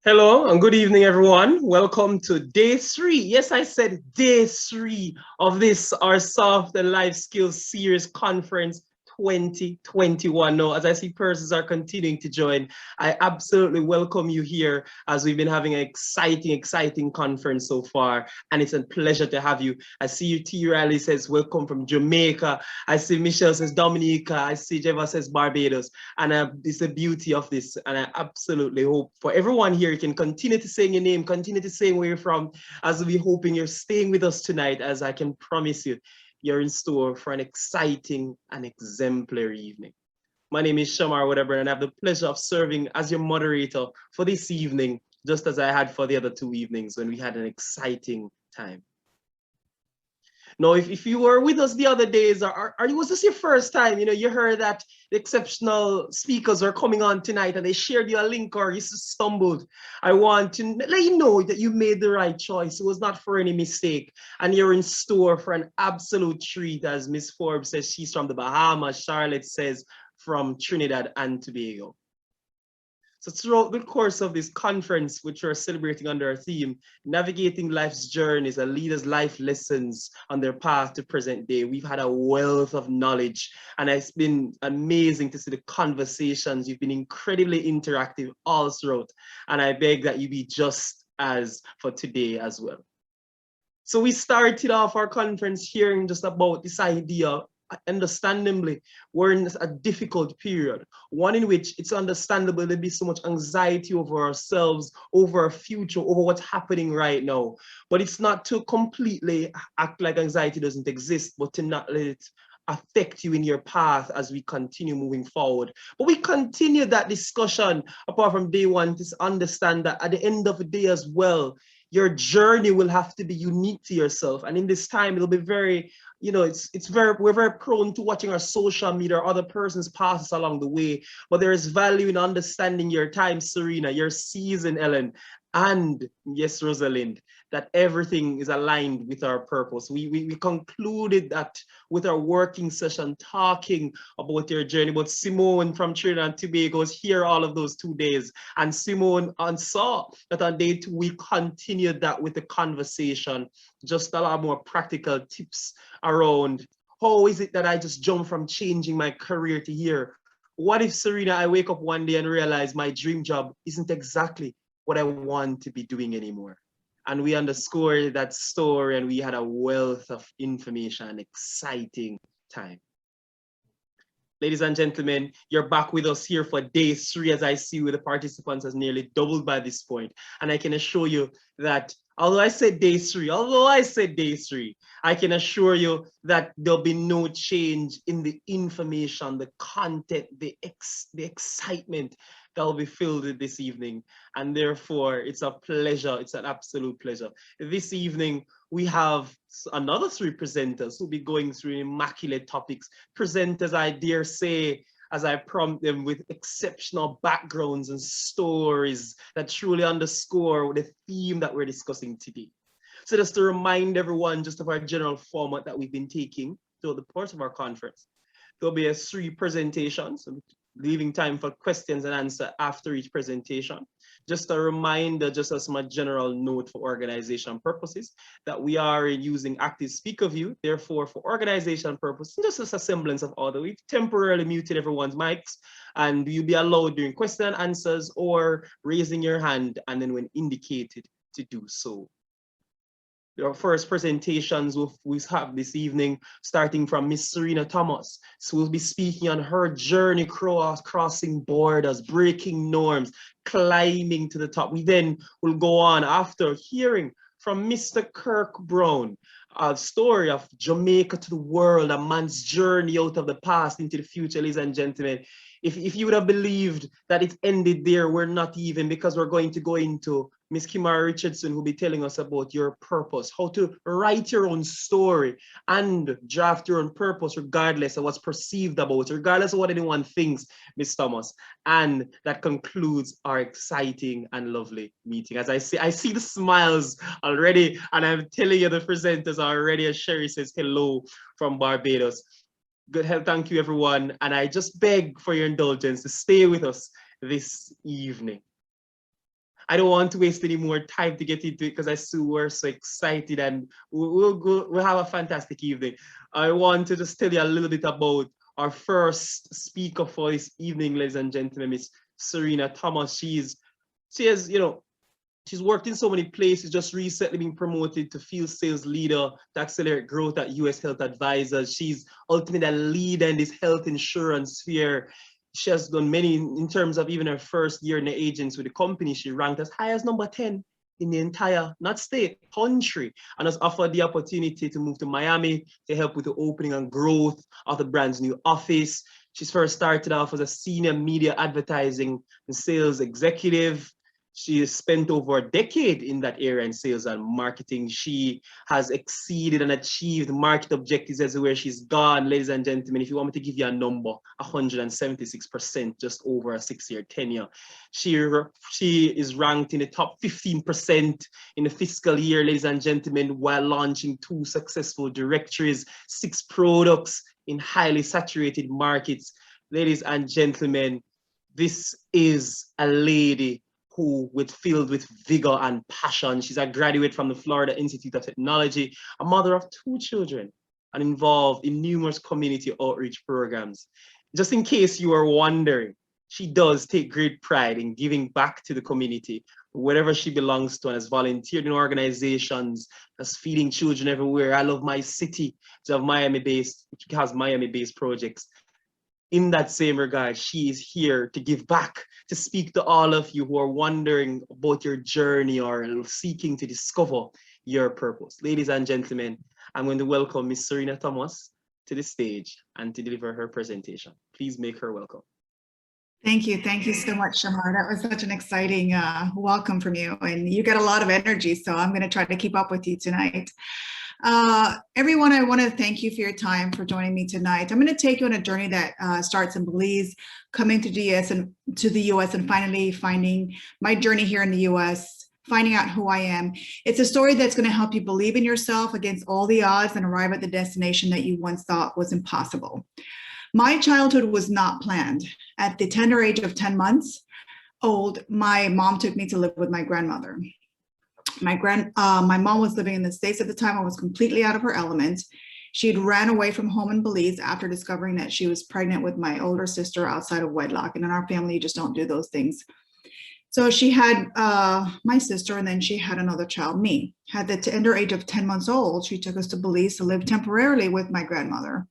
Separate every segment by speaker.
Speaker 1: Hello and good evening, everyone. Welcome to day three. Yes, I said day three of this, our Soft and Life Skills Series Conference 2021. Now, as I see persons are continuing to join, I absolutely welcome you here as we've been having an exciting conference so far. And it's a pleasure to have you. I see you, T. Riley says, welcome from Jamaica. I see Michelle says Dominica. I see Jeva says Barbados. And it's the beauty of this. And I absolutely hope for everyone here, you can continue to say your name, continue to say where you're from, as we're hoping you're staying with us tonight, as I can promise you, you're in store for an exciting and exemplary evening. My name is Shamar Whatever, and I have the pleasure of serving as your moderator for this evening, just as I had for the other two evenings when we had an exciting time. Now, if you were with us the other days, or was this your first time? You heard that the exceptional speakers are coming on tonight and they shared you a link or you stumbled. I want to let you know that you made the right choice. It was not for any mistake. And you're in store for an absolute treat, as Miss Forbes says, she's from the Bahamas. Charlotte says from Trinidad and Tobago. So throughout the course of this conference, which we're celebrating under our theme, Navigating Life's Journeys and Leaders' Life Lessons on Their Path to Present Day, we've had a wealth of knowledge, and it's been amazing to see the conversations. You've been incredibly interactive all throughout, and I beg that you be just as for today as well. So we started off our conference hearing just about this idea. Understandably, we're in a difficult period, one in which it's understandable there'll be so much anxiety over ourselves, over our future, over what's happening right now. But it's not to completely act like anxiety doesn't exist, but to not let it affect you in your path as we continue moving forward. But we continue that discussion apart from day one to understand that at the end of the day as well, your journey will have to be unique to yourself. And in this time, it'll be very, we're very prone to watching our social media or other persons pass us along the way. But there is value in understanding your time, Serena, your season, Ellen, and yes, Rosalind, that everything is aligned with our purpose. We concluded that with our working session, talking about your journey. But Simone from Trinidad and Tobago was here all of those 2 days. And Simone saw that on day 2, we continued that with the conversation, just a lot more practical tips around how is it that I just jump from changing my career to here? What if, Serena, I wake up one day and realize my dream job isn't exactly what I want to be doing anymore? And we underscored that story, and we had a wealth of information and exciting time. Ladies and gentlemen, you're back with us here for day 3, as I see with the participants has nearly doubled by this point. And I can assure you that although I said day 3, I can assure you that there'll be no change in the information, the content, the excitement that will be filled with this evening. And therefore, it's a pleasure. It's an absolute pleasure. This evening, we have another 3 presenters who'll be going through immaculate topics. Presenters, I dare say, as I prompt them, with exceptional backgrounds and stories that truly underscore the theme that we're discussing today. So just to remind everyone just of our general format that we've been taking throughout the course of our conference, there'll be 3 presentations, leaving time for questions and answer after each presentation. Just a reminder, just as my general note for organization purposes, that we are using active speaker view. Therefore, for organization purposes, just as a semblance of order, we've temporarily muted everyone's mics, and you'll be allowed during question and answers or raising your hand, and then when indicated to do so. Our first presentations we have this evening, starting from Miss Serena Thomas. So we'll be speaking on her journey crossing borders, breaking norms, climbing to the top. We then will go on after hearing from Mr. Kirk Brown, a story of Jamaica to the world, a man's journey out of the past into the future, ladies and gentlemen. If you would have believed that it ended there, we're not even, because we're going to go into Miss Kimarie Richardson, who'll be telling us about your purpose, how to write your own story and draft your own purpose, regardless of what's perceived about it, regardless of what anyone thinks, Miss Thomas. And that concludes our exciting and lovely meeting. As I see the smiles already, and I'm telling you, the presenters are already, as Sherry says, hello from Barbados. Good health, thank you, everyone. And I just beg for your indulgence to stay with us this evening. I don't want to waste any more time to get into it because I see we're so excited and we'll have a fantastic evening. I want to just tell you a little bit about our first speaker for this evening, ladies and gentlemen, Miss Serena Thomas. She has, she's worked in so many places, just recently been promoted to field sales leader to accelerate growth at US Health Advisors. She's ultimately a leader in this health insurance sphere. She has done many in terms of even her first year in the agents with the company. She ranked as high as number 10 in the entire, not state, country, and has offered the opportunity to move to Miami to help with the opening and growth of the brand's new office. She's first started off as a senior media advertising and sales executive. She has spent over a decade in that area in sales and marketing. She has exceeded and achieved market objectives everywhere she's gone. Ladies and gentlemen, if you want me to give you a number, 176%, just over a 6-year tenure. She is ranked in the top 15% in the fiscal year, ladies and gentlemen, while launching 2 successful directories, 6 products in highly saturated markets. Ladies and gentlemen, this is a lady who filled with vigor and passion. She's a graduate from the Florida Institute of Technology, a mother of 2 children, and involved in numerous community outreach programs. Just in case you are wondering, she does take great pride in giving back to the community, wherever she belongs to, and has volunteered in organizations that's feeding children everywhere. I love my city to have Miami-based, which has Miami-based projects. In that same regard, she is here to give back, to speak to all of you who are wondering about your journey or seeking to discover your purpose. Ladies and gentlemen, I'm going to welcome Miss Serena Thomas to the stage and to deliver her presentation. Please make her welcome.
Speaker 2: Thank you. Thank you so much, Kemar. That was such an exciting welcome from you. And you get a lot of energy, so I'm going to try to keep up with you tonight. Everyone, I want to thank you for your time, for joining me tonight. I'm going to take you on a journey that starts in Belize, coming to the US and finally finding my journey here in the US, finding out who I am. It's a story that's going to help you believe in yourself against all the odds and arrive at the destination that you once thought was impossible. My childhood was not planned. At the tender age of 10 months old, my mom took me to live with my grandmother. My mom was living in the States at the time. I was completely out of her element. She had ran away from home in Belize after discovering that she was pregnant with my older sister outside of wedlock. And in our family, you just don't do those things. So she had my sister, and then she had another child, me. At the tender age of 10 months old, she took us to Belize to live temporarily with my grandmother.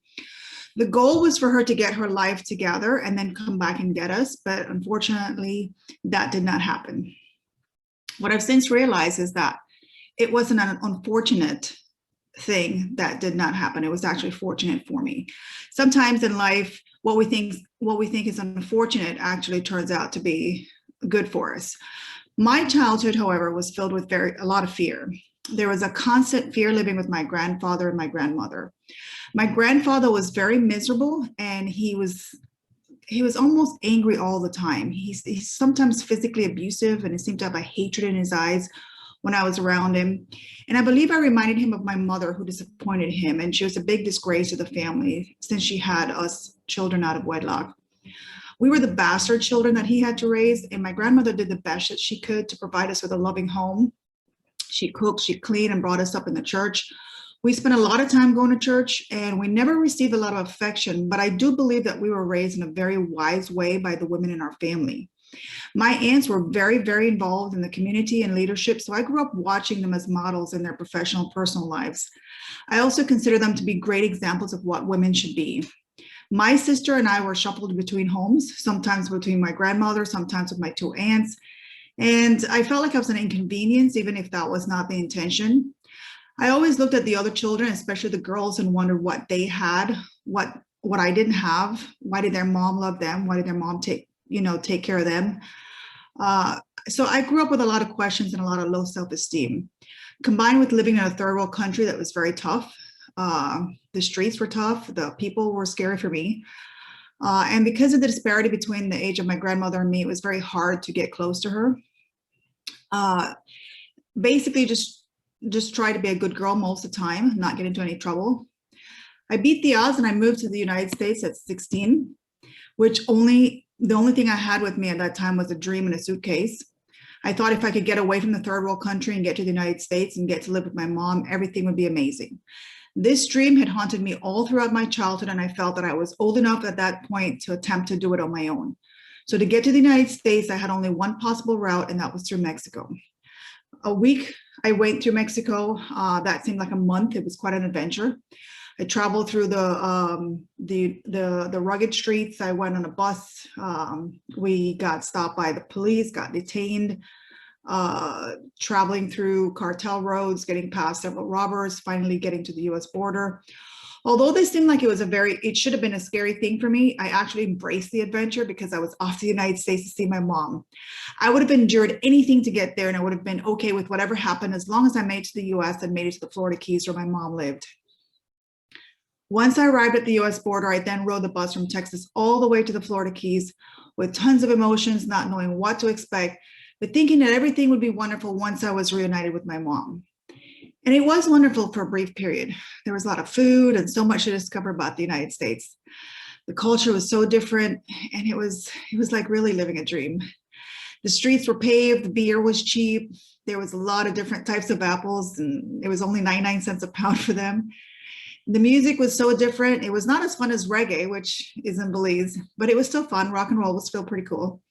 Speaker 2: The goal was for her to get her life together and then come back and get us, but unfortunately, that did not happen. What I've since realized is that it wasn't an unfortunate thing that did not happen. It was actually fortunate for me. Sometimes in life, what we think is unfortunate actually turns out to be good for us. My childhood, however, was filled with a lot of fear. There was a constant fear living with my grandfather and my grandmother. My grandfather was very miserable, and he was almost angry all the time. He's sometimes physically abusive, and he seemed to have a hatred in his eyes when I was around him. And I believe I reminded him of my mother, who disappointed him, and she was a big disgrace to the family since she had us children out of wedlock. We were the bastard children that he had to raise, and my grandmother did the best that she could to provide us with a loving home. She cooked, she cleaned, and brought us up in the church. We spent a lot of time going to church, and we never received a lot of affection, but I do believe that we were raised in a very wise way by the women in our family. My aunts were very, very involved in the community and leadership, so I grew up watching them as models in their professional and personal lives. I also consider them to be great examples of what women should be. My sister and I were shuffled between homes, sometimes between my grandmother, sometimes with my 2 aunts, and I felt like I was an inconvenience, even if that was not the intention. I always looked at the other children, especially the girls, and wondered what they had, what I didn't have. Why did their mom love them? Why did their mom take care of them? So I grew up with a lot of questions and a lot of low self-esteem, combined with living in a third world country that was very tough. The streets were tough. The people were scary for me. And because of the disparity between the age of my grandmother and me, it was very hard to get close to her. Basically, just try to be a good girl most of the time, not get into any trouble. I beat the odds and I moved to the United States at 16, which the only thing I had with me at that time was a dream in a suitcase. I thought if I could get away from the third world country and get to the United States and get to live with my mom, everything would be amazing. This dream had haunted me all throughout my childhood, and I felt that I was old enough at that point to attempt to do it on my own. So to get to the United States, I had only one possible route, and that was through Mexico. A week I went through Mexico. That seemed like a month. It was quite an adventure. I traveled through the rugged streets. I went on a bus. We got stopped by the police, got detained, traveling through cartel roads, getting past several robbers, finally getting to the US border. Although this seemed like it should have been a scary thing for me, I actually embraced the adventure because I was off to the United States to see my mom. I would have endured anything to get there, and I would have been okay with whatever happened as long as I made it to the US and made it to the Florida Keys where my mom lived. Once I arrived at the US border, I then rode the bus from Texas all the way to the Florida Keys with tons of emotions, not knowing what to expect, but thinking that everything would be wonderful once I was reunited with my mom. And it was wonderful for a brief period. There was a lot of food and so much to discover about the United States. The culture was so different, and it was like really living a dream. The streets were paved, the beer was cheap, there was a lot of different types of apples, and it was only 99 cents a pound for them. The music was so different. It was not as fun as reggae, which is in Belize, but it was still fun. Rock and roll was still pretty cool.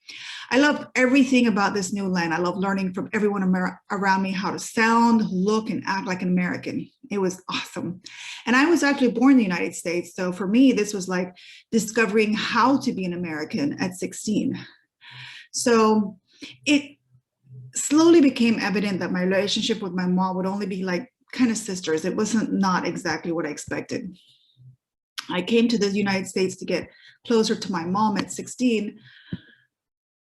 Speaker 2: I loved everything about this new land. I loved learning from everyone around me how to sound, look, and act like an American. It was awesome. And I was actually born in the United States. So for me, this was like discovering how to be an American at 16. So it slowly became evident that my relationship with my mom would only be like kind of sisters. It wasn't not exactly what I expected. I came to the United States to get closer to my mom at 16.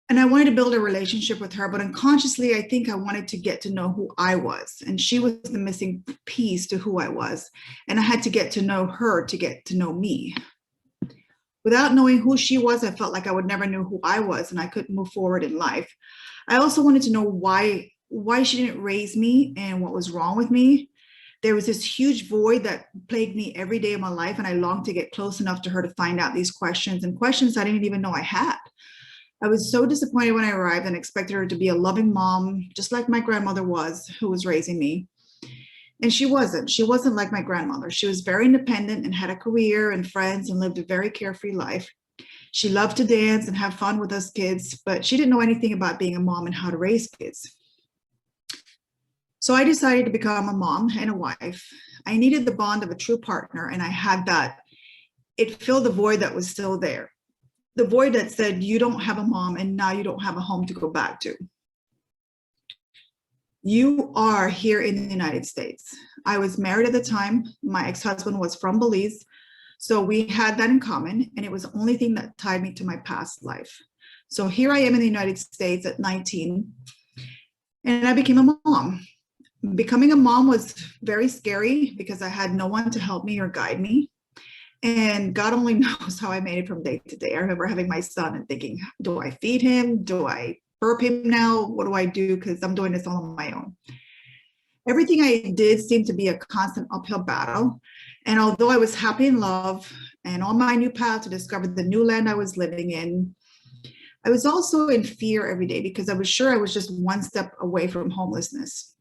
Speaker 2: And I wanted to build a relationship with her, but unconsciously, I think I wanted to get to know who I was. And she was the missing piece to who I was. And I had to get to know her to get to know me. Without knowing who she was, I felt like I would never know who I was, and I couldn't move forward in life. I also wanted to know why she didn't raise me and what was wrong with me. There was this huge void that plagued me every day of my life, and I longed to get close enough to her to find out these questions, and questions I didn't even know I had. I was so disappointed when I arrived and expected her to be a loving mom, just like my grandmother was, who was raising me. And she wasn't. She wasn't like my grandmother. She was very independent and had a career and friends and lived a very carefree life. She loved to dance and have fun with us kids, but she didn't know anything about being a mom and how to raise kids. So I decided to become a mom and a wife. I needed the bond of a true partner, and I had that. It filled the void that was still there. The void that said, you don't have a mom and now you don't have a home to go back to. You are here in the United States. I was married at the time. My ex-husband was from Belize. So we had that in common, and it was the only thing that tied me to my past life. So here I am in the United States at 19, and I became a mom. Becoming a mom was very scary because I had no one to help me or guide me. And God only knows how I made it from day to day. I remember having my son and thinking, do I feed him? Do I burp him now? What do I do? Because I'm doing this all on my own. Everything I did seemed to be a constant uphill battle. And although I was happy in love and on my new path to discover the new land I was living in, I was also in fear every day because I was sure I was just one step away from homelessness.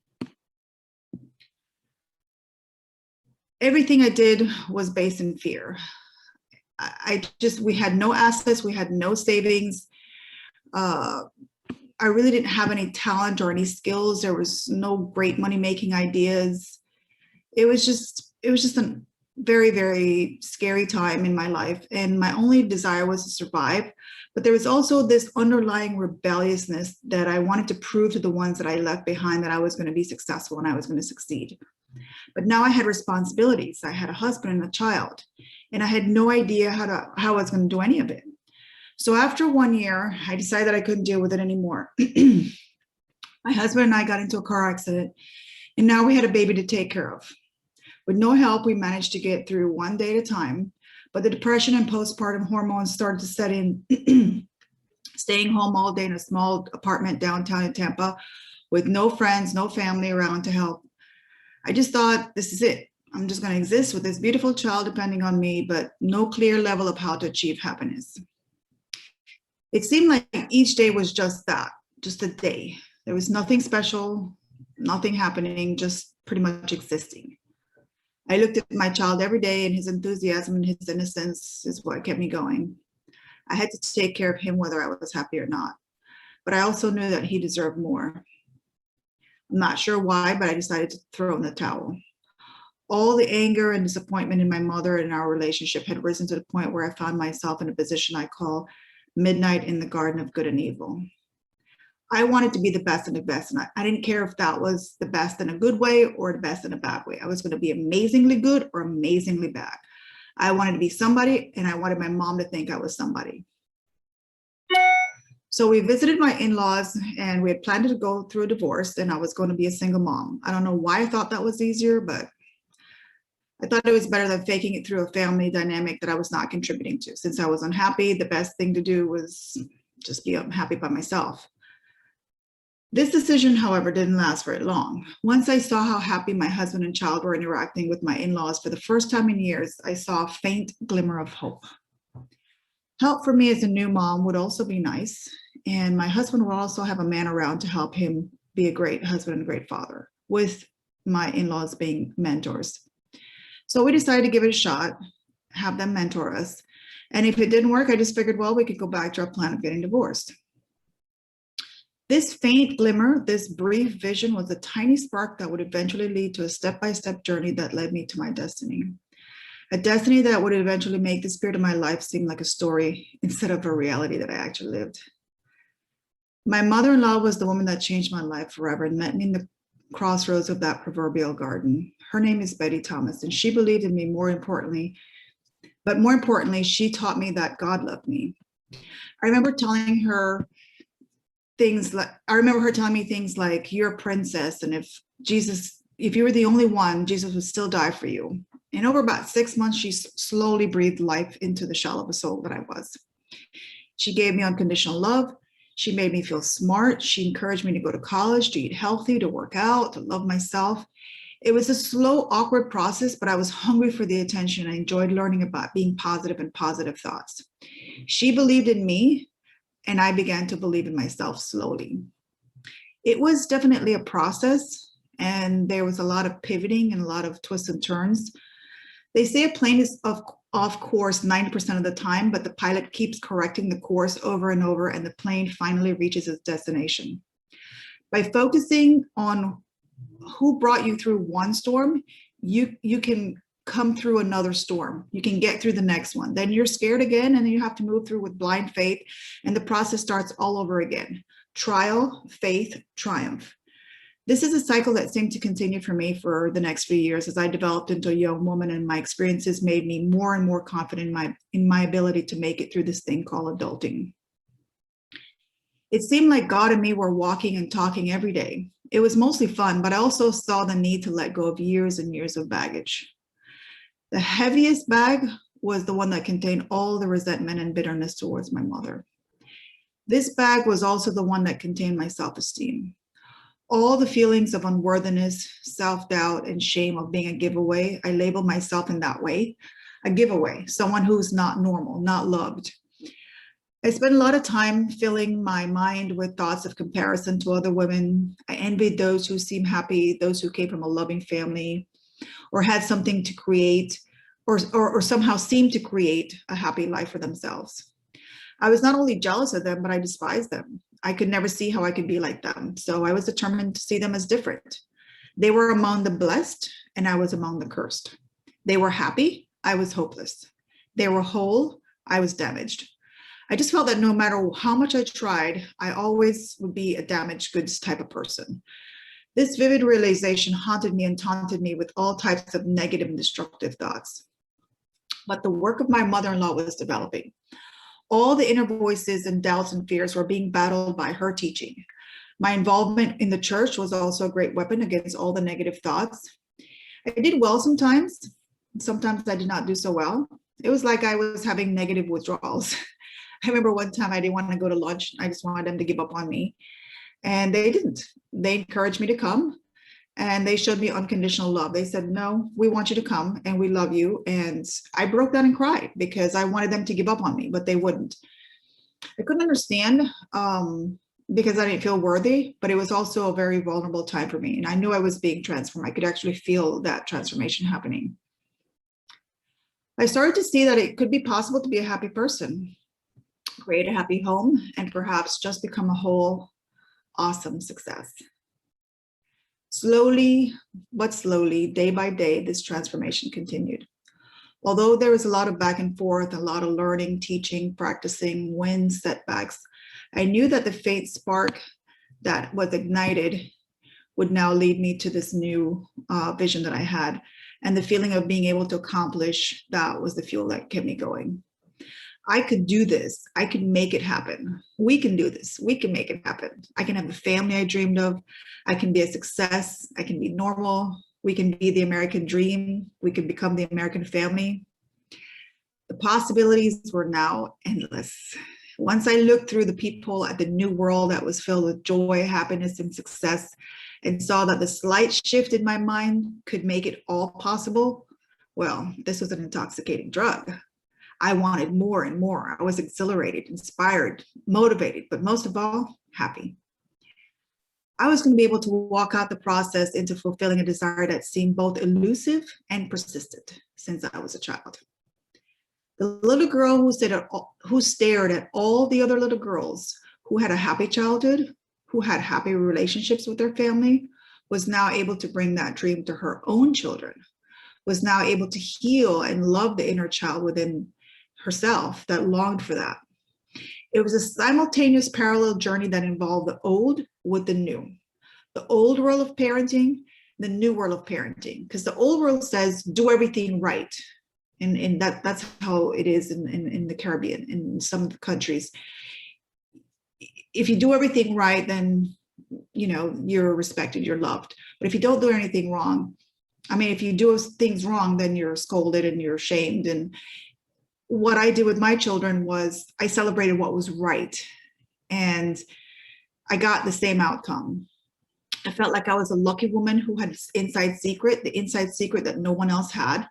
Speaker 2: Everything I did was based in fear. We had no assets, we had no savings. I really didn't have any talent or any skills. There was no great money-making ideas. It was just a very, very scary time in my life. And my only desire was to survive. But there was also this underlying rebelliousness that I wanted to prove to the ones that I left behind that I was going to be successful and I was going to succeed. But now I had responsibilities. I had a husband and a child, and I had no idea how I was going to do any of it. So after 1 year, I decided that I couldn't deal with it anymore. My husband and I got into a car accident, and now we had a baby to take care of. With no help, we managed to get through one day at a time, but the depression and postpartum hormones started to set in. Staying home all day in a small apartment downtown in Tampa with no friends, no family around to help. I just thought, this is it. I'm just going to exist with this beautiful child depending on me, but no clear level of how to achieve happiness. It seemed like each day was just that, just a day. There was nothing special, nothing happening, just pretty much existing. I looked at my child every day, and his enthusiasm and his innocence is what kept me going. I had to take care of him whether I was happy or not. But I also knew that he deserved more. I'm not sure why, but I decided to throw in the towel. All the anger and disappointment in my mother and our relationship had risen to the point where I found myself in a position I call midnight in the garden of good and evil. I wanted to be the best and the best, and I didn't care if that was the best in a good way or the best in a bad way. I was going to be amazingly good or amazingly bad. I wanted to be somebody, and I wanted my mom to think I was somebody. So we visited my in-laws, and we had planned to go through a divorce, and I was going to be a single mom. I don't know why I thought that was easier, but I thought it was better than faking it through a family dynamic that I was not contributing to. Since I was unhappy, the best thing to do was just be happy by myself. This decision, however, didn't last very long. Once I saw how happy my husband and child were interacting with my in-laws for the first time in years, I saw a faint glimmer of hope. Help for me as a new mom would also be nice, and my husband will also have a man around to help him be a great husband and a great father, with my in-laws being mentors. So we decided to give it a shot, have them mentor us, and if it didn't work, I just figured, well, we could go back to our plan of getting divorced. This faint glimmer, this brief vision, was a tiny spark that would eventually lead to a step-by-step journey that led me to my destiny. A destiny that would eventually make the spirit of my life seem like a story instead of a reality that I actually lived. My mother-in-law was the woman that changed my life forever and met me in the crossroads of that proverbial garden. Her name is Betty Thomas, and she believed in me more importantly, she taught me that God loved me. I remember telling her telling me things like, you're a princess, and if you were the only one, Jesus would still die for you. And over about 6 months, she slowly breathed life into the shell of a soul that I was. She gave me unconditional love. She made me feel smart. She encouraged me to go to college, to eat healthy, to work out, to love myself. It was a slow, awkward process, but I was hungry for the attention. I enjoyed learning about being positive and positive thoughts. She believed in me, and I began to believe in myself slowly. It was definitely a process, and there was a lot of pivoting and a lot of twists and turns. They say a plane is off course 90% of the time, but the pilot keeps correcting the course over and over, and the plane finally reaches its destination. By focusing on who brought you through one storm, you can come through another storm. You can get through the next one. Then you're scared again, and then you have to move through with blind faith, and the process starts all over again. Trial, faith, triumph. This is a cycle that seemed to continue for me for the next few years as I developed into a young woman, and my experiences made me more and more confident in my ability to make it through this thing called adulting. It seemed like God and me were walking and talking every day. It was mostly fun, but I also saw the need to let go of years and years of baggage. The heaviest bag was the one that contained all the resentment and bitterness towards my mother. This bag was also the one that contained my self-esteem. All the feelings of unworthiness, self-doubt, and shame of being a giveaway, I labeled myself in that way, a giveaway, someone who's not normal, not loved. I spent a lot of time filling my mind with thoughts of comparison to other women. I envied those who seemed happy, those who came from a loving family, or had something to create, or somehow seemed to create a happy life for themselves. I was not only jealous of them, but I despised them. I could never see how I could be like them. So I was determined to see them as different. They were among the blessed, and I was among the cursed. They were happy, I was hopeless. They were whole, I was damaged. I just felt that no matter how much I tried, I always would be a damaged goods type of person. This vivid realization haunted me and taunted me with all types of negative and destructive thoughts. But the work of my mother-in-law was developing. All the inner voices and doubts and fears were being battled by her teaching. My involvement in the church was also a great weapon against all the negative thoughts. I did well sometimes. Sometimes I did not do so well. It was like I was having negative withdrawals. I remember one time I didn't want to go to lunch. I just wanted them to give up on me. And they didn't. They encouraged me to come, and they showed me unconditional love. They said, no, we want you to come and we love you. And I broke down and cried because I wanted them to give up on me, but they wouldn't. I couldn't understand because I didn't feel worthy, but it was also a very vulnerable time for me. And I knew I was being transformed. I could actually feel that transformation happening. I started to see that it could be possible to be a happy person, create a happy home, and perhaps just become a whole, awesome success. Slowly, but slowly, day by day, this transformation continued. Although there was a lot of back and forth, a lot of learning, teaching, practicing, wins, setbacks, I knew that the faint spark that was ignited would now lead me to this new vision that I had. And the feeling of being able to accomplish that was the fuel that kept me going. I could do this. I could make it happen. We can do this. We can make it happen. I can have the family I dreamed of. I can be a success. I can be normal. We can be the American dream. We can become the American family. The possibilities were now endless. Once I looked through the peephole at the new world that was filled with joy, happiness, and success, and saw that the slight shift in my mind could make it all possible, well, this was an intoxicating drug. I wanted more and more. I was exhilarated, inspired, motivated, but most of all, happy. I was going to be able to walk out the process into fulfilling a desire that seemed both elusive and persistent since I was a child. The little girl who stared at all the other little girls who had a happy childhood, who had happy relationships with their family, was now able to bring that dream to her own children, was now able to heal and love the inner child within herself that longed for that. It was a simultaneous parallel journey that involved the old with the new. The old world of parenting, the new world of parenting, because the old world says do everything right. And that's how it is in the Caribbean, in some countries. If you do everything right, then you're respected, you're loved. But if you don't do anything wrong, if you do things wrong, then you're scolded and you're shamed. And what I did with my children was I celebrated what was right, and I got the same outcome. I felt like I was a lucky woman who had this inside secret, the inside secret that no one else had.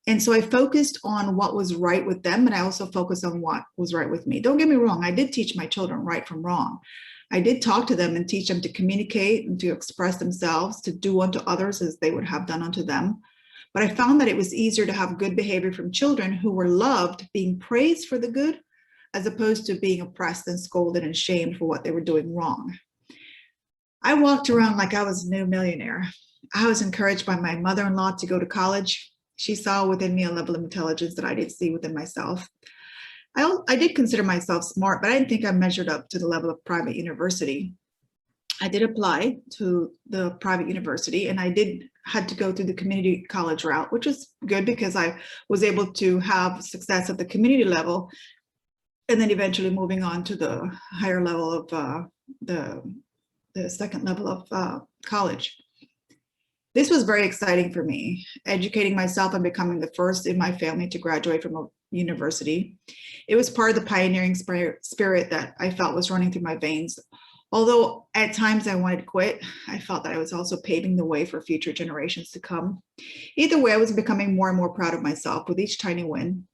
Speaker 2: And so I focused on what was right with them, and I also focused on what was right with me. Don't get me wrong, I did teach my children right from wrong. I did talk to them and teach them to communicate and to express themselves, to do unto others as they would have done unto them. But I found that it was easier to have good behavior from children who were loved, being praised for the good, as opposed to being oppressed and scolded and shamed for what they were doing wrong. I walked around like I was a new millionaire. I was encouraged by my mother-in-law to go to college. She saw within me a level of intelligence that I didn't see within myself. I did consider myself smart, but I didn't think I measured up to the level of private university. I did apply to the private university, and I had to go through the community college route, which was good because I was able to have success at the community level, and then eventually moving on to the higher level of the second level of college. This was very exciting for me, educating myself and becoming the first in my family to graduate from a university. It was part of the pioneering spirit that I felt was running through my veins. Although at times I wanted to quit, I felt that I was also paving the way for future generations to come. Either way, I was becoming more and more proud of myself with each tiny win.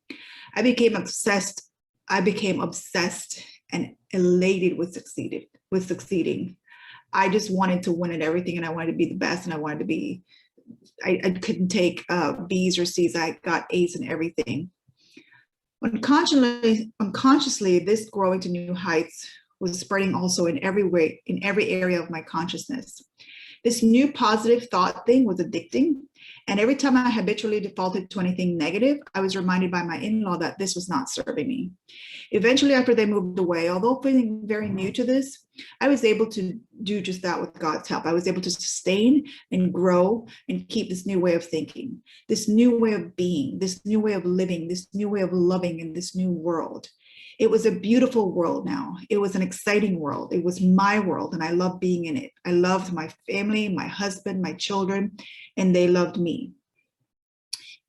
Speaker 2: I became obsessed and elated with succeeding. I just wanted to win at everything, and I wanted to be the best, and I wanted to be, I couldn't take B's or C's. I got A's in everything. Unconsciously, this growing to new heights was spreading also in every way, in every area of my consciousness. This new positive thought thing was addicting. And every time I habitually defaulted to anything negative, I was reminded by my in-law that this was not serving me. Eventually, after they moved away, although feeling very new to this, I was able to do just that with God's help. I was able to sustain and grow and keep this new way of thinking, this new way of being, this new way of living, this new way of loving in this new world. It was a beautiful world now. It was an exciting world. It was my world, and I loved being in it. I loved my family, my husband, my children, and they loved me.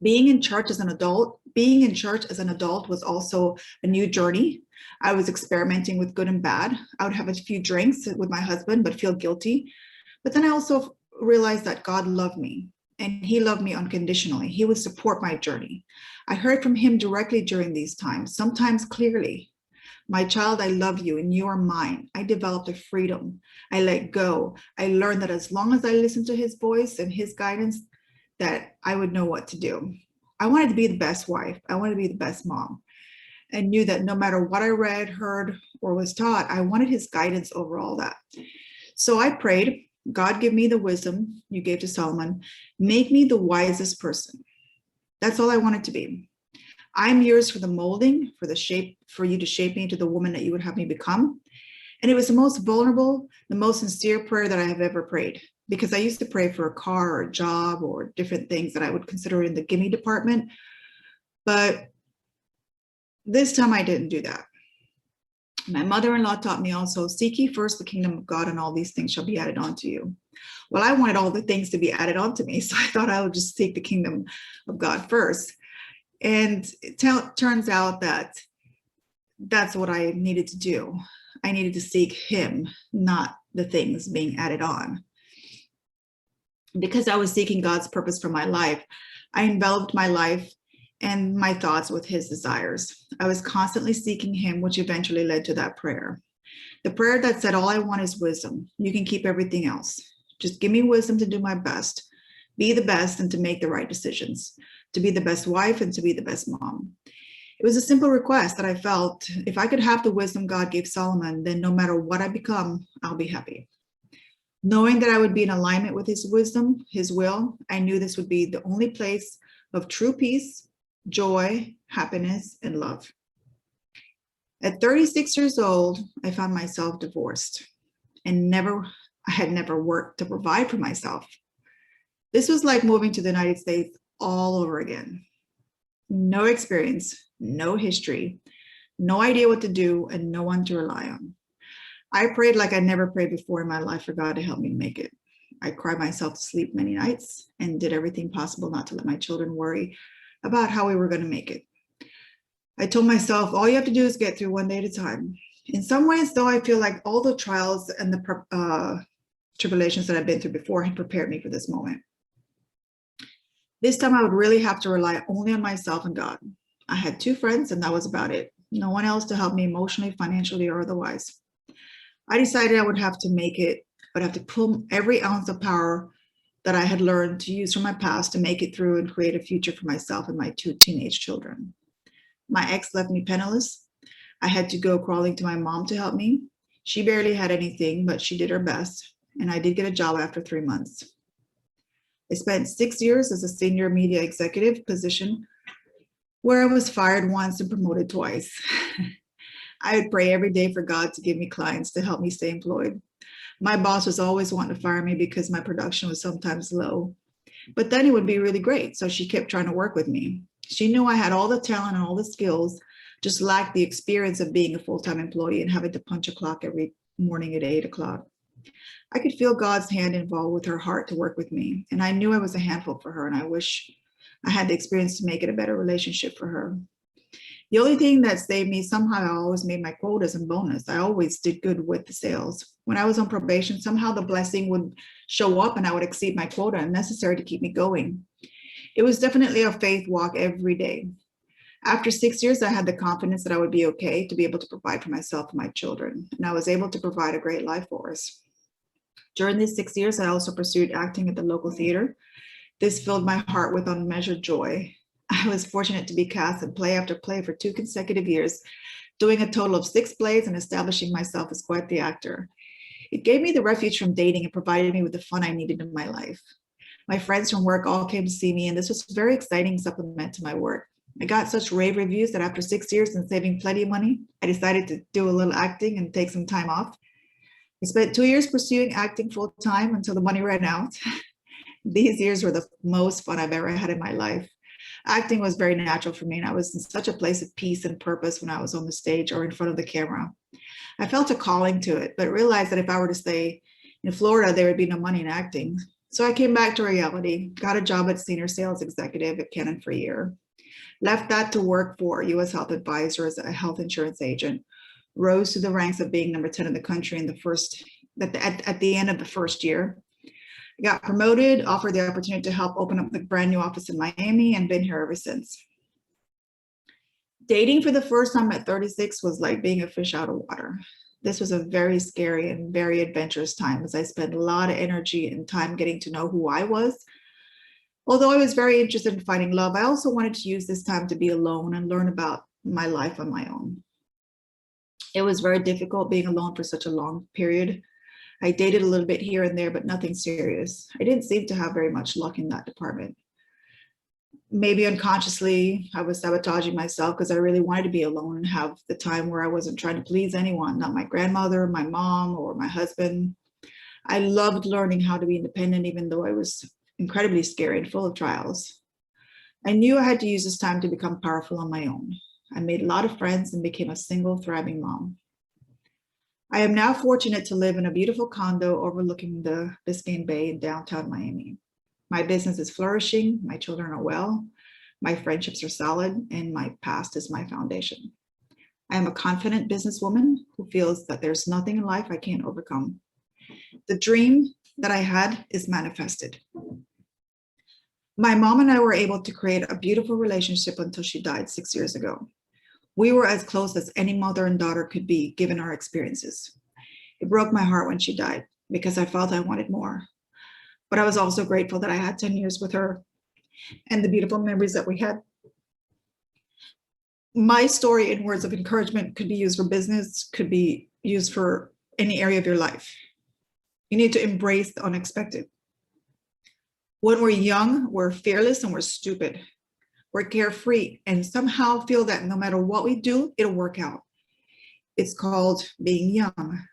Speaker 2: Being in church as an adult was also a new journey. I was experimenting with good and bad. I would have a few drinks with my husband, but feel guilty. But then I also realized that God loved me, and he loved me unconditionally. He would support my journey. I heard from him directly during these times, sometimes clearly. My child, I love you and you are mine. I developed a freedom. I let go. I learned that as long as I listened to his voice and his guidance, that I would know what to do. I wanted to be the best wife. I wanted to be the best mom, and knew that no matter what I read, heard, or was taught, I wanted his guidance over all that. So I prayed, God, give me the wisdom you gave to Solomon. Make me the wisest person. That's all I wanted to be. I'm yours for the molding, for the shape, for you to shape me into the woman that you would have me become. And it was the most vulnerable, the most sincere prayer that I have ever prayed, because I used to pray for a car or a job or different things that I would consider in the gimme department. But this time I didn't do that. My mother-in-law taught me also, seek ye first the kingdom of God and all these things shall be added onto you. Well, I wanted all the things to be added onto me, so I thought I would just seek the kingdom of God first. And it turns out that that's what I needed to do. I needed to seek him, not the things being added on. Because I was seeking God's purpose for my life, I enveloped my life and my thoughts with his desires. I was constantly seeking him, which eventually led to that prayer. The prayer that said, all I want is wisdom. You can keep everything else. Just give me wisdom to do my best, be the best, and to make the right decisions, to be the best wife and to be the best mom. It was a simple request that I felt if I could have the wisdom God gave Solomon, then no matter what I become, I'll be happy. Knowing that I would be in alignment with his wisdom, his will, I knew this would be the only place of true peace, joy, happiness, and love. At 36 years old, I found myself divorced and I had never worked to provide for myself. This was like moving to the United States all over again. No experience, no history, no idea what to do, and no one to rely on. I prayed like I never prayed before in my life for God to help me make it. I cried myself to sleep many nights and did everything possible not to let my children worry about how we were going to make it. I told myself, all you have to do is get through one day at a time. In some ways, though, I feel like all the trials and the tribulations that I've been through before had prepared me for this moment. This time I would really have to rely only on myself and God. I had 2 friends and that was about it. No one else to help me emotionally, financially, or otherwise. I decided I would have to make it, but have to pull every ounce of power that I had learned to use from my past to make it through and create a future for myself and my 2 teenage children. My ex left me penniless. I had to go crawling to my mom to help me. She barely had anything, but she did her best. And I did get a job after 3 months. I spent 6 years as a senior media executive position where I was fired once and promoted twice. I would pray every day for God to give me clients to help me stay employed. My boss was always wanting to fire me because my production was sometimes low, but then it would be really great. So she kept trying to work with me. She knew I had all the talent and all the skills, just lacked the experience of being a full-time employee and having to punch a clock every morning at 8 o'clock. I could feel God's hand involved with her heart to work with me. And I knew I was a handful for her. And I wish I had the experience to make it a better relationship for her. The only thing that saved me, somehow I always made my quotas and bonus. I always did good with the sales. When I was on probation, somehow the blessing would show up and I would exceed my quota and necessary to keep me going. It was definitely a faith walk every day. After 6 years, I had the confidence that I would be okay to be able to provide for myself and my children. And I was able to provide a great life for us. During these 6 years, I also pursued acting at the local theater. This filled my heart with unmeasured joy. I was fortunate to be cast in play after play for 2 consecutive years, doing a total of 6 plays and establishing myself as quite the actor. It gave me the refuge from dating and provided me with the fun I needed in my life. My friends from work all came to see me, and this was a very exciting supplement to my work. I got such rave reviews that after 6 years and saving plenty of money, I decided to do a little acting and take some time off. I spent 2 years pursuing acting full time until the money ran out. These years were the most fun I've ever had in my life. Acting was very natural for me, and I was in such a place of peace and purpose when I was on the stage or in front of the camera. I felt a calling to it, but realized that if I were to stay in Florida, there would be no money in acting. So I came back to reality, got a job as senior sales executive at Canon for a year, left that to work for U.S. Health Advisor as a health insurance agent, rose to the ranks of being number 10 in the country at the end of the first year. I got promoted, offered the opportunity to help open up the brand new office in Miami, and been here ever since. Dating for the first time at 36 was like being a fish out of water. This was a very scary and very adventurous time as I spent a lot of energy and time getting to know who I was. Although I was very interested in finding love, I also wanted to use this time to be alone and learn about my life on my own. It was very difficult being alone for such a long period. I dated a little bit here and there, but nothing serious. I didn't seem to have very much luck in that department. Maybe unconsciously, I was sabotaging myself because I really wanted to be alone and have the time where I wasn't trying to please anyone, not my grandmother, my mom, or my husband. I loved learning how to be independent, even though I was incredibly scary and full of trials. I knew I had to use this time to become powerful on my own. I made a lot of friends and became a single, thriving mom. I am now fortunate to live in a beautiful condo overlooking the Biscayne Bay in downtown Miami. My business is flourishing, my children are well, my friendships are solid, and my past is my foundation. I am a confident businesswoman who feels that there's nothing in life I can't overcome. The dream that I had is manifested. My mom and I were able to create a beautiful relationship until she died 6 years ago. We were as close as any mother and daughter could be given our experiences. It broke my heart when she died because I felt I wanted more. But I was also grateful that I had 10 years with her and the beautiful memories that we had. My story in words of encouragement could be used for business, could be used for any area of your life. You need to embrace the unexpected. When we're young, we're fearless and we're stupid. We're carefree and somehow feel that no matter what we do, it'll work out. It's called being young.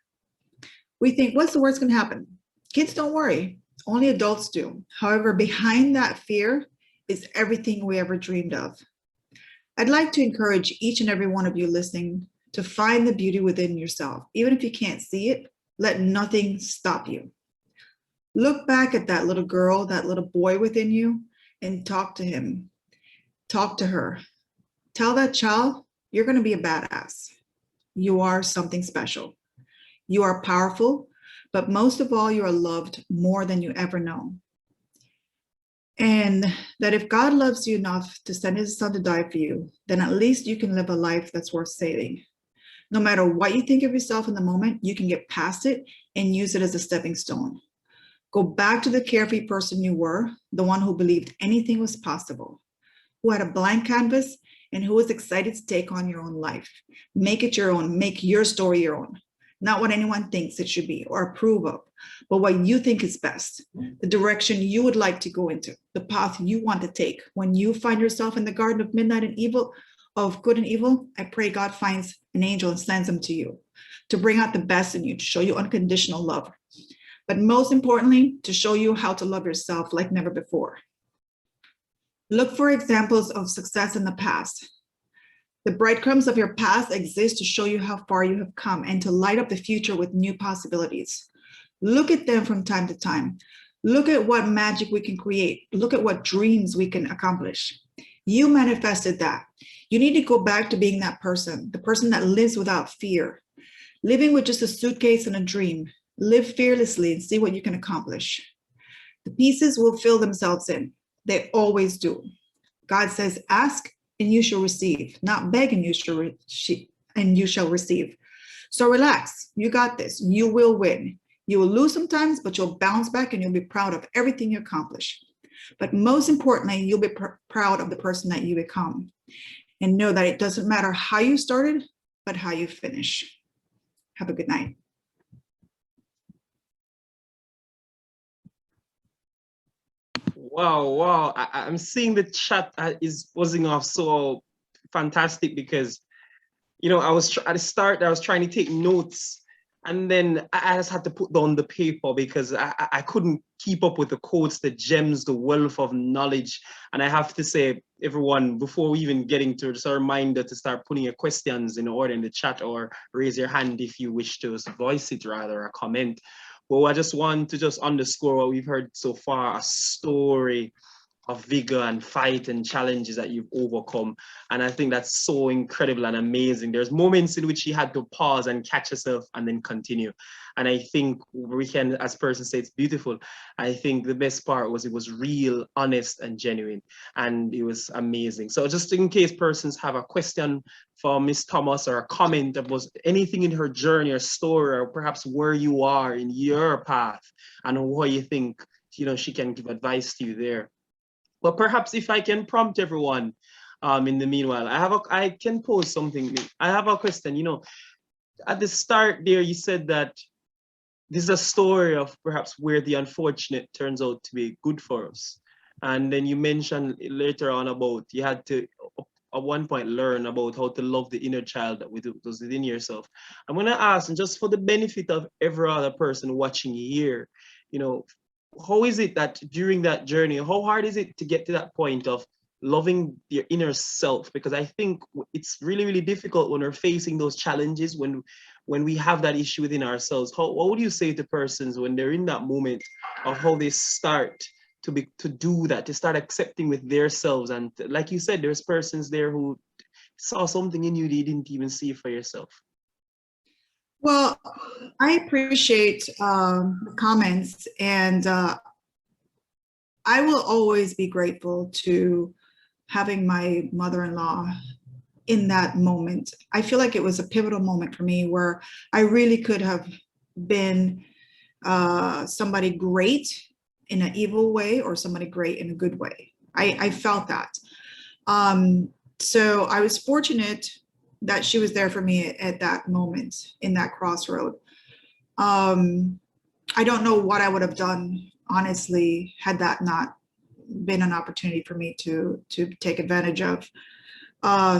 Speaker 2: We think, what's the worst can happen? Kids don't worry, only adults do. However, behind that fear is everything we ever dreamed of. I'd like to encourage each and every one of you listening to find the beauty within yourself. Even if you can't see it, let nothing stop you. Look back at that little girl, that little boy within you, and talk to him. Talk to her. Tell that child, you're going to be a badass. You are something special. You are powerful, but most of all, you are loved more than you ever know. And that if God loves you enough to send his son to die for you, then at least you can live a life that's worth saving. No matter what you think of yourself in the moment, you can get past it and use it as a stepping stone. Go back to the carefree person you were, the one who believed anything was possible, who had a blank canvas and who was excited to take on your own life. Make it your own, make your story your own. Not what anyone thinks it should be or approve of, but what you think is best, the direction you would like to go into, the path you want to take. When you find yourself in the garden of midnight and evil, of good and evil, I pray God finds an angel and sends them to you to bring out the best in you, to show you unconditional love. But most importantly, to show you how to love yourself like never before. Look for examples of success in the past. The breadcrumbs of your past exist to show you how far you have come and to light up the future with new possibilities. Look at them from time to time. Look at what magic we can create. Look at what dreams we can accomplish. You manifested that. You need to go back to being that person, the person that lives without fear, living with just a suitcase and a dream. Live fearlessly and see what you can accomplish. The pieces will fill themselves in. They always do. God says, ask and you shall receive, not beg and you shall receive. So relax, you got this, you will win. You will lose sometimes, but you'll bounce back and you'll be proud of everything you accomplish. But most importantly, you'll be proud of the person that you become. And know that it doesn't matter how you started, but how you finish. Have a good night.
Speaker 1: Wow. I'm seeing the chat is buzzing off so fantastic because, you know, at the start, I was trying to take notes and then I just had to put down the paper because I couldn't keep up with the quotes, the gems, the wealth of knowledge. And I have to say, everyone, before we even getting to it, just a reminder to start putting your questions in order in the chat or raise your hand if you wish to voice it, rather, a comment. Well, I just want to just underscore what we've heard so far, a story of vigor and fight and challenges that you've overcome. And I think that's so incredible and amazing. There's moments in which you had to pause and catch yourself and then continue. And I think we can, as persons say, it's beautiful. I think the best part was it was real, honest, and genuine. And it was amazing. So just in case persons have a question for Miss Thomas or a comment about anything in her journey or story, or perhaps where you are in your path and what you think, you know, she can give advice to you there. But perhaps if I can prompt everyone in the meanwhile, I can pose something. I have a question. You know, at the start there, you said that this is a story of perhaps where the unfortunate turns out to be good for us. And then you mentioned later on about you had to, at one point, learn about how to love the inner child that was within yourself. I'm going to ask, and just for the benefit of every other person watching here, you know, how is it that during that journey, how hard is it to get to that point of loving your inner self? Because I think it's really, really difficult when we're facing those challenges, when we have that issue within ourselves. What would you say to persons when they're in that moment of how they start to do that, to start accepting with their selves? And like you said, there's persons there who saw something in you that you didn't even see for yourself.
Speaker 2: Well, I appreciate the comments, and I will always be grateful to having my mother-in-law in that moment. I feel like it was a pivotal moment for me where I really could have been somebody great in an evil way or somebody great in a good way. I felt that. So I was fortunate that she was there for me at that moment, in that crossroad. I don't know what I would have done, honestly, had that not been an opportunity for me to take advantage of.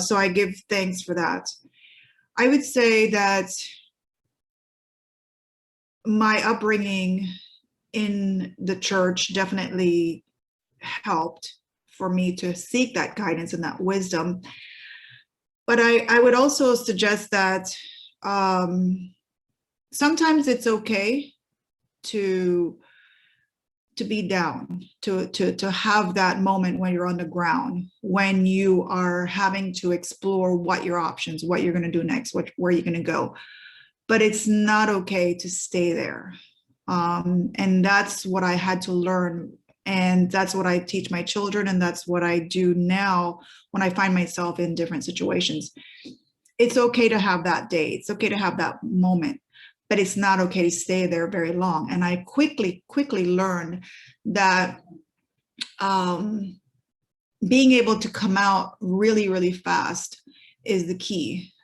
Speaker 2: So I give thanks for that. I would say that my upbringing in the church definitely helped for me to seek that guidance and that wisdom. But I would also suggest that sometimes it's okay to be down, to have that moment when you're on the ground, when you are having to explore what your options, what you're going to do next, where you're going to go. But it's not okay to stay there. And that's what I had to learn. And that's what I teach my children. And that's what I do now when I find myself in different situations. It's okay to have that day. It's okay to have that moment, but it's not okay to stay there very long. And I quickly learned that being able to come out really, really fast is the key.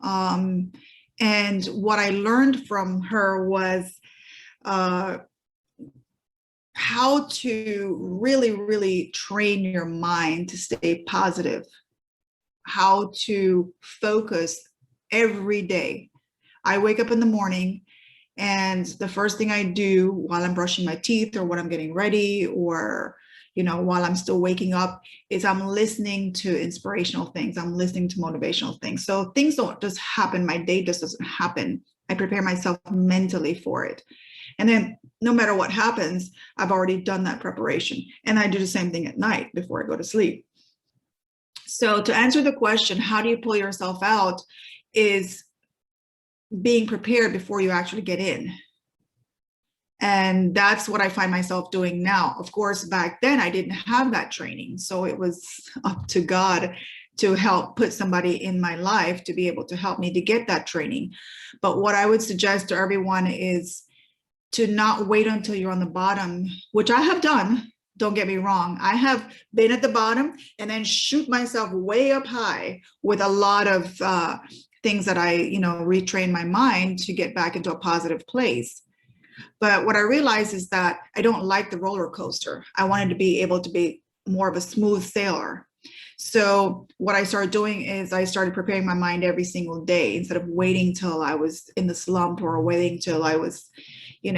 Speaker 2: And what I learned from her was how to really, really train your mind to stay positive, how to focus every day. I wake up in the morning and the first thing I do while I'm brushing my teeth or when I'm getting ready or, you know, while I'm still waking up is I'm listening to inspirational things. I'm listening to motivational things. So things don't just happen. My day just doesn't happen. I prepare myself mentally for it. And then no matter what happens, I've already done that preparation. And I do the same thing at night before I go to sleep. So to answer the question, how do you pull yourself out, is being prepared before you actually get in. And that's what I find myself doing now. Of course, back then I didn't have that training. So it was up to God to help put somebody in my life to be able to help me to get that training. But what I would suggest to everyone is to not wait until you're on the bottom, which I have done. Don't get me wrong. I have been at the bottom and then shoot myself way up high with a lot of things that I, retrain my mind to get back into a positive place. But what I realized is that I don't like the roller coaster. I wanted to be able to be more of a smooth sailor. So what I started doing is I started preparing my mind every single day instead of waiting till I was in the slump or waiting till I was, in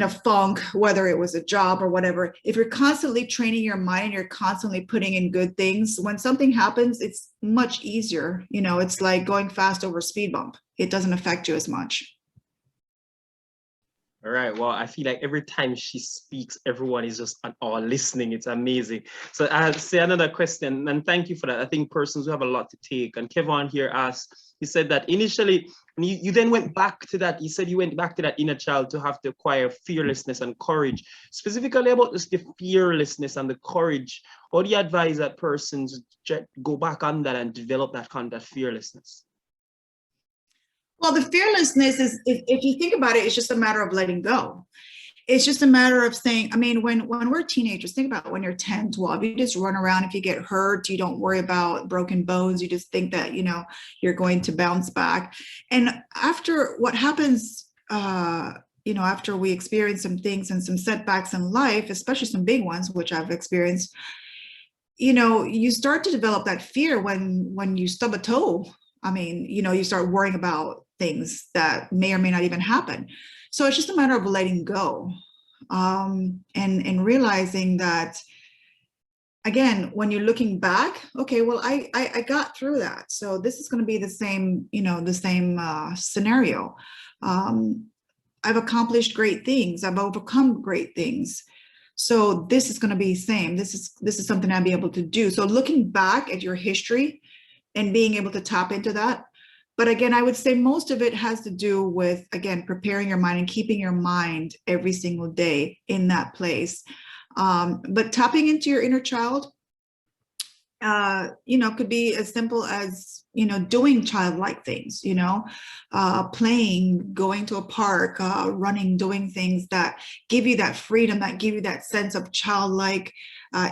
Speaker 2: a funk, whether it was a job or whatever. If you're constantly training your mind, you're constantly putting in good things, when something happens, it's much easier. It's like going fast over a speed bump. It doesn't affect you as much.
Speaker 1: All right. Well, I feel like every time she speaks, everyone is just at all listening. It's amazing. So I'll say another question, and thank you for that. I think persons who have a lot to take. And Kevin here asked, he said that initially, and you then went back to that. You said you went back to that inner child to have to acquire fearlessness and courage. Specifically about this, the fearlessness and the courage. How do you advise that persons go back on that and develop that kind of fearlessness?
Speaker 2: Well, the fearlessness is, if you think about it, it's just a matter of letting go. It's just a matter of saying, I mean, when we're teenagers, think about when you're 10, 12, you just run around. If you get hurt, you don't worry about broken bones. You just think that, you're going to bounce back. And after what happens, after we experience some things and some setbacks in life, especially some big ones, which I've experienced, you start to develop that fear when you stub a toe. I mean, you start worrying about things that may or may not even happen. So it's just a matter of letting go, and realizing that, again, when you're looking back, okay, well, I got through that. So this is going to be the same, scenario. I've accomplished great things. I've overcome great things. So this is going to be the same. This is something I'll be able to do. So looking back at your history and being able to tap into that. But again, I would say most of it has to do with, again, preparing your mind and keeping your mind every single day in that place. But tapping into your inner child, could be as simple as, doing childlike things, playing, going to a park, running, doing things that give you that freedom, that give you that sense of childlike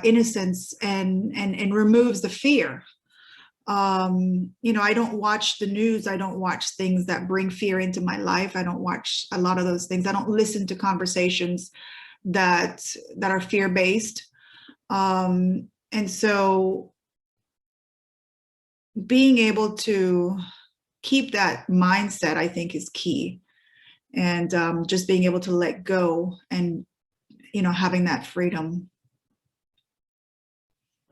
Speaker 2: innocence, and removes the fear. I don't watch the news. I don't watch things that bring fear into my life. I don't watch a lot of those things. I don't listen to conversations that are fear-based. And so being able to keep that mindset, I think, is key. And just being able to let go and, having that freedom.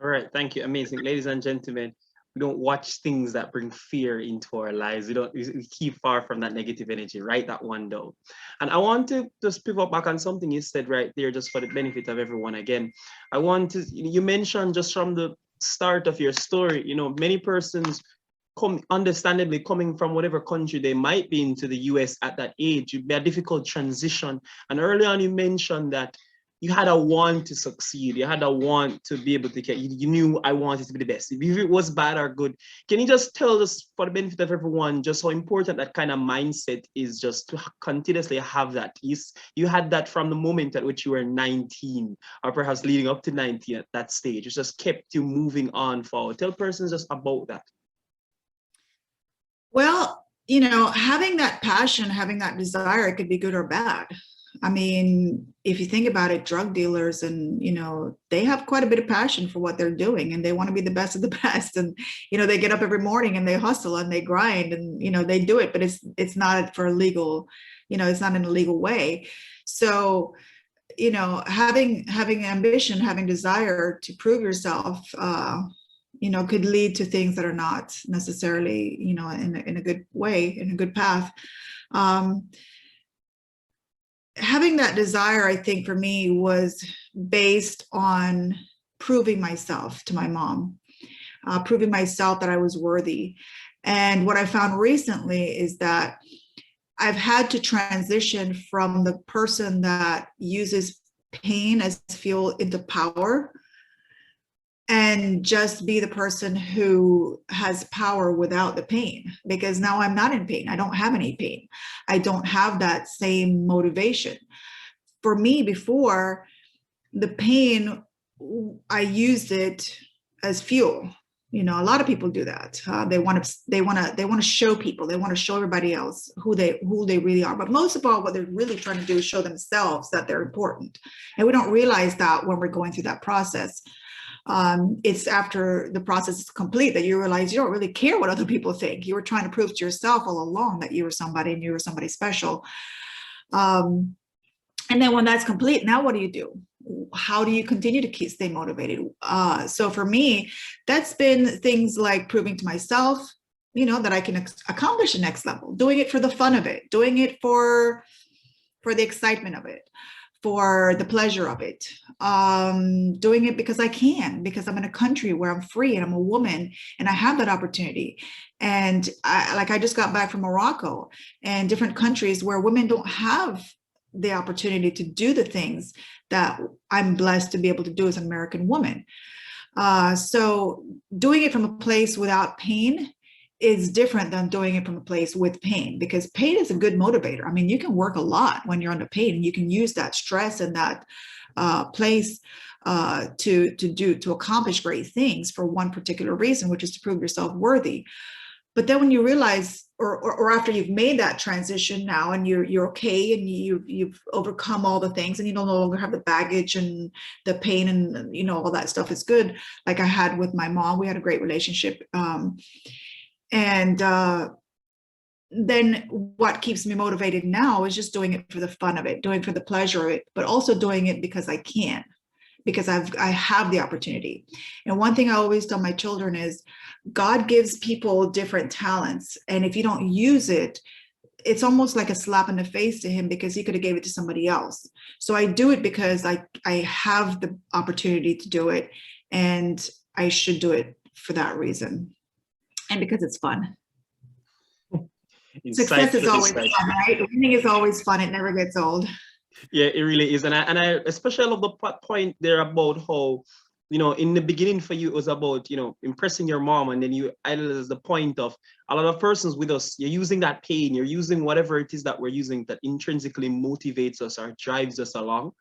Speaker 1: All right. Thank you. Amazing. Ladies and gentlemen, we don't watch things that bring fear into our lives. We keep far from that negative energy. Write that one down. And I want to just pivot back on something you said right there, just for the benefit of everyone. Again, you mentioned just from the start of your story, many persons understandably coming from whatever country they might be into the US at that age, it'd be a difficult transition. And early on, you mentioned that you had a want to succeed. You had a want to be able to get, you knew I wanted to be the best. If it was bad or good, can you just tell us, for the benefit of everyone, just how important that kind of mindset is, just to continuously have that? You had that from the moment at which you were 19, or perhaps leading up to 19 at that stage. It just kept you moving on forward. Tell persons just about that.
Speaker 2: Well, having that passion, having that desire, it could be good or bad. I mean, if you think about it, drug dealers and, they have quite a bit of passion for what they're doing, and they want to be the best of the best. And, they get up every morning and they hustle and they grind and, they do it, but it's not for legal, it's not in a legal way. So, having ambition, having desire to prove yourself, could lead to things that are not necessarily, in a good way, in a good path. Having that desire, I think, for me was based on proving myself to my mom, proving myself that I was worthy. And what I found recently is that I've had to transition from the person that uses pain as fuel into power, and just be the person who has power without the pain, because now I'm not in pain. I don't have any pain. I don't have that same motivation. For me, before, the pain, I used it as fuel. A lot of people do that. They want to show people. They want to show everybody else who they really are. But most of all, what they're really trying to do is show themselves that they're important. And we don't realize that when we're going through that process. It's after the process is complete that you realize you don't really care what other people think. You were trying to prove to yourself all along that you were somebody and you were somebody special. And then when that's complete, now what do? How do you continue to stay motivated? So for me, that's been things like proving to myself, that I can accomplish the next level, doing it for the fun of it, doing it for for the excitement of it, for the pleasure of it, doing it because I can, because I'm in a country where I'm free and I'm a woman and I have that opportunity. And I just got back from Morocco and different countries where women don't have the opportunity to do the things that I'm blessed to be able to do as an American woman. So doing it from a place without pain is different than doing it from a place with pain, because pain is a good motivator. I mean, you can work a lot when you're under pain, and you can use that stress and that place to accomplish great things for one particular reason, which is to prove yourself worthy. But then when you realize, or after you've made that transition now, and you're okay, and you've overcome all the things, and you no longer have the baggage and the pain, and all that stuff is good. Like I had with my mom, we had a great relationship. And then what keeps me motivated now is just doing it for the fun of it, doing it for the pleasure of it, but also doing it because I can, because I have the opportunity. And one thing I always tell my children is God gives people different talents. And if you don't use it, it's almost like a slap in the face to him, because he could have gave it to somebody else. So I do it because I have the opportunity to do it, and I should do it for that reason. And because it's fun. Success is always fun, right? Winning is always fun. It never gets old.
Speaker 1: Yeah, it really is. And I especially love the point there about how, in the beginning for you, it was about, impressing your mom. And then you added as the point of a lot of persons with us, you're using that pain, you're using whatever it is that we're using that intrinsically motivates us or drives us along.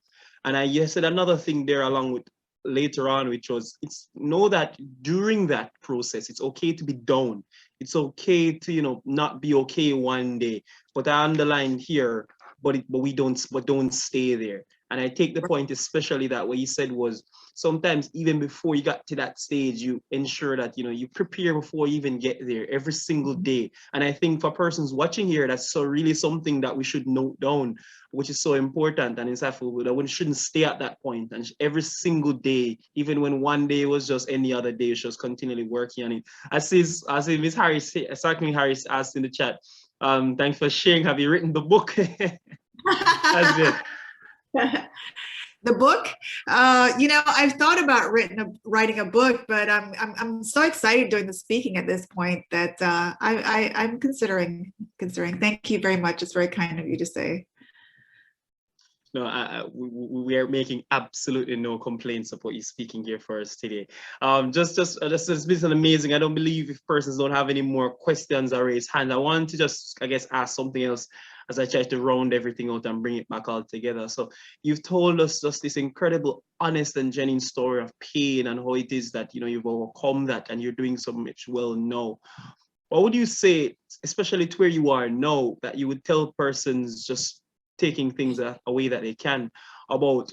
Speaker 1: And you said another thing there along with later on, which was, know that during that process, it's okay to be down. It's okay to, not be okay one day. But I underline here, but don't stay there. And I take the point, especially that what you said was, sometimes even before you got to that stage, you ensure that, you prepare before you even get there every single day. And I think for persons watching here, that's really something that we should note down, which is so important. And it's actually that we shouldn't stay at that point. And every single day, even when one day was just any other day, just continually working on it. As Miss Harris, certainly Harris asked in the chat, thanks for sharing. Have you written the book? That's it.
Speaker 2: The book, I've thought about writing a book, but I'm so excited doing the speaking at this point that I'm considering. Thank you very much. It's very kind of you to say.
Speaker 1: No, we are making absolutely no complaints of what you're speaking here for us today. It's been amazing. I don't believe if persons don't have any more questions or raise hands. I want to just, I guess, ask something else as I try to round everything out and bring it back all together. So you've told us just this incredible, honest and genuine story of pain and how it is that, you've overcome that and you're doing so much well now. What would you say, especially to where you are now, that you would tell persons just taking things away that they can about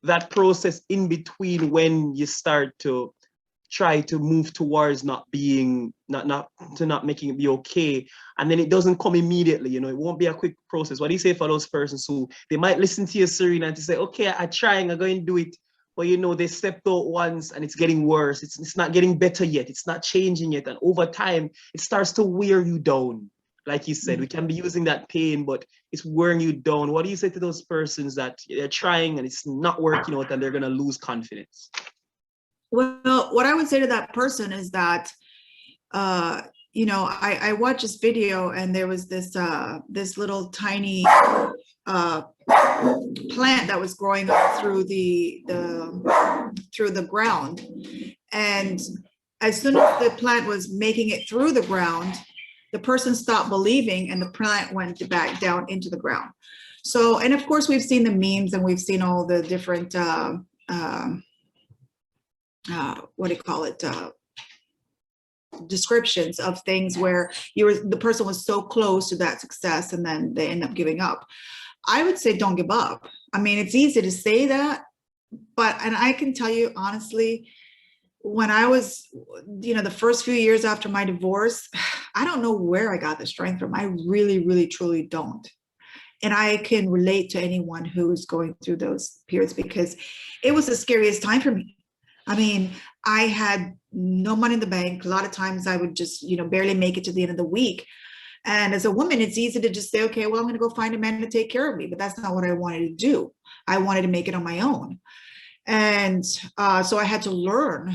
Speaker 1: that process in between when you start to try to move towards not making it be okay, and then it doesn't come immediately, it won't be a quick process. What do you say for those persons who they might listen to you, Serena, and to say, okay, I'm trying, I'm going to do it, but they stepped out once and it's getting worse, it's not getting better yet, it's not changing yet, and over time it starts to wear you down. Like you said, we can be using that pain, but it's wearing you down. What do you say to those persons that they're trying and it's not working out and they're going to lose confidence?
Speaker 2: Well, what I would say to that person is that, I watched this video and there was this little tiny plant that was growing up through the ground. And as soon as the plant was making it through the ground, the person stopped believing and the plant went back down into the ground. So, and of course, we've seen the memes and we've seen all the different, descriptions of things where the person was so close to that success and then they end up giving up. I would say don't give up. I mean, it's easy to say that, and I can tell you honestly, when I was, the first few years after my divorce, I don't know where I got the strength from. I really, really, truly don't. And I can relate to anyone who's going through those periods because it was the scariest time for me. I mean, I had no money in the bank. A lot of times I would just, barely make it to the end of the week. And as a woman, it's easy to just say, okay, well, I'm going to go find a man to take care of me. But that's not what I wanted to do. I wanted to make it on my own. And so I had to learn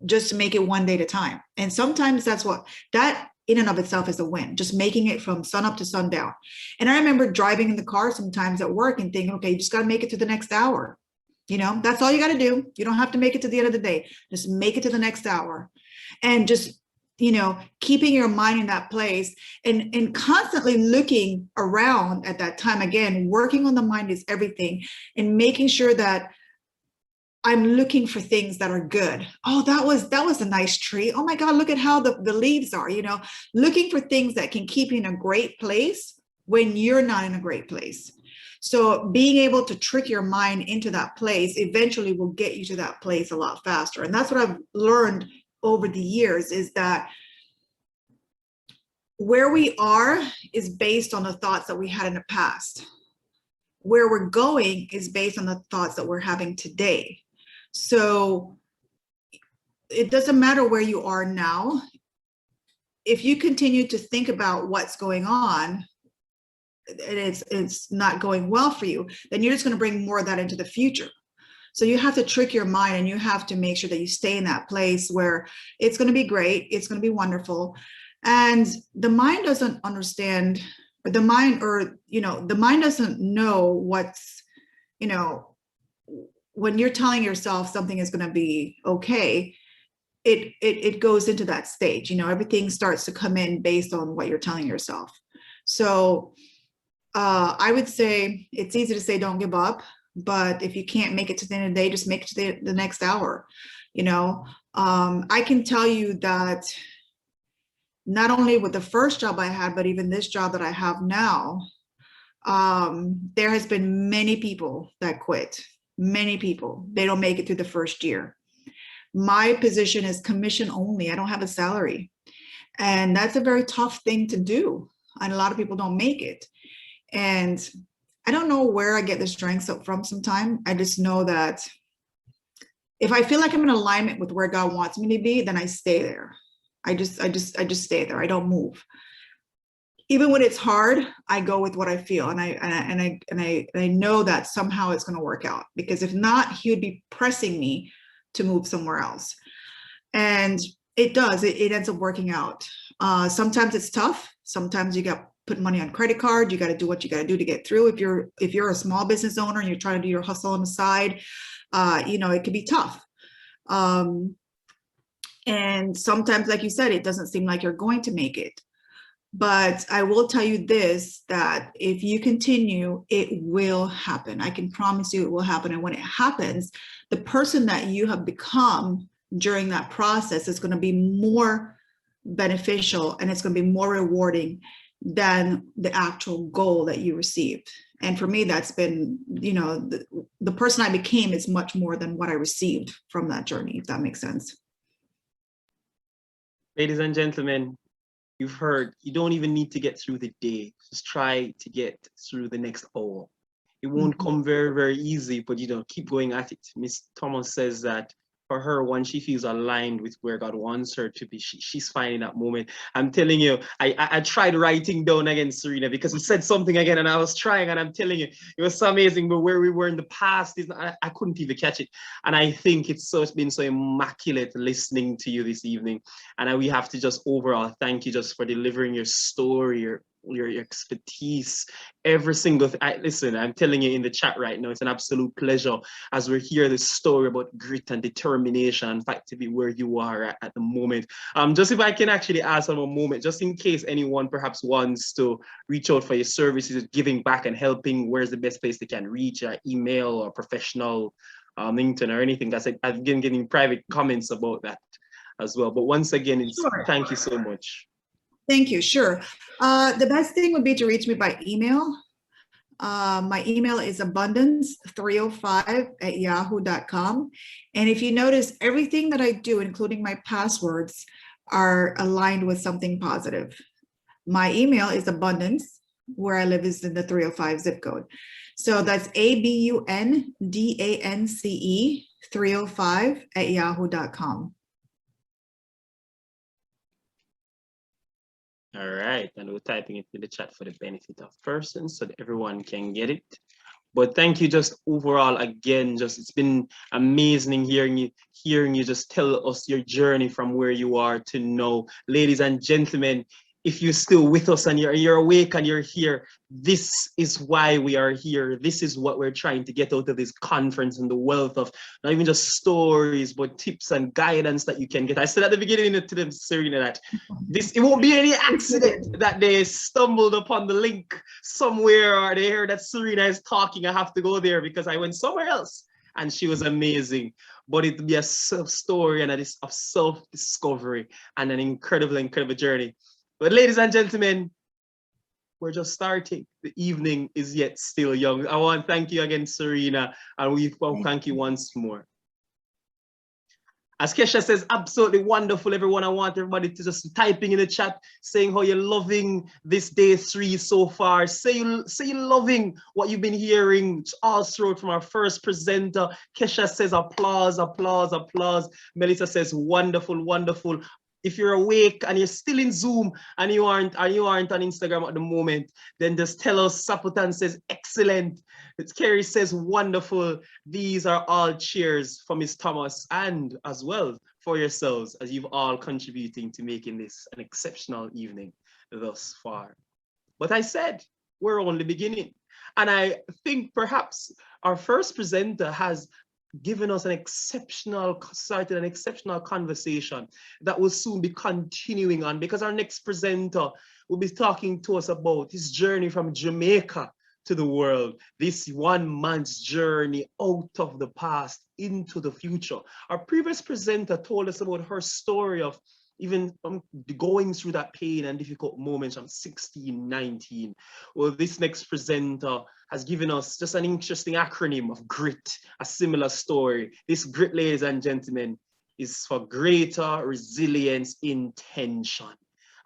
Speaker 2: just to make it one day at a time. And sometimes that in and of itself is a win, just making it from sun up to sundown. And I remember driving in the car sometimes at work and thinking, okay, you just got to make it to the next hour. That's all you got to do. You don't have to make it to the end of the day. Just make it to the next hour. And just, keeping your mind in that place and constantly looking around at that time. Again, working on the mind is everything, and making sure that I'm looking for things that are good. Oh, that was a nice tree. Oh my God, look at how the leaves are, looking for things that can keep you in a great place when you're not in a great place. So being able to trick your mind into that place eventually will get you to that place a lot faster. And that's what I've learned over the years, is that where we are is based on the thoughts that we had in the past. Where we're going is based on the thoughts that we're having today. So it doesn't matter where you are now. If you continue to think about what's going on and it's not going well for you, then you're just going to bring more of that into the future. So you have to trick your mind, and you have to make sure that you stay in that place where it's going to be great. It's going to be wonderful. And the mind doesn't understand, or the mind doesn't know what's, when you're telling yourself something is going to be okay, it goes into that stage. Everything starts to come in based on what you're telling yourself. So I would say it's easy to say don't give up, but if you can't make it to the end of the day, just make it to the next hour. I can tell you that not only with the first job I had, but even this job that I have now, there has been many people that quit. Many people, they don't make it through the first year. My position is commission only. I don't have a salary. And that's a very tough thing to do. And a lot of people don't make it. And I don't know where I get the strength from sometimes. I just know that if I feel like I'm in alignment with where God wants me to be, then I stay there. I just stay there. I don't move. Even when it's hard, I go with what I feel, and I know that somehow it's going to work out, because if not, he would be pressing me to move somewhere else. And it does. It ends up working out. Sometimes it's tough. Sometimes you got to put money on credit card. You got to do what you got to do to get through. If you're a small business owner and you're trying to do your hustle on the side, it can be tough. And sometimes, like you said, it doesn't seem like you're going to make it. But I will tell you this, that if you continue, it will happen. I can promise you it will happen. And when it happens, the person that you have become during that process is going to be more beneficial, and it's going to be more rewarding than the actual goal that you received. And for me, that's been, the person I became is much more than what I received from that journey, if that makes sense.
Speaker 1: Ladies and gentlemen, you've heard, you don't even need to get through the day. Just try to get through the next hour. It won't come very, very easy, but keep going at it. Miss Thomas says that for her, once she feels aligned with where God wants her to be, she's finding that moment. I'm telling you, I tried writing down again, Serena, because you said something again, and I was trying, and I'm telling you, it was so amazing. But where we were in the past, I couldn't even catch it. And I think it's been so immaculate listening to you this evening. And we have to just overall thank you just for delivering your story, your expertise, every single thing. Listen, I'm telling you in the chat right now, it's an absolute pleasure as we hear this story about grit and determination, in fact, to be where you are at the moment. Just if I can actually ask on a moment, just in case anyone perhaps wants to reach out for your services, giving back and helping, where's the best place they can reach, email or professional LinkedIn or anything. I've been getting private comments about that as well. But once again, thank you so much.
Speaker 2: Thank you. Sure. The best thing would be to reach me by email. My email is abundance305@yahoo.com. And if you notice, everything that I do, including my passwords, are aligned with something positive. My email is abundance. Where I live is in the 305 zip code. So that's ABUNDANCE305@yahoo.com.
Speaker 1: All right, and we're typing it in the chat for the benefit of persons so that everyone can get it. But thank you just overall again, just it's been amazing hearing you just tell us your journey from where you are to now. Ladies and gentlemen, if you're still with us and you're awake and you're here, this is why we are here. This is what we're trying to get out of this conference, and the wealth of not even just stories, but tips and guidance that you can get. I said at the beginning to them, Serena, that it won't be any accident that they stumbled upon the link somewhere or they heard that Serena is talking. I have to go there because I went somewhere else and she was amazing. But it'll be a story and a self-discovery and an incredible, incredible journey. But ladies and gentlemen, we're just starting. The evening is yet still young. I want to thank you again, Serena, and we thank you once more. As Kesha says, absolutely wonderful, everyone. I want everybody to just typing in the chat, saying how you're loving this day 3 so far. Say you're loving what you've been hearing all throughout from our first presenter. Kesha says applause, applause, applause. Melissa says wonderful, wonderful. If you're awake and you're still in Zoom and you aren't on Instagram at the moment, then just tell us. Saputan says excellent. Kerry says wonderful. These are all cheers for Miss Thomas and as well for yourselves, as you've all contributing to making this an exceptional evening thus far. But I said we're only beginning, and I think perhaps our first presenter has given us started an exceptional conversation that will soon be continuing on, because our next presenter will be talking to us about his journey from Jamaica to the world, this one man's journey out of the past into the future. Our previous presenter told us about her story of even going through that pain and difficult moments from 16, 19. Well, this next presenter has given us just an interesting acronym of GRIT, a similar story. This GRIT, ladies and gentlemen, is for greater resilience intention.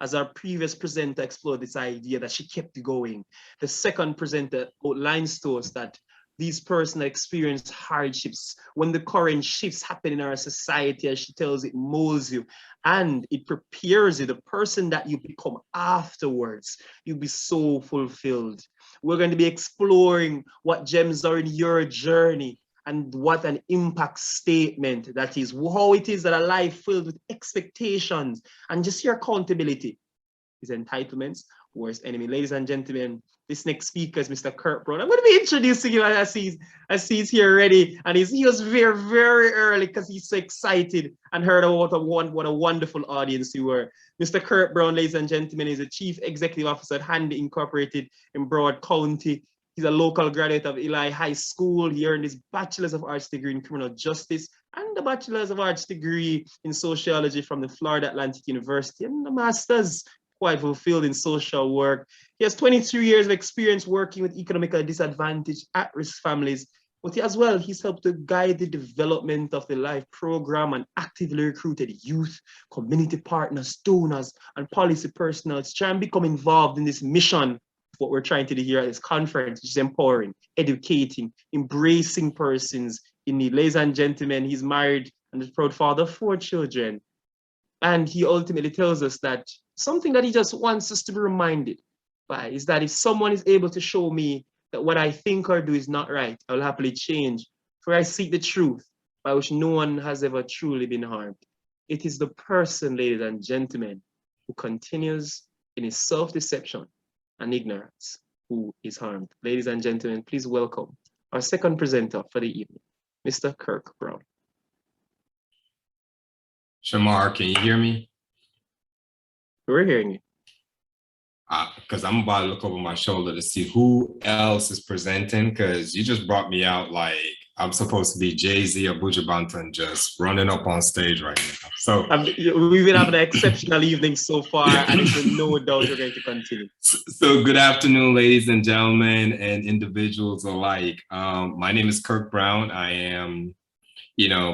Speaker 1: As our previous presenter explored this idea that she kept going, the second presenter outlines to us that these persons experience hardships. When the current shifts happen in our society, as she tells, it molds you and it prepares you. The person that you become afterwards, you'll be so fulfilled. We're going to be exploring what gems are in your journey and what an impact statement that is, how it is that a life filled with expectations and just your accountability is entitlements, worst enemy. Ladies and gentlemen, this next speaker is Mr. Kirk Brown. I'm going to be introducing him as he's here already, and he was very, very early because he's so excited and heard about what a wonderful audience you were. Mr. Kirk Brown, ladies and gentlemen, is the Chief Executive Officer at Handy Incorporated in Broward County. He's a local graduate of Eli High School. He earned his Bachelor's of Arts degree in Criminal Justice and the Bachelor's of Arts degree in Sociology from the Florida Atlantic University, and the Master's quite fulfilled in social work. He has 23 years of experience working with economically disadvantaged at-risk families, but he's helped to guide the development of the LIFE program and actively recruited youth, community partners, donors, and policy personnel to try and become involved in this mission. What we're trying to do here at this conference, which is empowering, educating, embracing persons in need. Ladies and gentlemen, he's married and is proud father of 4 children. And he ultimately tells us that something that he just wants us to be reminded by is that if someone is able to show me that what I think or do is not right, I will happily change, for I seek the truth by which no one has ever truly been harmed. It is the person, ladies and gentlemen, who continues in his self-deception and ignorance who is harmed. Ladies and gentlemen, please welcome our second presenter for the evening, Mr. Kirk Brown.
Speaker 3: Kemar, can you hear me?
Speaker 1: We're hearing you.
Speaker 3: Because I'm about to look over my shoulder to see who else is presenting, because you just brought me out like I'm supposed to be Jay-Z or Buju Banton just running up on stage right now. So
Speaker 1: we've been having an exceptional evening so far, and it's no doubt we're going to continue.
Speaker 3: So good afternoon, ladies and gentlemen and individuals alike. My name is Kirk Brown. I am,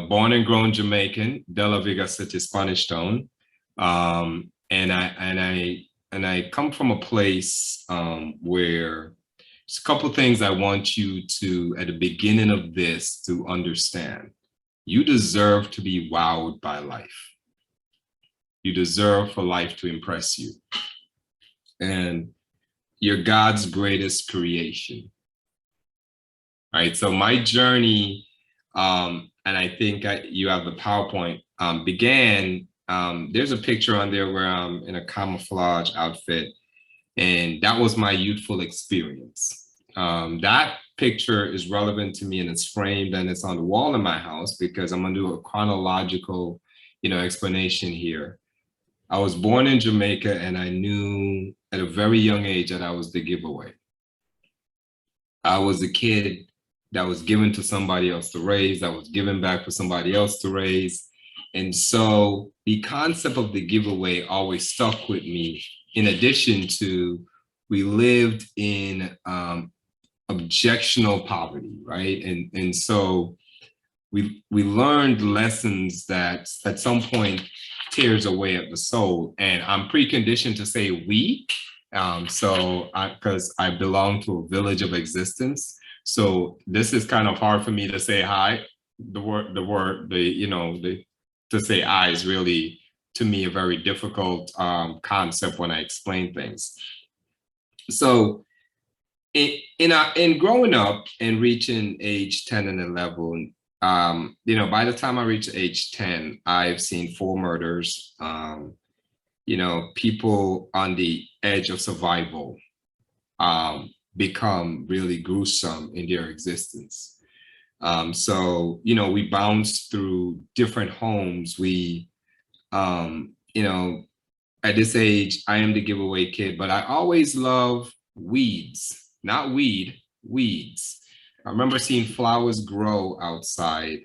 Speaker 3: born and grown Jamaican, De La Vega City, Spanish Town. And I come from a place where there's a couple of things I want you to, at the beginning of this, to understand. You deserve to be wowed by life. You deserve for life to impress you. and you're God's greatest creation. Right. So my journey, and I think you have the PowerPoint, began. There's a picture on there where I'm in a camouflage outfit, and that was my youthful experience. That picture is relevant to me, and it's framed and it's on the wall in my house because I'm gonna do a chronological, explanation here. I was born in Jamaica, and I knew at a very young age that I was the giveaway. I was a kid that was given to somebody else to raise, that was given back for somebody else to raise. And so the concept of the giveaway always stuck with me, in addition to we lived in objectional poverty, right? And so we learned lessons that at some point tears away at the soul. And I'm preconditioned to say we, because I belong to a village of existence. So this is kind of hard for me to say hi. To say I is really, to me, a very difficult concept when I explain things. So in growing up and reaching age 10 and 11, by the time I reached age 10, I've seen 4 murders, people on the edge of survival, become really gruesome in their existence. So we bounced through different homes. We, at this age, I am the giveaway kid, but I always love weeds, not weed, weeds. I remember seeing flowers grow outside,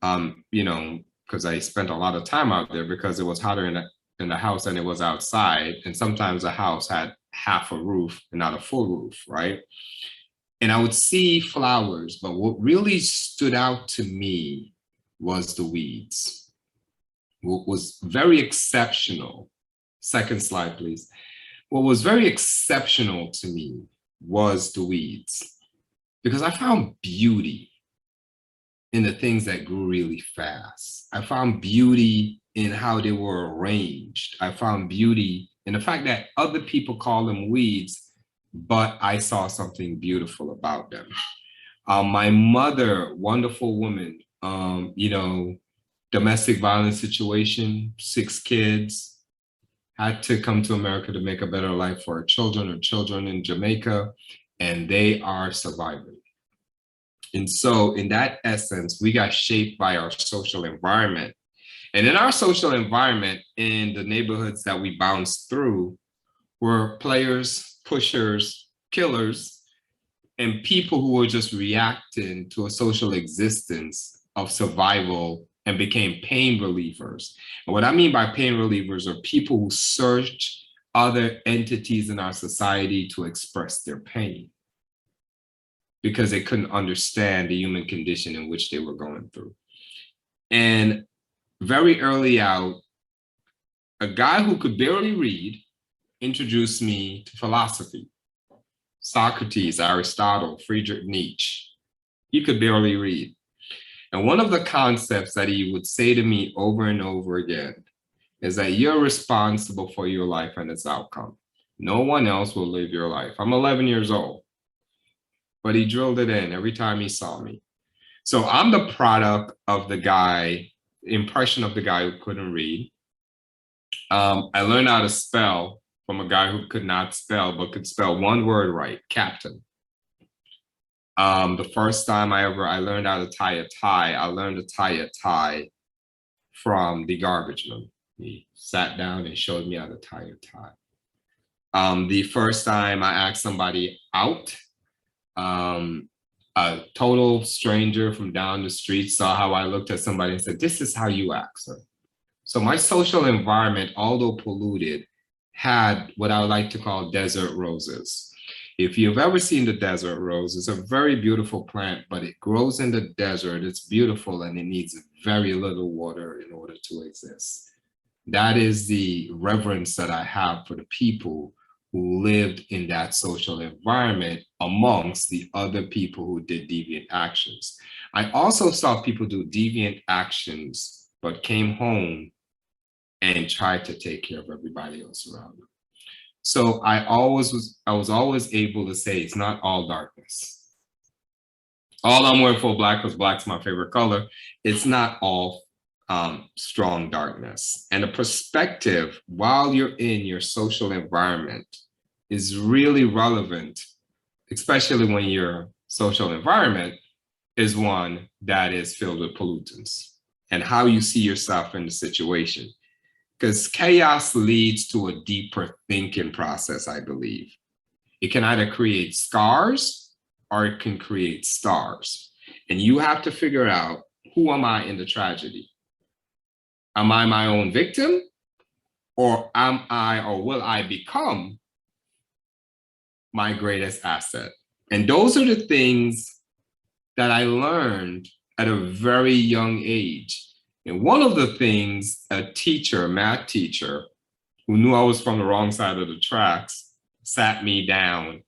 Speaker 3: because I spent a lot of time out there because it was hotter in the house than it was outside. And sometimes the house had half a roof and not a full roof, right? And I would see flowers, but what really stood out to me was the weeds. What was very exceptional, second slide, please. What was very exceptional to me was the weeds, because I found beauty in the things that grew really fast. I found beauty in how they were arranged. I found beauty in the fact that other people call them weeds, but I saw something beautiful about them. My mother, wonderful woman, domestic violence situation, 6 kids, had to come to America to make a better life for her children in Jamaica, and they are surviving. And so in that essence, we got shaped by our social environment. And in our social environment, in the neighborhoods that we bounced through, were players, pushers, killers, and people who were just reacting to a social existence of survival and became pain relievers. And what I mean by pain relievers are people who search other entities in our society to express their pain because they couldn't understand the human condition in which they were going through. And very early out, a guy who could barely read introduced me to philosophy. Socrates, Aristotle, Friedrich Nietzsche. He could barely read. And one of the concepts that he would say to me over and over again is that you're responsible for your life and its outcome. No one else will live your life. I'm 11 years old, but he drilled it in every time he saw me. So I'm the product of the impression of the guy who couldn't read. I learned how to spell from a guy who could not spell, but could spell one word right, captain. The first time I learned how to tie a tie, I learned to tie a tie from the garbage man. He sat down and showed me how to tie a tie. The first time I asked somebody out, a total stranger from down the street saw how I looked at somebody and said, "This is how you act, sir." So my social environment, although polluted, had what I would like to call desert roses. If you've ever seen the desert rose, it's a very beautiful plant, but it grows in the desert. It's beautiful and it needs very little water in order to exist. That is the reverence that I have for the people who lived in that social environment amongst the other people who did deviant actions. I also saw people do deviant actions, but came home and tried to take care of everybody else around them. So I was always able to say it's not all darkness. All I'm wearing full black because black's my favorite color. It's not all strong darkness. And the perspective while you're in your social environment is really relevant, especially when your social environment is one that is filled with pollutants, and how you see yourself in the situation. Because chaos leads to a deeper thinking process, I believe. It can either create scars or it can create stars. And you have to figure out, who am I in the tragedy? Am I my own victim? Or am I, or will I become my greatest asset? And those are the things that I learned at a very young age. And one of the things a teacher, a math teacher, who knew I was from the wrong side of the tracks, sat me down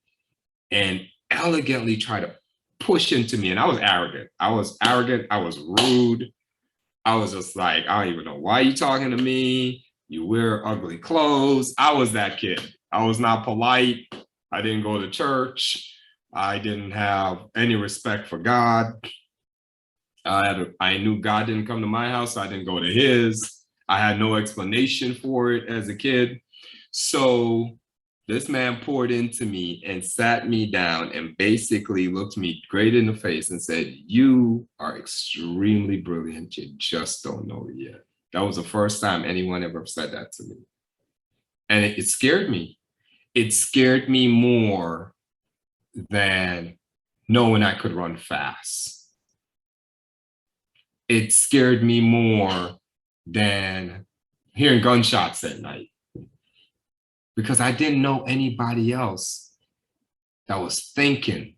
Speaker 3: and elegantly tried to push into me. And I was arrogant. I was rude. I was just like, I don't even know why you talking to me. You wear ugly clothes. I was that kid. I was not polite. I didn't go to church. I didn't have any respect for God. I knew God didn't come to my house, so I didn't go to his. I had no explanation for it as a kid. So this man poured into me and sat me down and basically looked me straight in the face and said, "You are extremely brilliant. You just don't know it yet." That was the first time anyone ever said that to me. And it scared me. It scared me more than knowing I could run fast. It scared me more than hearing gunshots at night, because I didn't know anybody else that was thinking.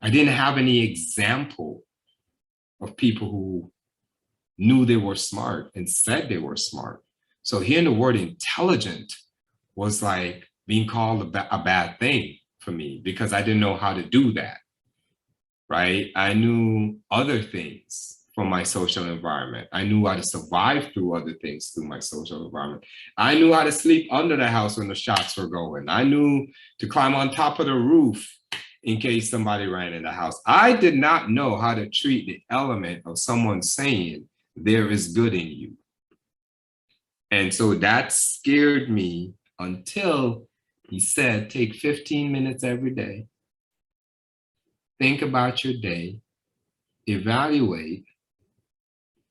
Speaker 3: I didn't have any example of people who knew they were smart and said they were smart. So hearing the word intelligent was like being called a bad thing for me, because I didn't know how to do that. Right? I knew other things from my social environment. I knew how to survive through other things through my social environment. I knew how to sleep under the house when the shots were going. I knew to climb on top of the roof in case somebody ran in the house. I did not know how to treat the element of someone saying there is good in you. And so that scared me until he said, take 15 minutes every day. Think about your day, evaluate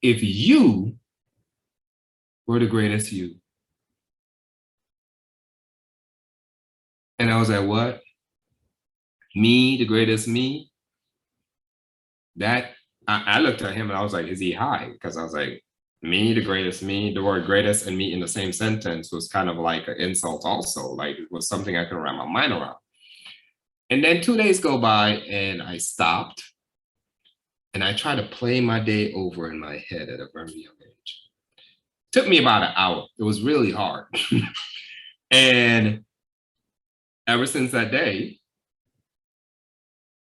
Speaker 3: if you were the greatest you. And I was like, what? Me, the greatest me? That, I looked at him and I was like, is he high? Because I was like, me, the greatest me, the word greatest and me in the same sentence was kind of like an insult also. Like it was something I could wrap my mind around. And then 2 days go by and I stopped and I tried to play my day over in my head at a very young age. It took me about an hour. It was really hard. And ever since that day,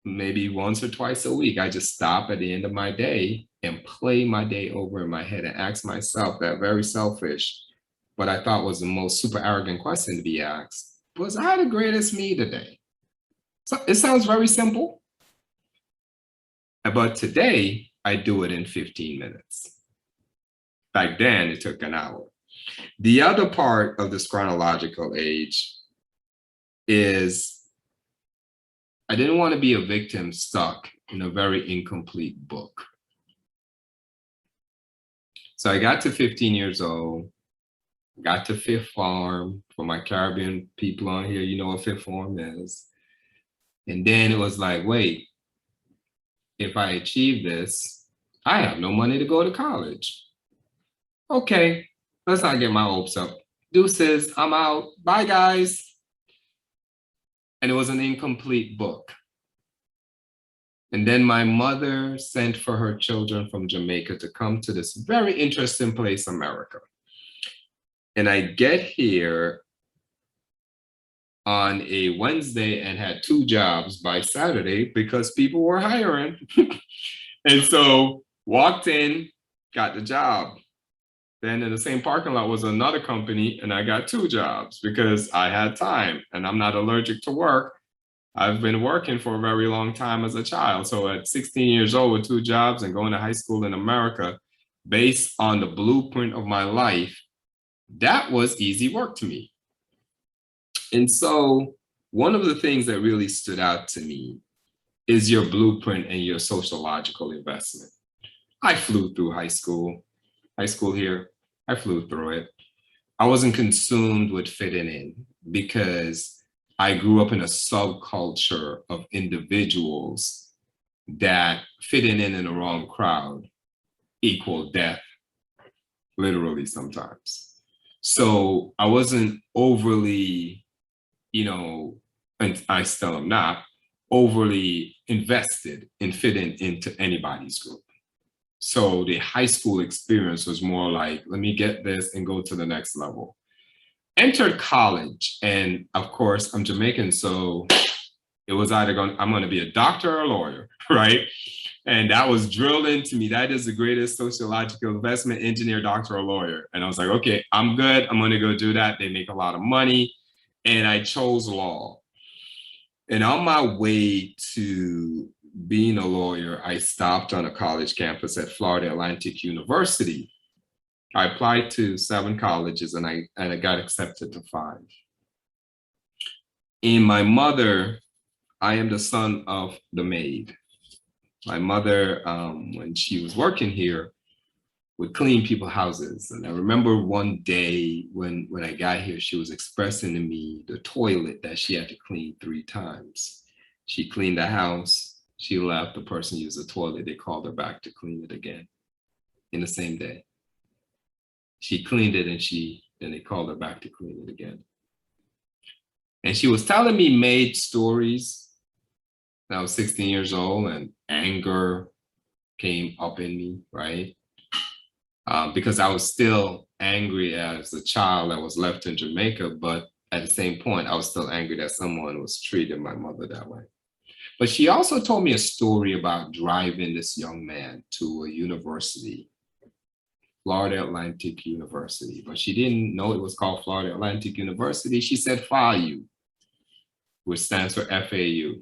Speaker 3: maybe once or twice a week, I just stop at the end of my day and play my day over in my head and ask myself that very selfish, but I thought was the most super arrogant question to be asked. Was I the greatest me today? So it sounds very simple, but today I do it in 15 minutes. Back then it took an hour. The other part of this chronological age is I didn't want to be a victim stuck in a very incomplete book. So I got to 15 years old, got to fifth form. For my Caribbean people on here, you know what fifth form is. And then it was like, wait, if I achieve this, I have no money to go to college. Okay, let's not get my hopes up. Deuces, I'm out. Bye, guys. And it was an incomplete book. And then my mother sent for her children from Jamaica to come to this very interesting place, America. And I get here on a Wednesday and had 2 jobs by Saturday because people were hiring. And so walked in, got the job. Then in the same parking lot was another company, and I got 2 jobs because I had time, and I'm not allergic to work. I've been working for a very long time as a child. So at 16 years old with 2 jobs and going to high school in America, based on the blueprint of my life, that was easy work to me. And so one of the things that really stood out to me is your blueprint and your sociological investment. I flew through high school here, I flew through it. I wasn't consumed with fitting in because I grew up in a subculture of individuals that fitting in the wrong crowd equal death, literally sometimes. So I wasn't overly, and I still am not, overly invested in fitting into anybody's group. So the high school experience was more like, let me get this and go to the next level. Entered college, and of course, I'm Jamaican, so it was either I'm going to be a doctor or a lawyer, right? And that was drilled into me. That is the greatest sociological investment, engineer, doctor, or lawyer. And I was like, okay, I'm good. I'm going to go do that. They make a lot of money. And I chose law. And on my way to being a lawyer, I stopped on a college campus at Florida Atlantic University. I applied to 7 colleges and I got accepted to 5. And my mother, I am the son of the maid. My mother, when she was working here, would clean people's houses. And I remember one day when I got here, she was expressing to me the toilet that she had to clean 3 times. She cleaned the house, she left, the person used the toilet, they called her back to clean it again in the same day. She cleaned it and then they called her back to clean it again. And she was telling me maid stories. I was 16 years old and anger came up in me, right? Because I was still angry as a child that was left in Jamaica, but at the same point, I was still angry that someone was treating my mother that way. But she also told me a story about driving this young man to a university, Florida Atlantic University, but she didn't know it was called Florida Atlantic University. She said FAU, which stands for FAU.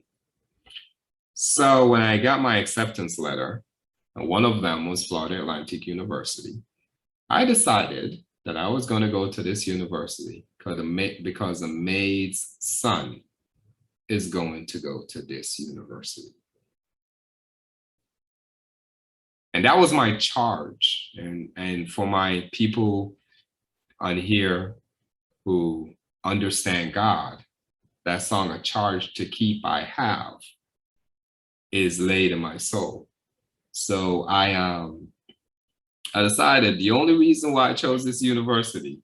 Speaker 3: So when I got my acceptance letter, and one of them was Florida Atlantic University, I decided that I was going to go to this university because a maid's son is going to go to this university. And that was my charge. And for my people on here who understand God, that song, A Charge to Keep I Have, is laid in my soul. So I decided the only reason why I chose this university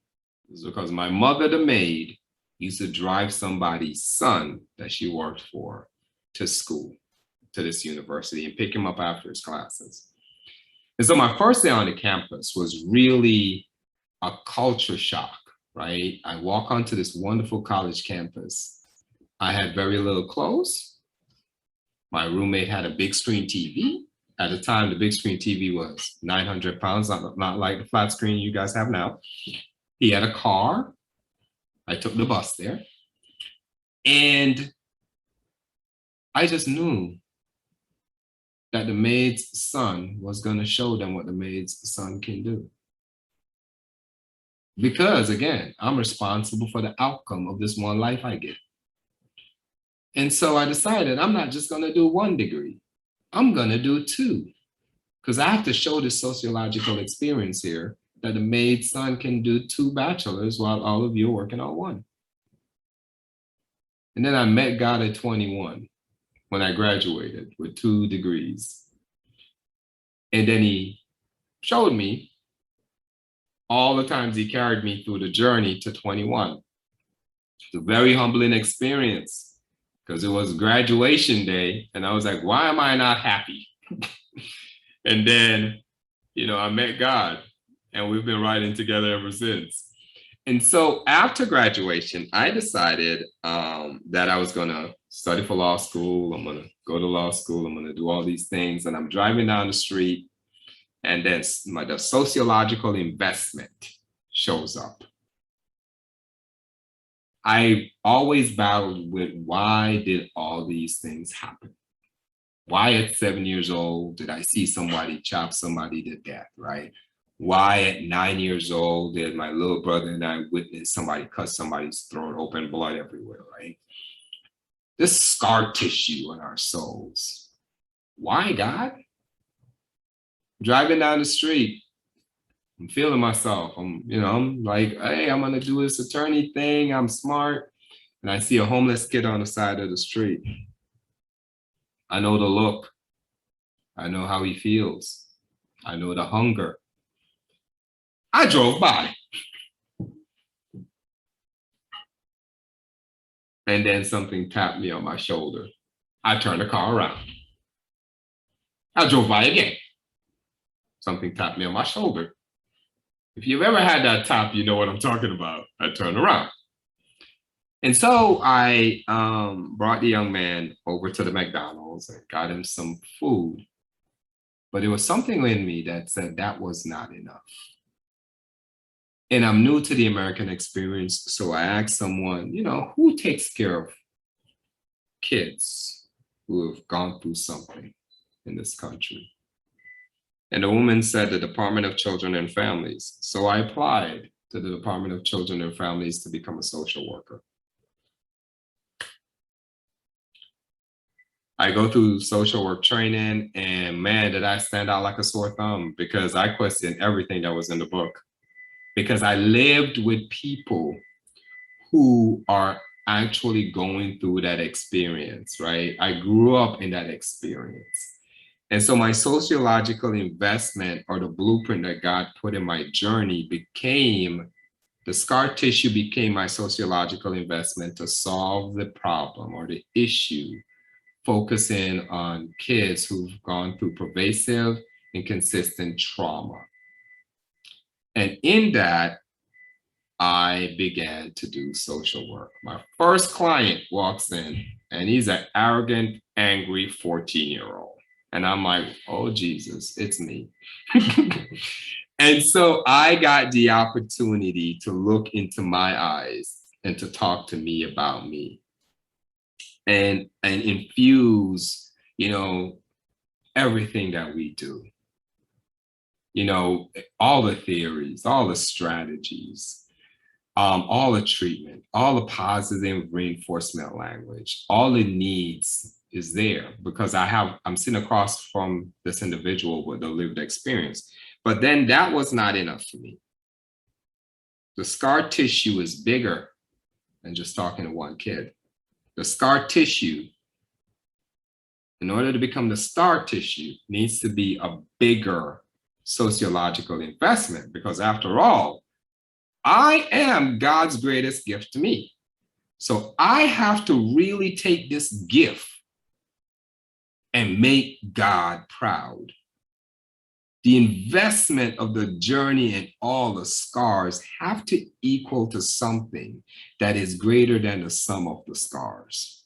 Speaker 3: is because my mother, the maid, used to drive somebody's son that she worked for to school, to this university, and pick him up after his classes. And so my first day on the campus was really a culture shock, right? I walk onto this wonderful college campus. I had very little clothes. My roommate had a big screen TV. At the time, the big screen TV was 900 pounds, not like the flat screen you guys have now. He had a car. I took the bus there. And I just knew that the maid's son was going to show them what the maid's son can do. Because again, I'm responsible for the outcome of this one life I get. And so I decided I'm not just going to do 1 degree. I'm going to do 2. Because I have to show this sociological experience here that the maid's son can do 2 bachelors while all of you are working on 1. And then I met God at 21 when I graduated with 2 degrees. And then he showed me all the times he carried me through the journey to 21. It's a very humbling experience because it was graduation day and I was like, why am I not happy? And then, I met God and we've been riding together ever since. And so after graduation, I decided that I was going to study for law school. I'm going to go to law school. I'm going to do all these things. And I'm driving down the street And then the sociological investment shows up. I always battled with, why did all these things happen? Why at 7 years old did I see somebody chop somebody to death, right? Why at 9 years old did my little brother and I witness somebody cut somebody's throat open, blood everywhere, right? This scar tissue in our souls. Why, God? Driving down the street, I'm feeling myself. I'm like, hey, I'm gonna do this attorney thing. I'm smart. And I see a homeless kid on the side of the street. I know the look. I know how he feels. I know the hunger. I drove by. And then something tapped me on my shoulder. I turned the car around. I drove by again. Something tapped me on my shoulder. If you've ever had that tap, you know what I'm talking about. I turned around. And so I brought the young man over to the McDonald's and got him some food. But there was something in me that said that was not enough. And I'm new to the American experience. So I asked someone, who takes care of kids who have gone through something in this country? And the woman said the Department of Children and Families. So I applied to the Department of Children and Families to become a social worker. I go through social work training, and man, did I stand out like a sore thumb, because I questioned everything that was in the book. Because I lived with people who are actually going through that experience, right? I grew up in that experience. And so my sociological investment, or the blueprint that God put in my journey, the scar tissue became my sociological investment to solve the problem or the issue, focusing on kids who've gone through pervasive and consistent trauma. And in that, I began to do social work. My first client walks in, and he's an arrogant, angry 14-year-old. And I'm like, oh, Jesus, it's me. And so I got the opportunity to look into my eyes and to talk to me about me, and infuse, everything that we do. All the theories, all the strategies, all the treatment, all the positive reinforcement language, all the needs is there, because I'm sitting across from this individual with a lived experience. But then that was not enough for me. The scar tissue is bigger than just talking to one kid. The scar tissue, in order to become the scar tissue, needs to be a bigger sociological investment, because after all, I am God's greatest gift to me. So I have to really take this gift and make God proud. The investment of the journey and all the scars have to equal to something that is greater than the sum of the scars.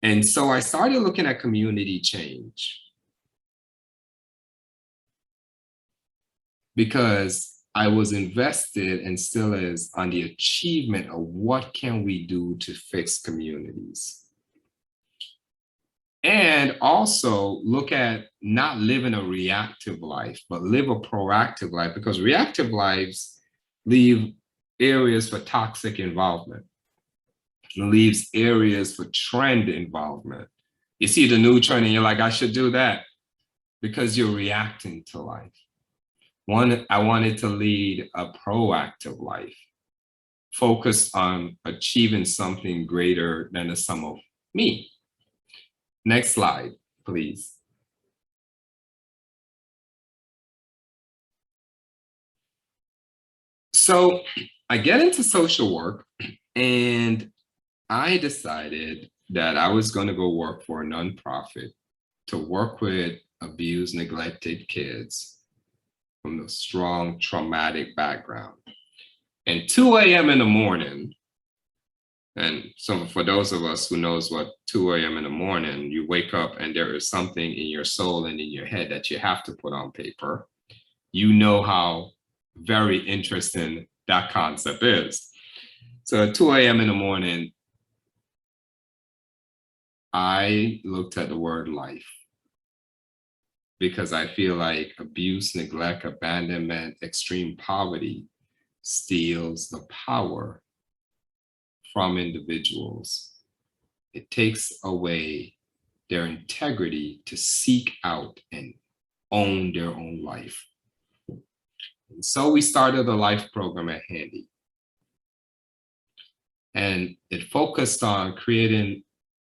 Speaker 3: And so I started looking at community change, because I was invested, and still is, on the achievement of what can we do to fix communities. And also look at not living a reactive life, but live a proactive life, because reactive lives leave areas for toxic involvement. It leaves areas for trend involvement. You see the new trend and you're like, I should do that, because you're reacting to life. I wanted to lead a proactive life, focused on achieving something greater than the sum of me. Next slide, please. So I get into social work, and I decided that I was going to go work for a nonprofit to work with abused, neglected kids from a strong traumatic background. And 2 a.m. in the morning, And so for those of us who knows what 2 a.m. in the morning, you wake up and there is something in your soul and in your head that you have to put on paper. You know how very interesting that concept is. So at 2 a.m. in the morning, I looked at the word life because I feel like abuse, neglect, abandonment, extreme poverty steals the power from individuals. It takes away their integrity to seek out and own their own life. And so we started a life program at Handy. And it focused on creating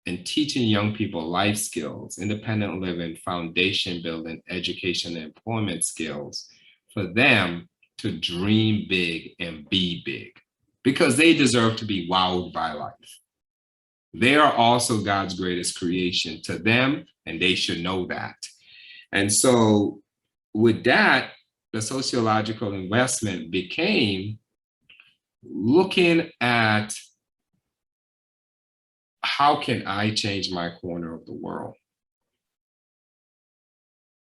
Speaker 3: and teaching young people life skills, independent living, foundation building, education, and employment skills for them to dream big and be big, because they deserve to be wowed by life. They are also God's greatest creation to them, and they should know that. And so with that, the sociological investment became looking at how can I change my corner of the world?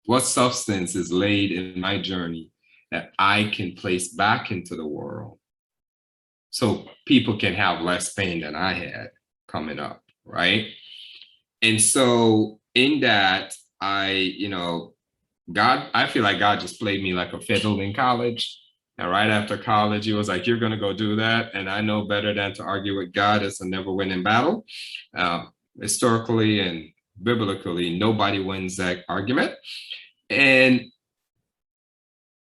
Speaker 3: What substance is laid in my journey that I can place back into the world so people can have less pain than I had coming up, right? And so in that, I feel like God just played me like a fiddle in college. And right after college, he was like, you're going to go do that. And I know better than to argue with God. It's a never winning battle. Historically and biblically, nobody wins that argument. And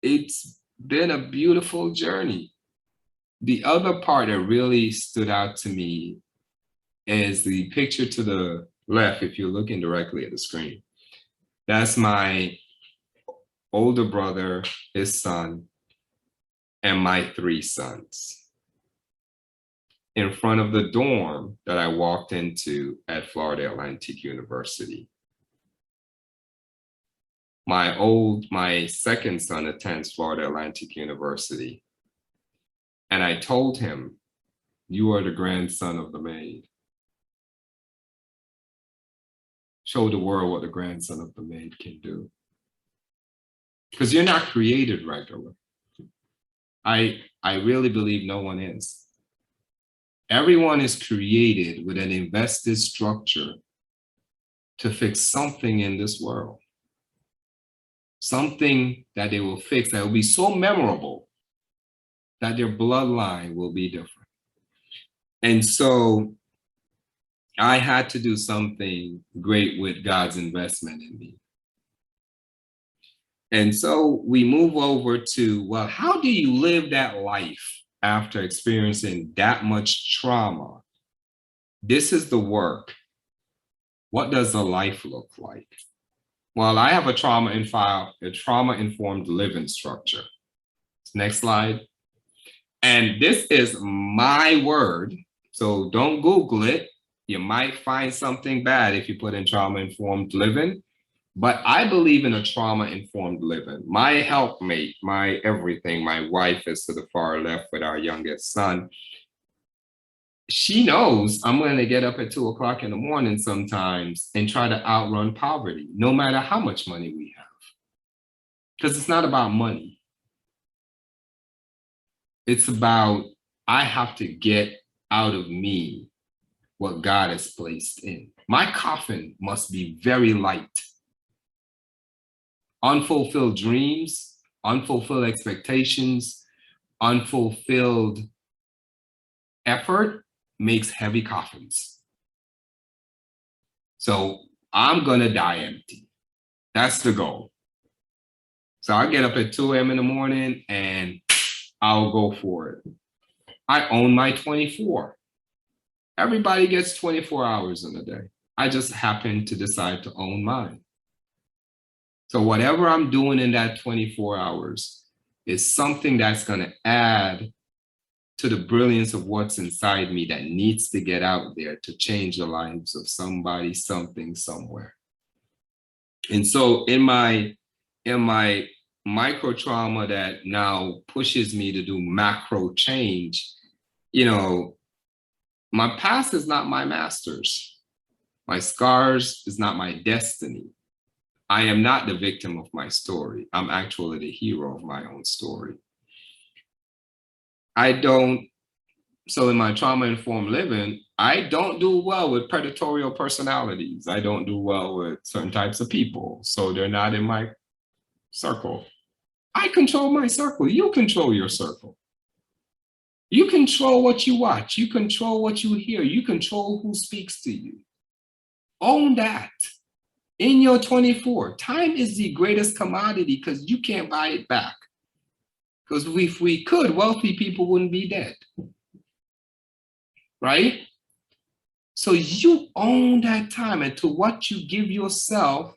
Speaker 3: it's been a beautiful journey. The other part that really stood out to me is the picture to the left, if you're looking directly at the screen. That's my older brother, his son, and my 3 sons in front of the dorm that I walked into at Florida Atlantic University. My second son attends Florida Atlantic University. And I told him, you are the grandson of the maid. Show the world what the grandson of the maid can do. Because you're not created regular. I really believe no one is. Everyone is created with an invested structure to fix something in this world. Something that they will fix that will be so memorable that their bloodline will be different. And so I had to do something great with God's investment in me. And so we move over to, well, how do you live that life after experiencing that much trauma? This is the work. What does the life look like? Well, I have a trauma-informed living structure. Next slide. And this is my word, so don't Google it. You might find something bad if you put in trauma-informed living, but I believe in a trauma-informed living. My helpmate, my everything, my wife is to the far left with our youngest son. She knows I'm going to get up at 2 o'clock in the morning sometimes and try to outrun poverty, no matter how much money we have. Because it's not about money. It's about, I have to get out of me what God has placed in. My coffin must be very light. Unfulfilled dreams, unfulfilled expectations, unfulfilled effort makes heavy coffins. So I'm gonna die empty. That's the goal. So I get up at 2 a.m. in the morning and I'll go for it. I own my 24. Everybody gets 24 hours in a day. I just happen to decide to own mine. So whatever I'm doing in that 24 hours is something that's gonna add to the brilliance of what's inside me that needs to get out there to change the lives of somebody, something, somewhere. And so in my micro trauma that now pushes me to do macro change, My past is not my masters. My scars is not my destiny. I am not the victim of my story. I'm actually the hero of my own story. So in my trauma-informed living, I don't do well with predatorial personalities. I don't do well with certain types of people. So they're not in my circle. I control my circle. You control your circle. You control what you watch. You control what you hear. You control who speaks to you. Own that. In your 24, time is the greatest commodity because you can't buy it back. Because if we could, wealthy people wouldn't be dead. Right? So you own that time, and to what you give yourself,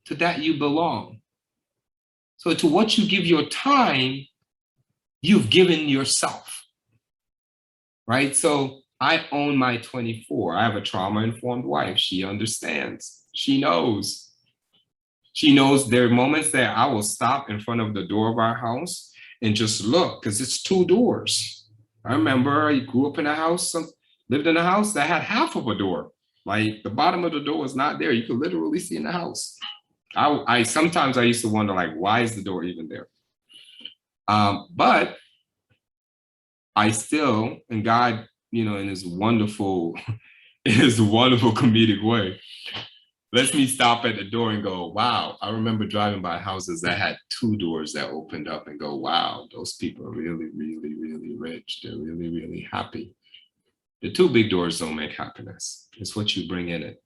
Speaker 3: to that you belong. So to what you give your time, you've given yourself. Right? So I own my 24. I have a trauma-informed wife. She understands. She knows. She knows there are moments that I will stop in front of the door of our house and just look, because it's 2 doors. I remember I grew up in a house, lived in a house that had half of a door. Like the bottom of the door was not there. You could literally see in the house. I sometimes I used to wonder, like, why is the door even there? But I still, and God, in his wonderful, comedic way, lets me stop at the door and go, wow. I remember driving by houses that had 2 doors that opened up and go, wow, those people are really, really, really rich. They're really, really happy. The 2 big doors don't make happiness. It's what you bring in it.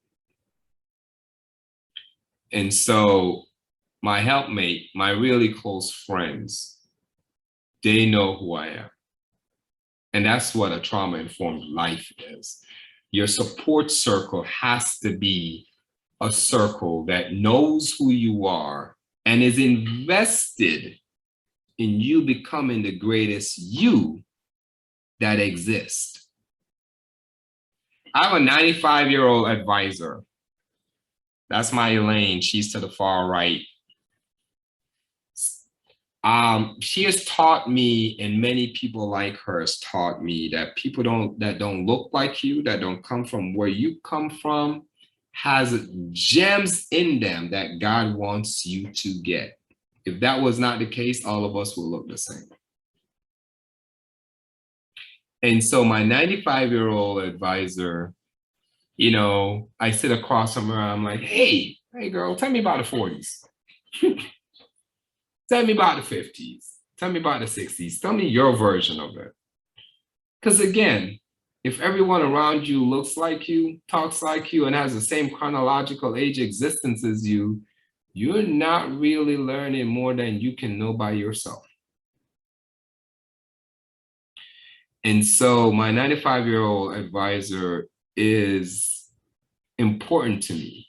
Speaker 3: And so my helpmate, my really close friends, they know who I am. And that's what a trauma-informed life is. Your support circle has to be a circle that knows who you are and is invested in you becoming the greatest you that exists. I have a 95-year-old advisor. That's my Elaine. She's to the far right. She has taught me, and many people like her has taught me, that people that don't look like you, that don't come from where you come from, has gems in them that God wants you to get. If that was not the case, all of us will look the same. And so my 95-year-old advisor, I sit across from her, I'm like, hey girl, tell me about the 40s. Tell me about the 50s. Tell me about the 60s. Tell me your version of it. Because again, if everyone around you looks like you, talks like you, and has the same chronological age existence as you, you're not really learning more than you can know by yourself. And so my 95-year-old advisor is important to me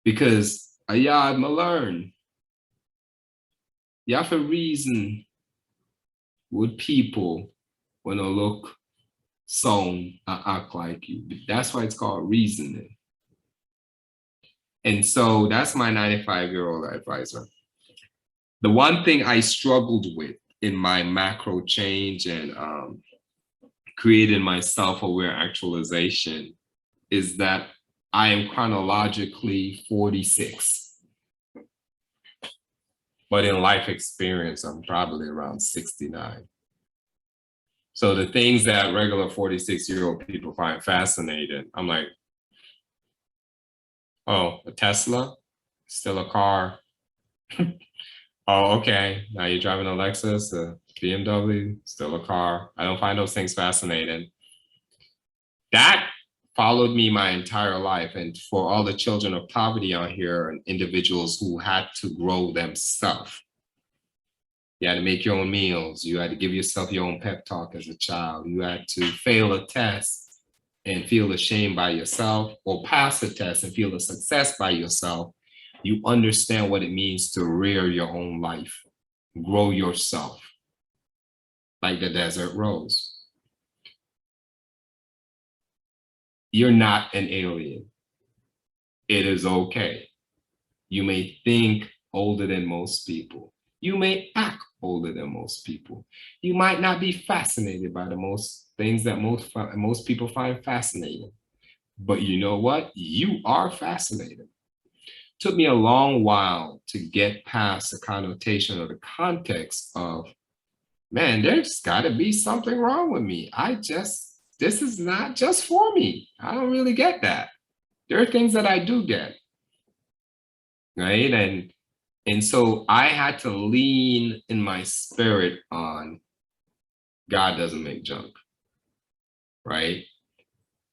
Speaker 3: because Ayad Malern, you have a reason with people when they look, sound, and act like you. That's why it's called reasoning. And so that's my 95-year-old advisor. The one thing I struggled with in my macro change and creating my self-aware actualization is that I am chronologically 46. But in life experience, I'm probably around 69. So the things that regular 46-year-old people find fascinating, I'm like, oh, a Tesla, still a car. Oh, okay, now you're driving a Lexus, a BMW, still a car. I don't find those things fascinating. That followed me my entire life. And for all the children of poverty out here and individuals who had to grow themselves, you had to make your own meals. You had to give yourself your own pep talk as a child. You had to fail a test and feel ashamed by yourself, or pass a test and feel a success by yourself. You understand what it means to rear your own life, grow yourself like the desert rose. You're not an alien. It is okay. You may think older than most people. You may act older than most people. You might not be fascinated by the most things that most people find fascinating. But you know what? You are fascinated. Took me a long while to get past the connotation or the context of, man, there's got to be something wrong with me. This is not just for me. I don't really get that. There are things that I do get, right? And so I had to lean in my spirit on God doesn't make junk, right?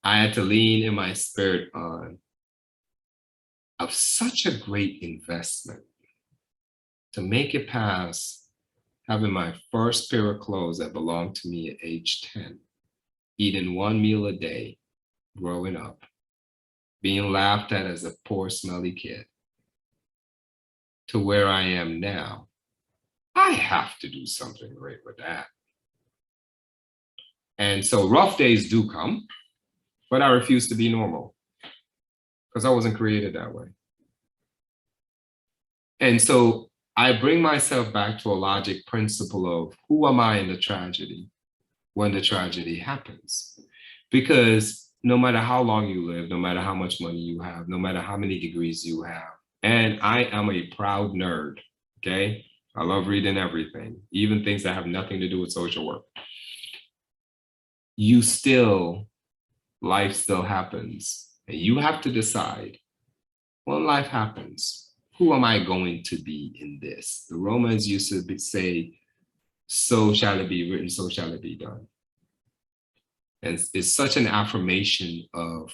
Speaker 3: I had to lean in my spirit on of such a great investment to make it past having my first pair of clothes that belonged to me at age 10, eating one meal a day, growing up, being laughed at as a poor, smelly kid, to where I am now. I have to do something great with that. And so rough days do come, but I refuse to be normal because I wasn't created that way. And so I bring myself back to a logic principle of who am I in the tragedy when the tragedy happens? Because no matter how long you live, no matter how much money you have, no matter how many degrees you have, and I am a proud nerd, okay? I love reading everything, even things that have nothing to do with social work. Life still happens. And you have to decide when life happens, who am I going to be in this? The Romans used to say, so shall it be written, so shall it be done. And it's such an affirmation of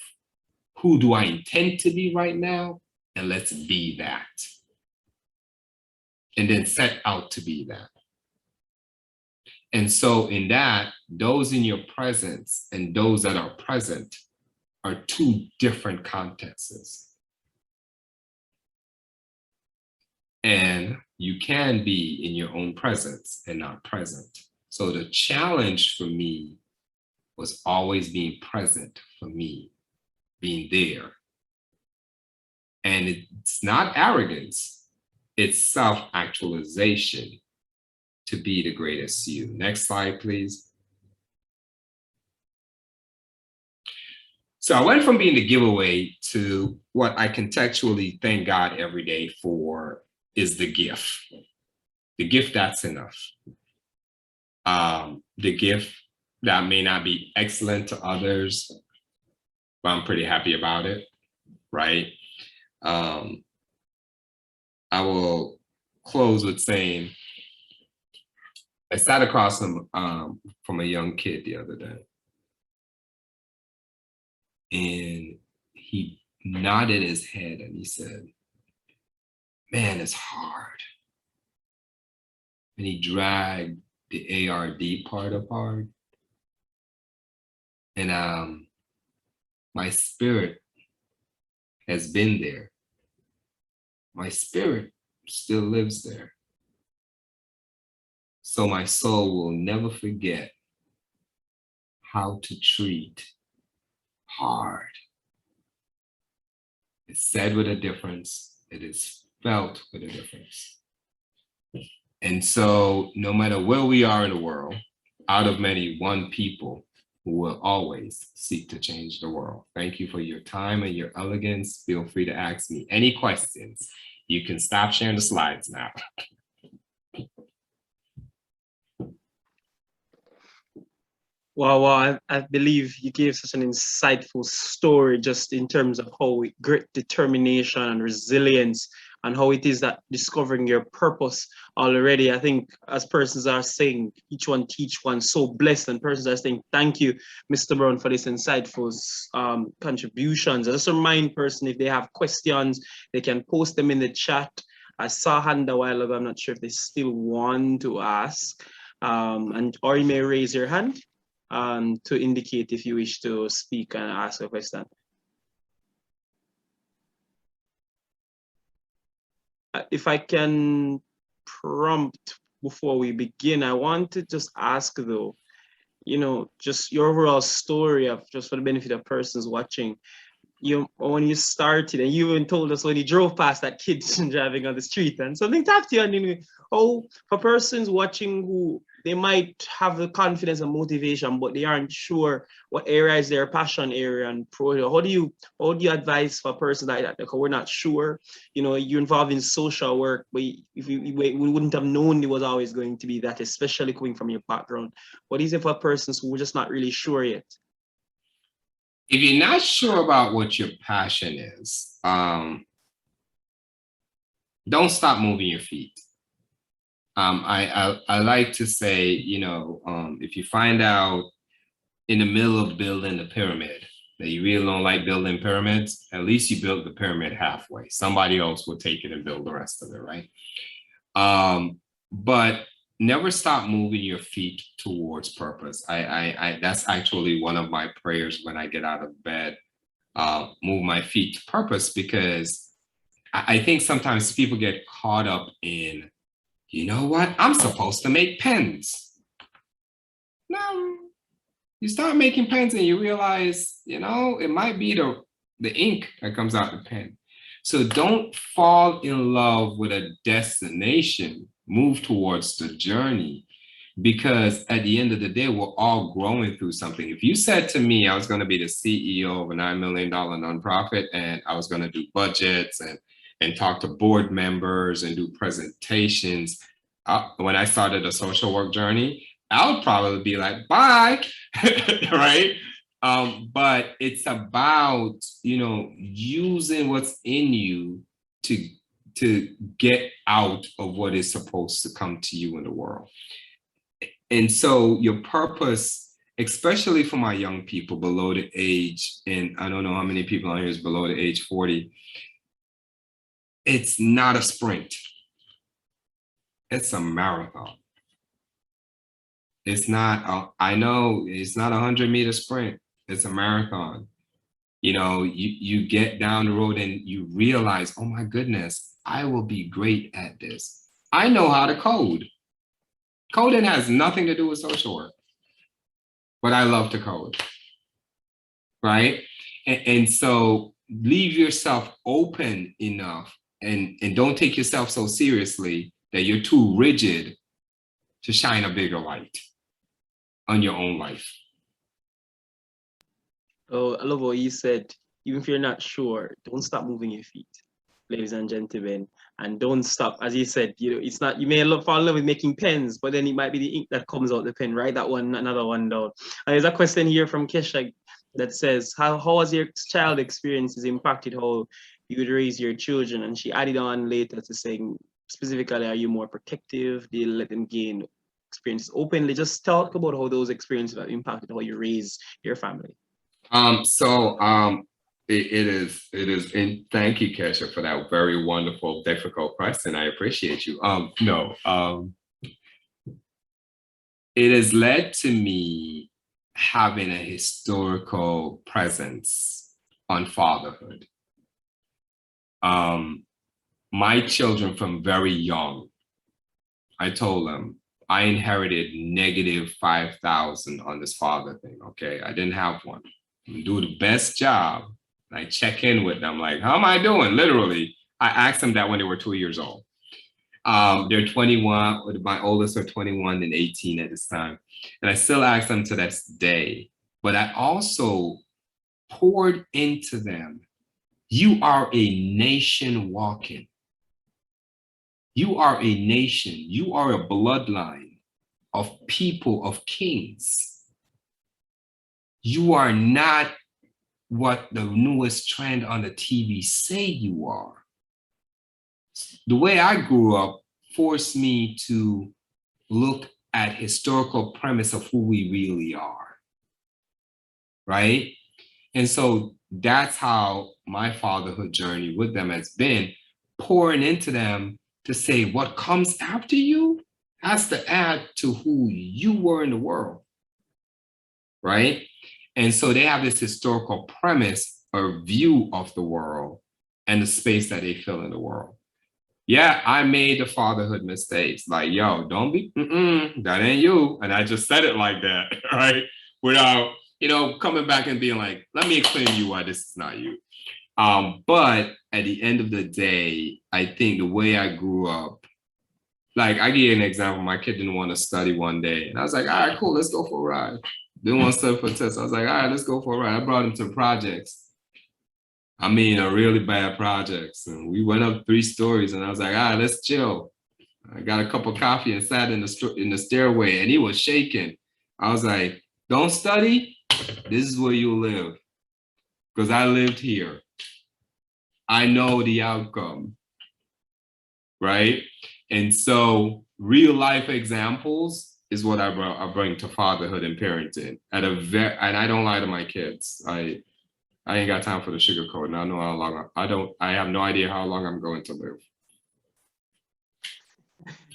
Speaker 3: who do I intend to be right now? And let's be that. And then set out to be that. And so in that, those in your presence and those that are present are two different contexts. And you can be in your own presence and not present. So the challenge for me was always being present for me, being there. And it's not arrogance, it's self-actualization to be the greatest you. Next slide, please. So I went from being the giveaway to what I contextually thank God every day for is the gift. The gift that's enough. The gift that may not be excellent to others, but I'm pretty happy about it, right? I will close with saying, I sat across from a young kid the other day, and he nodded his head and he said, man, it's hard. And he dragged the ARD part apart. And my spirit has been there. My spirit still lives there. So my soul will never forget how to treat hard. It's said with a difference. It is felt with a difference. And so no matter where we are in the world, out of many, one people who will always seek to change the world. Thank you for your time and your elegance. Feel free to ask me any questions. You can stop sharing the slides now.
Speaker 1: Wow, I believe you gave such an insightful story just in terms of how great determination and resilience and how it is that discovering your purpose already. I think as persons are saying, each one teach one, so blessed, and persons are saying, thank you, Mr. Brown, for this insightful contributions. I just remind person if they have questions, they can post them in the chat. I saw a hand a while ago, I'm not sure if they still want to ask, or you may raise your hand to indicate if you wish to speak and ask a question. If I can prompt before we begin, I want to just ask though, you know, just your overall story of, just for the benefit of persons watching, when you started, and you even told us when you drove past that kid driving on the street and something tapped you, and for persons watching who they might have the confidence and motivation, but they aren't sure what area is their passion area and pro. How do you advise for a person like that? Because we're not sure, you're involved in social work, but we wouldn't have known it was always going to be that, especially coming from your background. What is it for persons who are just not really sure yet?
Speaker 3: If you're not sure about what your passion is, don't stop moving your feet. I like to say, if you find out in the middle of building a pyramid that you really don't like building pyramids, at least you built the pyramid halfway. Somebody else will take it and build the rest of it, right? But never stop moving your feet towards purpose. That's actually one of my prayers when I get out of bed, move my feet to purpose, because I think sometimes people get caught up in, you know what, I'm supposed to make pens. No, you start making pens and you realize, it might be the ink that comes out the pen. So don't fall in love with a destination. Move towards the journey, because at the end of the day, we're all growing through something. If you said to me I was going to be the CEO of a $9 million nonprofit and I was going to do budgets and talk to board members and do presentations, when I started a social work journey, I would probably be like, bye, right? But it's about, using what's in you to get out of what is supposed to come to you in the world. And so your purpose, especially for my young people below the age, and I don't know how many people on here is below the age 40, it's not a sprint. It's a marathon. It's not, I know it's not a 100-meter sprint. It's a marathon. You get down the road and you realize, oh my goodness, I will be great at this. I know how to code. Coding has nothing to do with social work, but I love to code, right? And so leave yourself open enough and don't take yourself so seriously that you're too rigid to shine a bigger light on your own life.
Speaker 1: Oh, I love what you said. Even if you're not sure, don't stop moving your feet, ladies and gentlemen, and don't stop. As you said, it's not, you may fall in love with making pens, but then it might be the ink that comes out the pen, right? That one, another one down. And there's a question here from Kesha that says, how has your child experiences impacted how you would raise your children? And she added on later to saying, specifically, are you more protective? Do you let them gain experiences openly? Just talk about how those experiences have impacted how you raise your family.
Speaker 3: It is, and thank you, Kesha, for that very wonderful, difficult question. I appreciate you. It has led to me having a historical presence on fatherhood. My children from very young, I told them, I inherited -5,000 on this father thing, okay? I didn't have one. I'm gonna do the best job. I check in with them, like, how am I doing? Literally, I asked them that when they were 2 years old. They're 21, my oldest are 21 and 18 at this time. And I still ask them to this day, but I also poured into them, you are a nation walking. You are a nation, you are a bloodline of people, of kings. You are not what the newest trend on the TV say you are. The way I grew up forced me to look at historical premise of who we really are, right? And so that's how my fatherhood journey with them has been, pouring into them to say what comes after you has to add to who you were in the world, right? And so they have this historical premise or view of the world and the space that they fill in the world. Yeah, I made the fatherhood mistakes. Like, yo, don't be, that ain't you. And I just said it like that, right? Without, coming back and being like, let me explain to you why this is not you. But at the end of the day, I think the way I grew up, like I give you an example, my kid didn't want to study one day. And I was like, all right, cool, let's go for a ride. Didn't want to study for a test. I was like, all right, let's go for a ride. I brought him to projects. I mean, a really bad projects. And we went up 3 stories and I was like, all right, let's chill. I got a cup of coffee and sat in the stairway and he was shaking. I was like, don't study. This is where you live. Because I lived here. I know the outcome, right? And so real life examples is what I bring to fatherhood and parenting. And I don't lie to my kids. I ain't got time for the sugarcoat. And I know how long I have no idea how long I'm going to live.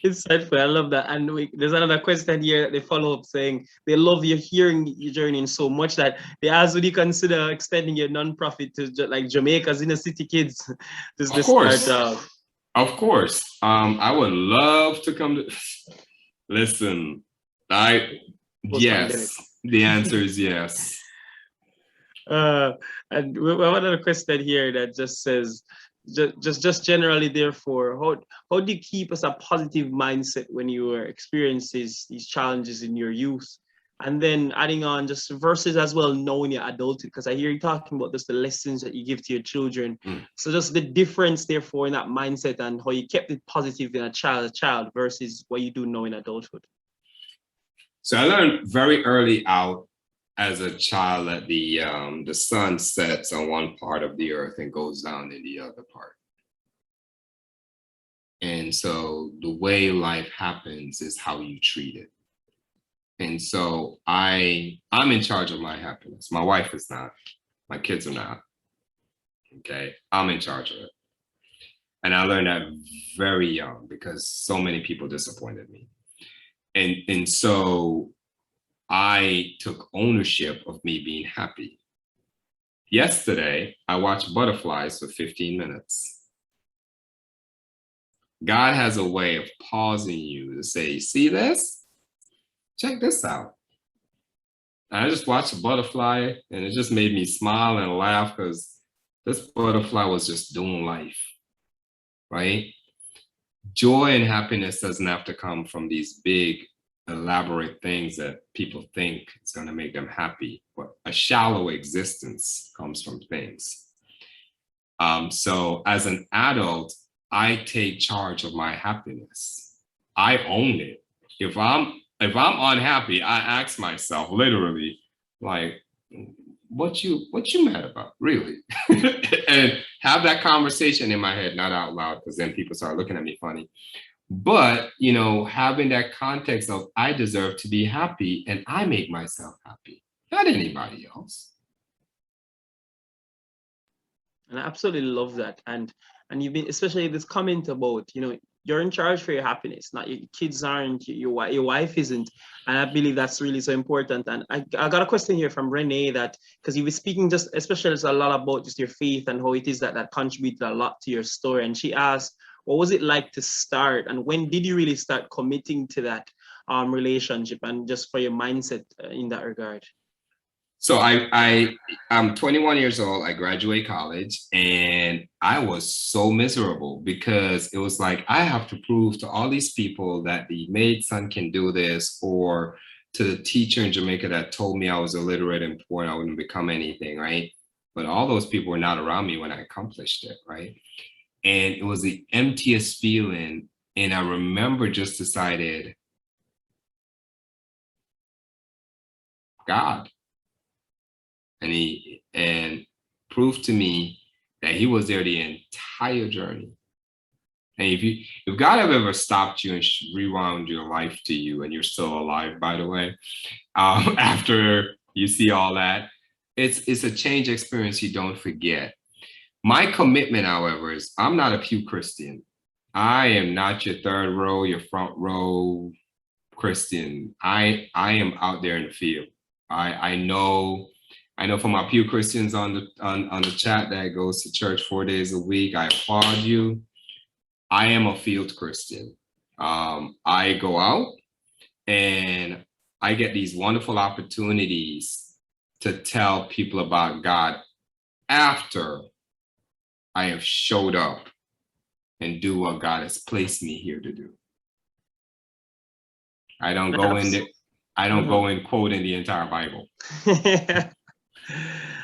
Speaker 1: It's insightful. I love that. And there's another question here that they follow up saying they love your hearing your journey so much that they ask, would you consider extending your nonprofit to like Jamaica's inner city kids?
Speaker 3: Of course. Of course. I would love to come to. Listen, yes. The answer is yes.
Speaker 1: And we have another question here that just says, just generally, therefore, how do you keep us a positive mindset when you experience these challenges in your youth? And then adding on just versus as well knowing your adulthood, because I hear you talking about just the lessons that you give to your children. So just the difference, therefore, in that mindset and how you kept it positive in a child versus what you do now in adulthood.
Speaker 3: So I learned very early out as a child that the sun sets on one part of the earth and goes down in the other part. And so the way life happens is how you treat it. And so I'm in charge of my happiness. My wife is not, my kids are not, okay? I'm in charge of it. And I learned that very young because so many people disappointed me. And so I took ownership of me being happy. Yesterday, I watched butterflies for 15 minutes. God has a way of pausing you to say, see this? Check this out. And I just watched a butterfly and it just made me smile and laugh because this butterfly was just doing life, right? Joy and happiness doesn't have to come from these big, elaborate things that people think is going to make them happy, but a shallow existence comes from things. So as an adult, I take charge of my happiness. I own it. If I'm unhappy, I ask myself literally, like, what you mad about, really? And have that conversation in my head, not out loud, because then people start looking at me funny. But, you know, having that context of I deserve to be happy and I make myself happy, not anybody else.
Speaker 1: And I absolutely love that. And you've been, especially this comment about, you know, you're in charge for your happiness, not your kids aren't, your wife isn't. And I believe that's really so important. And I got a question here from Renee that, because you were speaking just, especially a lot about just your faith and how it is that contributed a lot to your story. And she asked, what was it like to start? And when did you really start committing to that relationship and just for your mindset in that regard?
Speaker 3: So I'm 21 years old. I graduate college and I was so miserable because it was like, I have to prove to all these people that the maid son can do this, or to the teacher in Jamaica that told me I was illiterate and poor and I wouldn't become anything, right? But all those people were not around me when I accomplished it, right? And it was the emptiest feeling. And I remember just decided, God. And he proved to me that he was there the entire journey. And if God have ever stopped you and rewound your life to you, and you're still alive, by the way, after you see all that, it's a change experience you don't forget. My commitment, however, is I'm not a pew Christian. I am not your third row, your front row Christian. I am out there in the field. I know from my pew Christians on the chat that goes to church 4 days a week, I applaud you. I am a field Christian. I go out and I get these wonderful opportunities to tell people about God after I have showed up and do what God has placed me here to do. I don't go in quoting the entire Bible.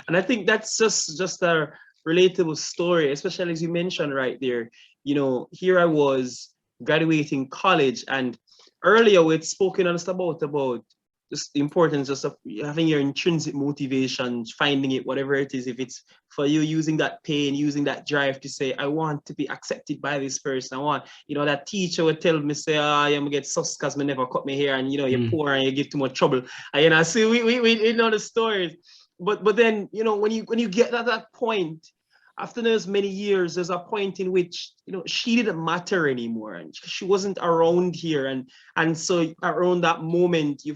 Speaker 1: And I think that's just a relatable story, especially as you mentioned right there. You know, here I was graduating college, and earlier we had spoken on about just the importance just of having your intrinsic motivation, finding it, whatever it is, if it's for you using that pain, using that drive to say, I want to be accepted by this person. I want, you know, that teacher would tell me, say, I'm gonna get sus because me never cut my hair, and you know, you're poor and you get too much trouble. And you know, see, we know the stories. But then, you know, when you get at that point, after those many years, there's a point in which, you know, she didn't matter anymore, and she wasn't around here, and so around that moment, you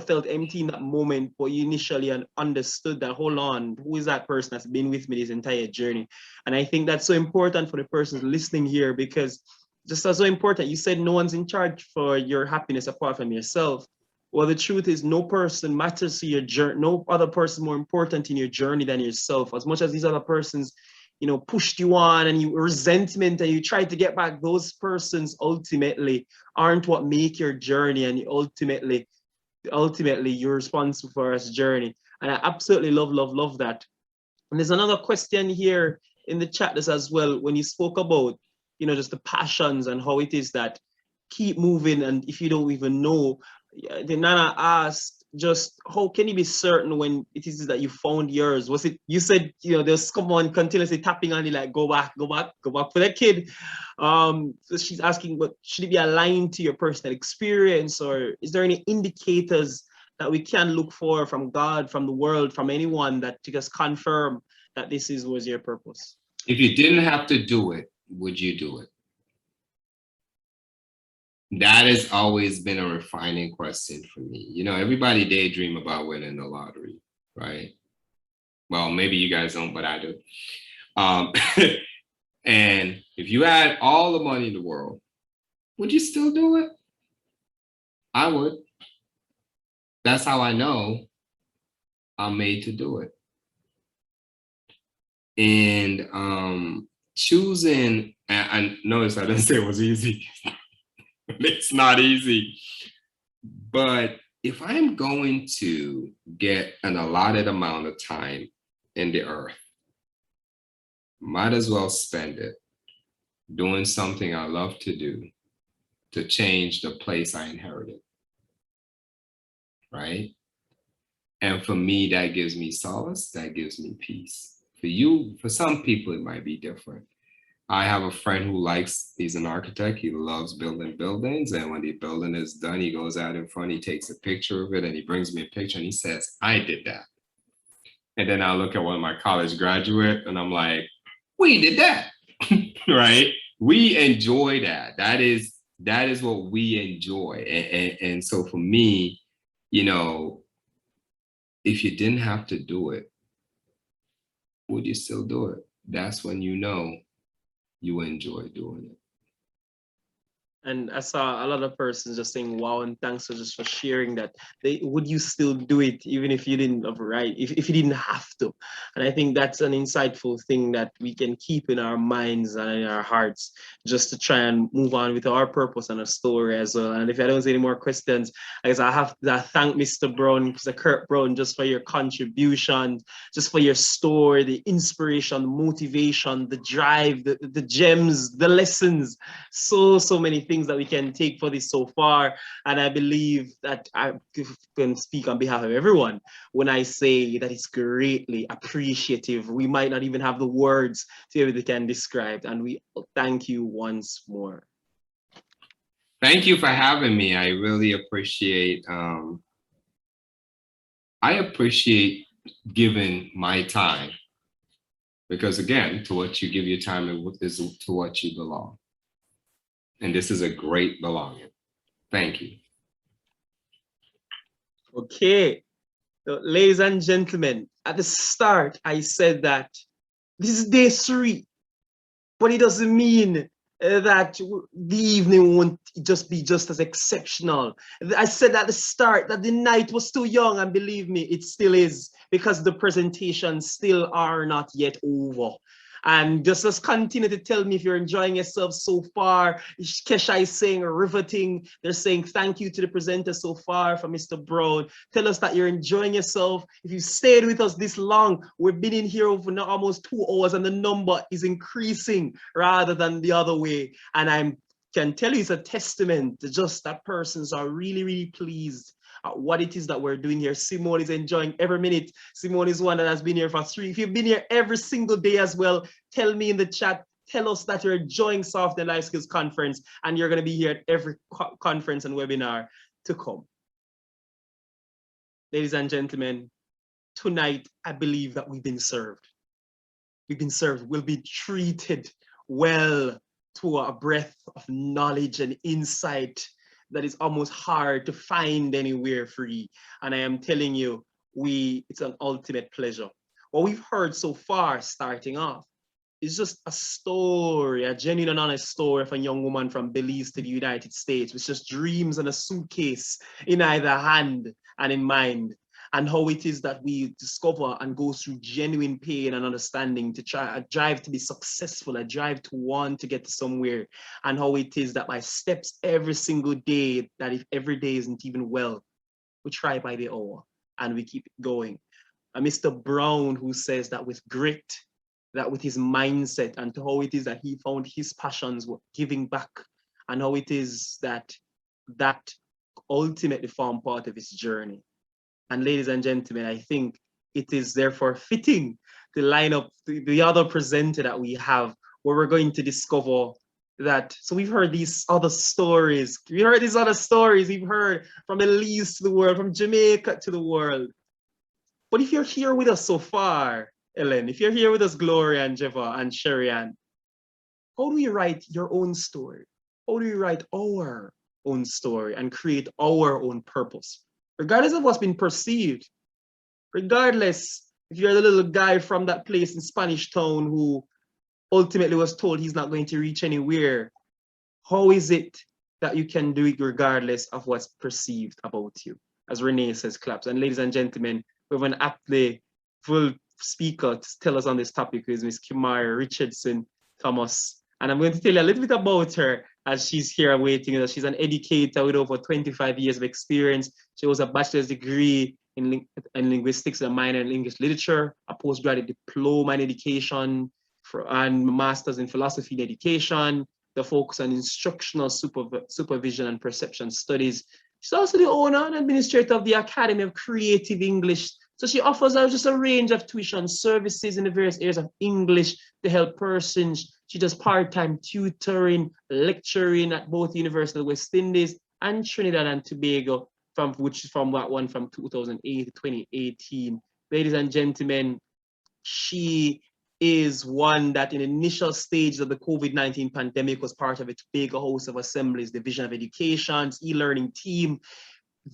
Speaker 1: felt empty in that moment, but you initially understood that, hold on, who is that person that's been with me this entire journey? And I think that's so important for the persons listening here, because just as so important, you said no one's in charge for your happiness apart from yourself. Well, the truth is, no person matters to your journey. No other person more important in your journey than yourself. As much as these other persons, you know, pushed you on and you resentment and you try to get back, those persons ultimately aren't what make your journey, and ultimately you're responsible for this journey. And I absolutely love that. And there's another question here in the chat as well, when you spoke about, you know, just the passions and how it is that keep moving, and if you don't even know. The Nana asked, just how can you be certain when it is that you found yours? Was it, you said, you know, there's someone continuously tapping on you like, go back for that kid. So she's asking, but should it be aligned to your personal experience, or is there any indicators that we can look for from God, from the world, from anyone, that to just confirm that this was your purpose?
Speaker 3: If you didn't have to do it, would you do it? That has always been a refining question for me. You know, everybody daydream about winning the lottery, right? Well, maybe you guys don't, but I do. And if you had all the money in the world, would you still do it? I would. That's how I know I'm made to do it. And choosing, and I notice I didn't say it was easy. It's not easy. But if I'm going to get an allotted amount of time in the earth, might as well spend it doing something I love to do to change the place I inherited, right? And for me, that gives me solace, that gives me peace. For you, for some people, it might be different. I have a friend who he's an architect, he loves building buildings, and when the building is done, he goes out in front, he takes a picture of it, and he brings me a picture, and he says, I did that. And then I look at one of my college graduates, and I'm like, we did that, right? We enjoy that. That is what we enjoy. And so for me, you know, if you didn't have to do it, would you still do it? That's when you know you enjoy doing it.
Speaker 1: And I saw a lot of persons just saying, wow, and thanks for sharing that. Would you still do it even if you didn't if you didn't have to? And I think that's an insightful thing that we can keep in our minds and in our hearts, just to try and move on with our purpose and our story as well. And if I don't see any more questions, I guess I have to thank Mr. Brown, Mr. Kirk Brown, just for your contribution, just for your story, the inspiration, the motivation, the drive, the gems, the lessons, so many things that we can take for this so far. And I believe that I can speak on behalf of everyone when I say that it's greatly appreciative. We might not even have the words to be able to can describe, and we thank you once more.
Speaker 3: Thank you for having me. I really appreciate giving my time, because again, to what you give your time is to what you belong. And this is a great belonging. Thank you.
Speaker 1: Okay, so, ladies and gentlemen, at the start, I said that this is day 3, but it doesn't mean that the evening won't just be just as exceptional. I said at the start that the night was too young, and believe me, it still is, because the presentations still are not yet over. And just continue to tell me if you're enjoying yourself so far. Kesha is saying riveting. They're saying thank you to the presenter so far from Mr. Brown. Tell us that you're enjoying yourself. If you stayed with us this long, we've been in here over now almost 2 hours and the number is increasing rather than the other way. And I can tell you it's a testament to just that persons are really, really pleased at what it is that we're doing here. Simone is enjoying every minute. Simone is one that has been here for 3. If you've been here every single day as well, tell me in the chat, tell us that you're enjoying Soft and Life Skills Conference and you're going to be here at every conference and webinar to come. Ladies and gentlemen, tonight, I believe that we've been served. We've been served. We'll be treated well to a breadth of knowledge and insight that is almost hard to find anywhere free. And I am telling you, it's an ultimate pleasure. What we've heard so far starting off is just a story, a genuine and honest story of a young woman from Belize to the United States with just dreams and a suitcase in either hand and in mind. And how it is that we discover and go through genuine pain and understanding to try a drive to be successful, a drive to want to get to somewhere, and how it is that by steps every single day, that if every day isn't even well, we try by the hour and we keep it going. And Mr. Brown, who says that with grit, that with his mindset, and to how it is that he found his passions were giving back, and how it is that ultimately formed part of his journey. And ladies and gentlemen, I think it is therefore fitting to line up the other presenter that we have, where we're going to discover that. So we've heard these other stories. We've heard from Belize to the world, from Jamaica to the world. But if you're here with us so far, Ellen, if you're here with us, Gloria and Jeva and Sherian, how do you write your own story? How do you write our own story and create our own purpose? Regardless of what's been perceived, regardless if you're the little guy from that place in Spanish Town who ultimately was told he's not going to reach anywhere, how is it that you can do it regardless of what's perceived about you? As Renee says, claps. And ladies and gentlemen, we have an aptly full speaker to tell us on this topic, who is Miss Kimarie Richardson Thomas. And I'm going to tell you a little bit about her as she's here waiting. She's an educator with over 25 years of experience. She has a bachelor's degree in linguistics and a minor in English literature, a postgraduate diploma in education, and master's in philosophy and education. The focus on instructional supervision and perception studies. She's also the owner and administrator of the Academy of Creative English. So she offers us just a range of tuition services in the various areas of English to help persons. She does part-time tutoring, lecturing at both the University of the West Indies and Trinidad and Tobago, from 2008 to 2018. Ladies and gentlemen, she is one that in initial stages of the COVID-19 pandemic was part of a Tobago House of Assemblies Division of Education's e-learning team.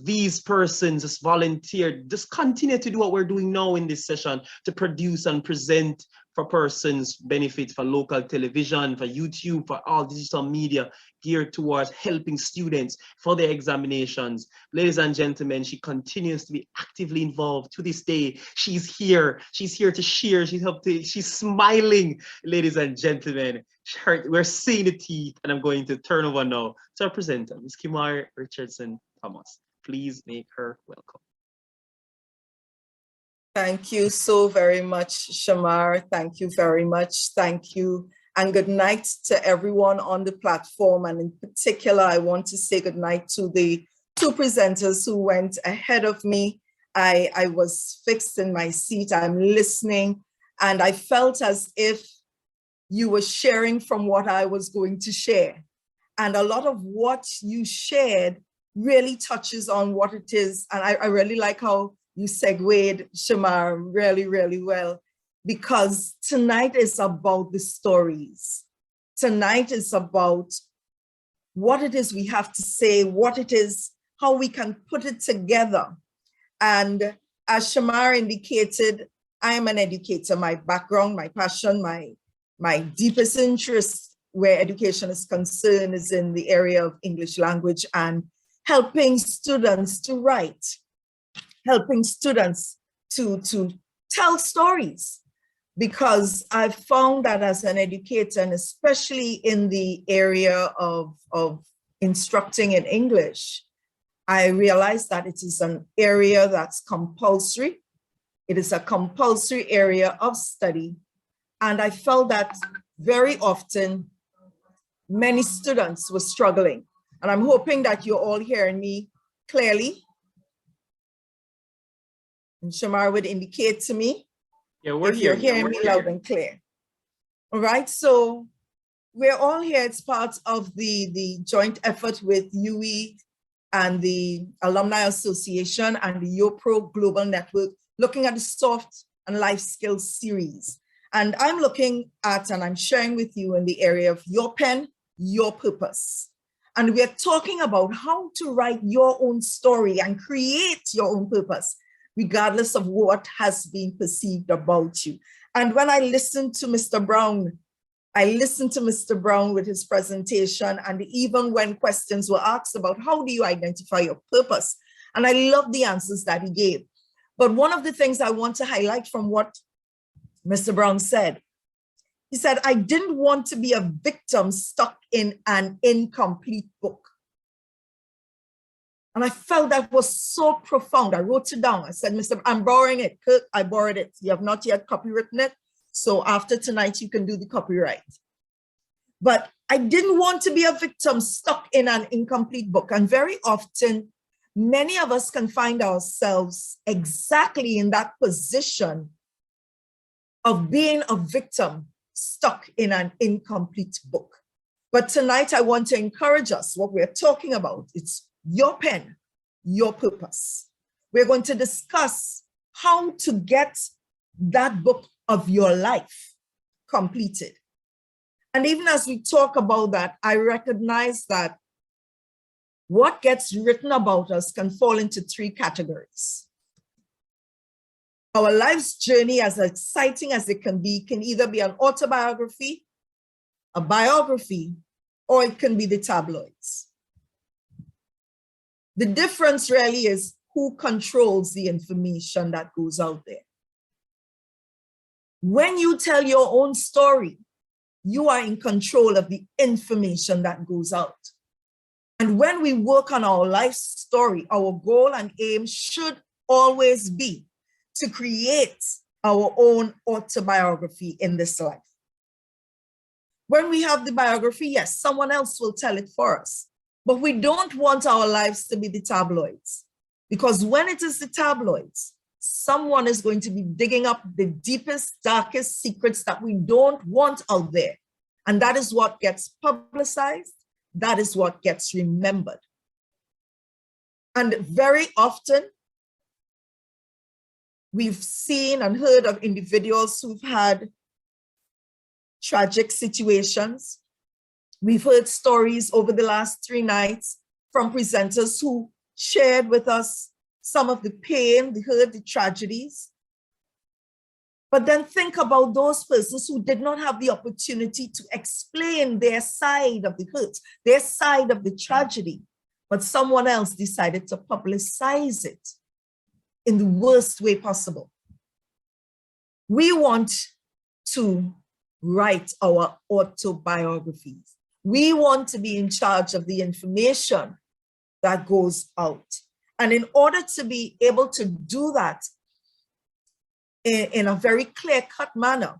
Speaker 1: These persons just volunteered, just continue to do what we're doing now in this session, to produce and present for persons' benefit, for local television, for YouTube, for all digital media geared towards helping students for their examinations. Ladies and gentlemen, she continues to be actively involved to this day. She's here to share, she's smiling, ladies and gentlemen. We're seeing the teeth, and I'm going to turn over now to our presenter, Ms. Kimarie Richardson Thomas. Please make her welcome.
Speaker 4: Thank you so very much, Shamar. Thank you very much. Thank you. And good night to everyone on the platform. And in particular, I want to say good night to the 2 presenters who went ahead of me. I was fixed in my seat. I'm listening. And I felt as if you were sharing from what I was going to share. And a lot of what you shared really touches on what it is. And I really like how you segued, Shamar, really, really well, because tonight is about the stories. Tonight is about what it is we have to say, what it is, how we can put it together. And as Shamar indicated, I am an educator. My background, my passion, my deepest interest where education is concerned is in the area of English language and helping students to write, helping students to tell stories. because I've found that as an educator, and especially in the area of instructing in English, I realized that it is an area that's compulsory. It is a compulsory area of study. And I felt that very often, many students were struggling. And I'm hoping that you're all hearing me clearly. And Shamar would indicate to me
Speaker 1: Yeah, we're
Speaker 4: if you're
Speaker 1: here.
Speaker 4: hearing me loud and clear. All right, so we're all here. It's part of the joint effort with UE and the Alumni Association and the YoPro Global Network, looking at the soft and life skills series. And I'm looking at, and I'm sharing with you in the area of your pen, your purpose. And we're talking about how to write your own story and create your own purpose, regardless of what has been perceived about you. And when I listened to Mr. Brown, with his presentation, and even when questions were asked about how do you identify your purpose, and I love the answers that he gave. But one of the things I want to highlight from what Mr. Brown said, he said, I didn't want to be a victim stuck in an incomplete book. And I felt that was so profound. I wrote it down. I said, I'm borrowing it. Kirk, I borrowed it. You have not yet copywritten it. So after tonight, you can do the copyright. But I didn't want to be a victim stuck in an incomplete book. And very often, many of us can find ourselves exactly in that position of being a victim stuck in an incomplete book. But tonight, I want to encourage us. What we're talking about, it's your pen, your purpose. We're going to discuss how to get that book of your life completed. And even as we talk about that, I recognize that what gets written about us can fall into three categories. Our life's journey, as exciting as it can either be an autobiography, a biography, or it can be the tabloids. The difference really is who controls the information that goes out there. When you tell your own story, you are in control of the information that goes out. And when we work on our life story, our goal and aim should always be to create our own autobiography in this life. When we have the biography, yes, someone else will tell it for us. But we don't want our lives to be the tabloids, because when it is the tabloids, someone is going to be digging up the deepest, darkest secrets that we don't want out there. And that is what gets publicized. That is what gets remembered. And very often, we've seen and heard of individuals who've had tragic situations. We've heard stories over the last 3 nights from presenters who shared with us some of the pain, they heard the tragedies. But then think about those persons who did not have the opportunity to explain their side of the hurt, their side of the tragedy, but someone else decided to publicize it in the worst way possible. We want to write our autobiographies. We want to be in charge of the information that goes out. And in order to be able to do that in a very clear-cut manner,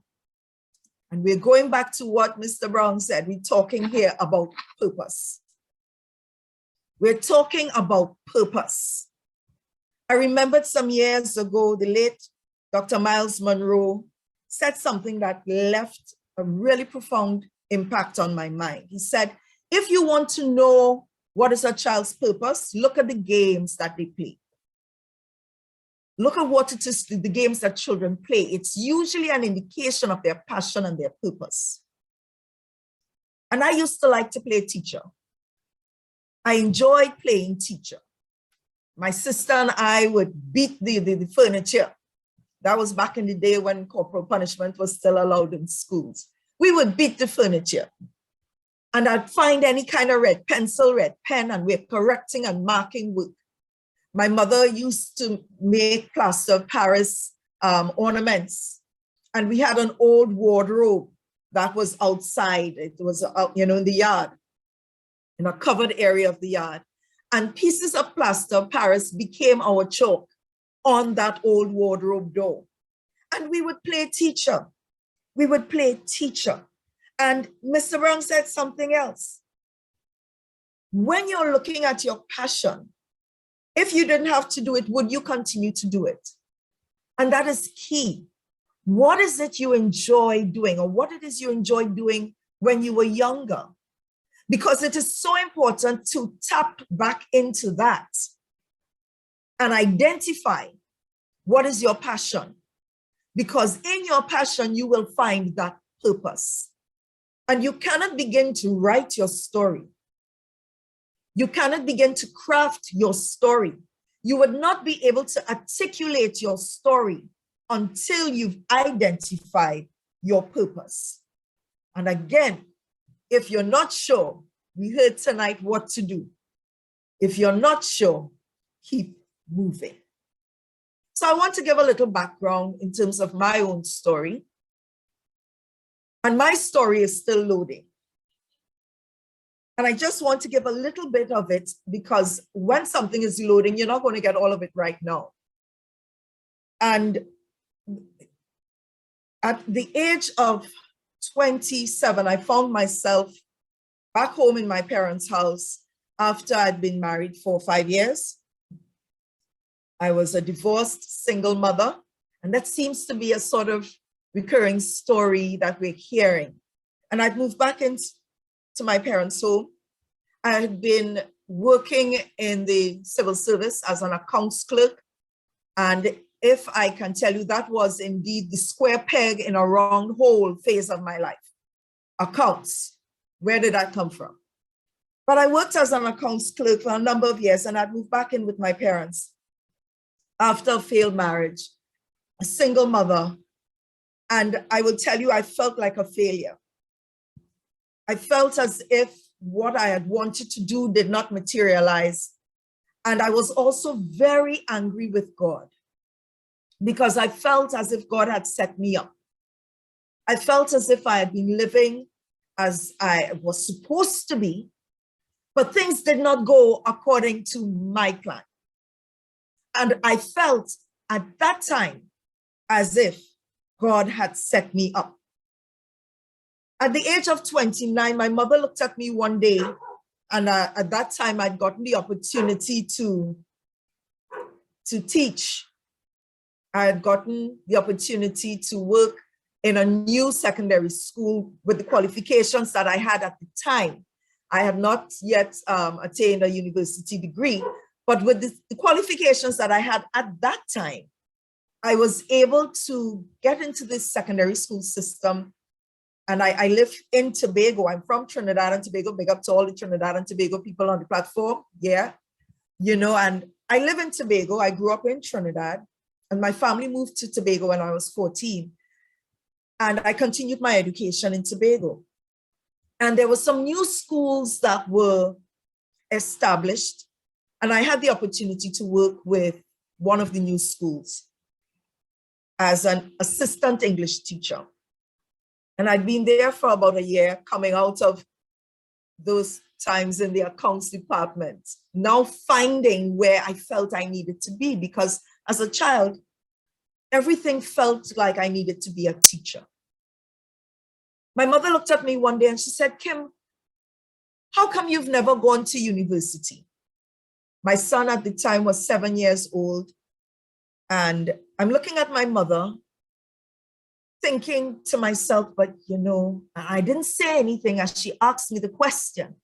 Speaker 4: and we're going back to what Mr. Brown said, we're talking here about purpose. We're talking about purpose. I remembered some years ago, the late Dr. Miles Monroe said something that left a really profound impact on my mind. He said, if you want to know what is a child's purpose, look at the games that they play. Look at what it is, the games that children play. It's usually an indication of their passion and their purpose. And I used to like to play teacher. I enjoyed playing teacher. My sister and I would beat the furniture. That was back in the day when corporal punishment was still allowed in schools. We would beat the furniture. And I'd find any kind of red pencil, red pen, and we're correcting and marking work. My mother used to make plaster of Paris ornaments. And we had an old wardrobe that was outside. It was out, in the yard, in a covered area of the yard. And pieces of plaster of Paris became our chalk on that old wardrobe door. And we would play teacher. We would play teacher. And Mr. Brown said something else. When you're looking at your passion, if you didn't have to do it, would you continue to do it? And that is key. What is it you enjoy doing, or what it is you enjoyed doing when you were younger? Because it is so important to tap back into that and identify what is your passion. Because in your passion, you will find that purpose. And you cannot begin to write your story. You cannot begin to craft your story. You would not be able to articulate your story until you've identified your purpose. And again, if you're not sure, we heard tonight what to do. If you're not sure, keep moving. So I want to give a little background in terms of my own story. And my story is still loading. And I just want to give a little bit of it, because when something is loading, you're not going to get all of it right now. And at the age of 27, I found myself back home in my parents' house after I'd been married for 5 years. I was a divorced single mother, and that seems to be a sort of recurring story that we're hearing. And I'd moved back into my parents' home. I had been working in the civil service as an accounts clerk. And if I can tell you, that was indeed the square peg in a round hole phase of my life. Accounts, where did that come from? But I worked as an accounts clerk for a number of years, and I'd moved back in with my parents after a failed marriage, a single mother. And I will tell you, I felt like a failure. I felt as if what I had wanted to do did not materialize. And I was also very angry with God, because I felt as if God had set me up. I felt as if I had been living as I was supposed to be, but things did not go according to my plan. And I felt at that time as if God had set me up. At the age of 29, my mother looked at me one day, and at that time I'd gotten the opportunity to teach. I had gotten the opportunity to work in a new secondary school with the qualifications that I had at the time. I had not yet attained a university degree, but with the qualifications that I had at that time, I was able to get into this secondary school system. And I live in Tobago. I'm from Trinidad and Tobago. Big up to all the Trinidad and Tobago people on the platform. Yeah. And I live in Tobago. I grew up in Trinidad, and my family moved to Tobago when I was 14. And I continued my education in Tobago. And there were some new schools that were established. And I had the opportunity to work with one of the new schools as an assistant English teacher. And I'd been there for about a year, coming out of those times in the accounts department, now finding where I felt I needed to be, because as a child, everything felt like I needed to be a teacher. My mother looked at me one day and she said, "Kim, how come you've never gone to university?" My son at the time was 7 years old. And I'm looking at my mother, thinking to myself, but I didn't say anything as she asked me the question.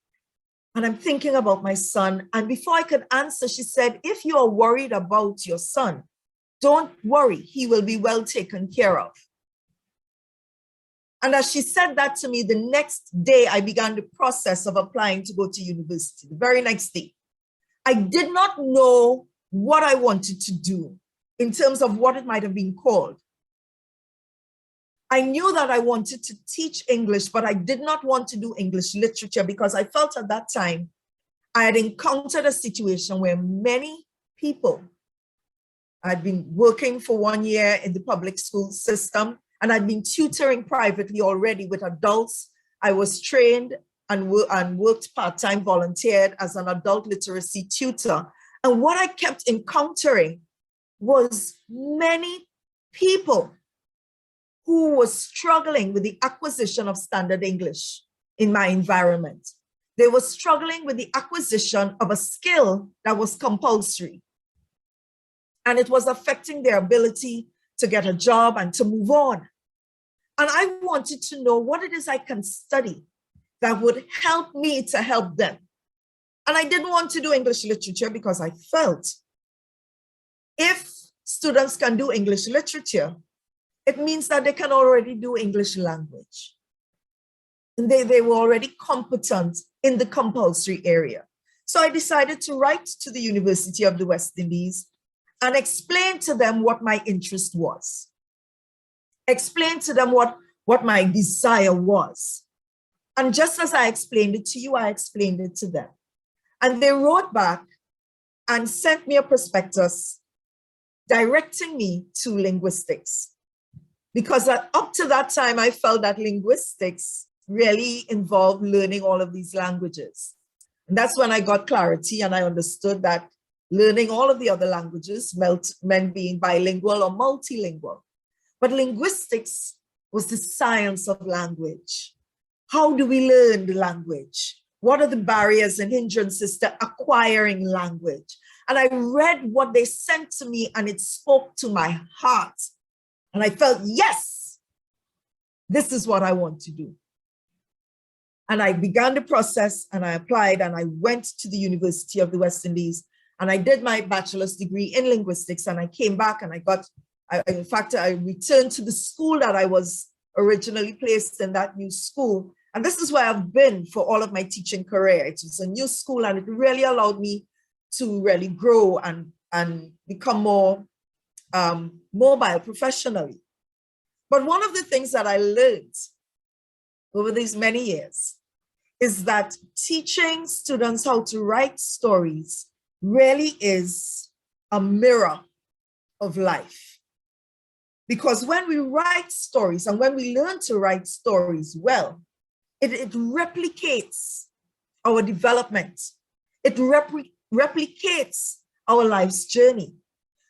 Speaker 4: And I'm thinking about my son. And before I could answer, she said, "If you are worried about your son, don't worry, he will be well taken care of." And as she said that to me, the next day, I began the process of applying to go to university, the very next day. I did not know what I wanted to do in terms of what it might have been called. I knew that I wanted to teach English, but I did not want to do English literature, because I felt at that time I had encountered a situation where many people, I'd been working for 1 year in the public school system, and I'd been tutoring privately already with adults. I was trained and worked part-time, volunteered as an adult literacy tutor. And what I kept encountering was many people who were struggling with the acquisition of standard English in my environment. They were struggling with the acquisition of a skill that was compulsory. And it was affecting their ability to get a job and to move on. And I wanted to know what it is I can study that would help me to help them. And I didn't want to do English literature because I felt if students can do English literature, it means that they can already do English language. And they were already competent in the compulsory area. So I decided to write to the University of the West Indies and explain to them what my interest was. Explain to them what my desire was. And just as I explained it to you, I explained it to them. And they wrote back and sent me a prospectus directing me to linguistics. Because up to that time, I felt that linguistics really involved learning all of these languages. And that's when I got clarity and I understood that learning all of the other languages meant being bilingual or multilingual. But linguistics was the science of language. How do we learn the language? What are the barriers and hindrances to acquiring language? And I read what they sent to me and it spoke to my heart. And I felt, yes, this is what I want to do. And I began the process and I applied and I went to the University of the West Indies and I did my bachelor's degree in linguistics and I came back and in fact, I returned to the school that I was originally placed in, that new school. And this is where I've been for all of my teaching career. It was a new school and it really allowed me to really grow and become more mobile professionally. But one of the things that I learned over these many years is that teaching students how to write stories really is a mirror of life. Because when we write stories and when we learn to write stories well, it replicates our development. It replicates our life's journey.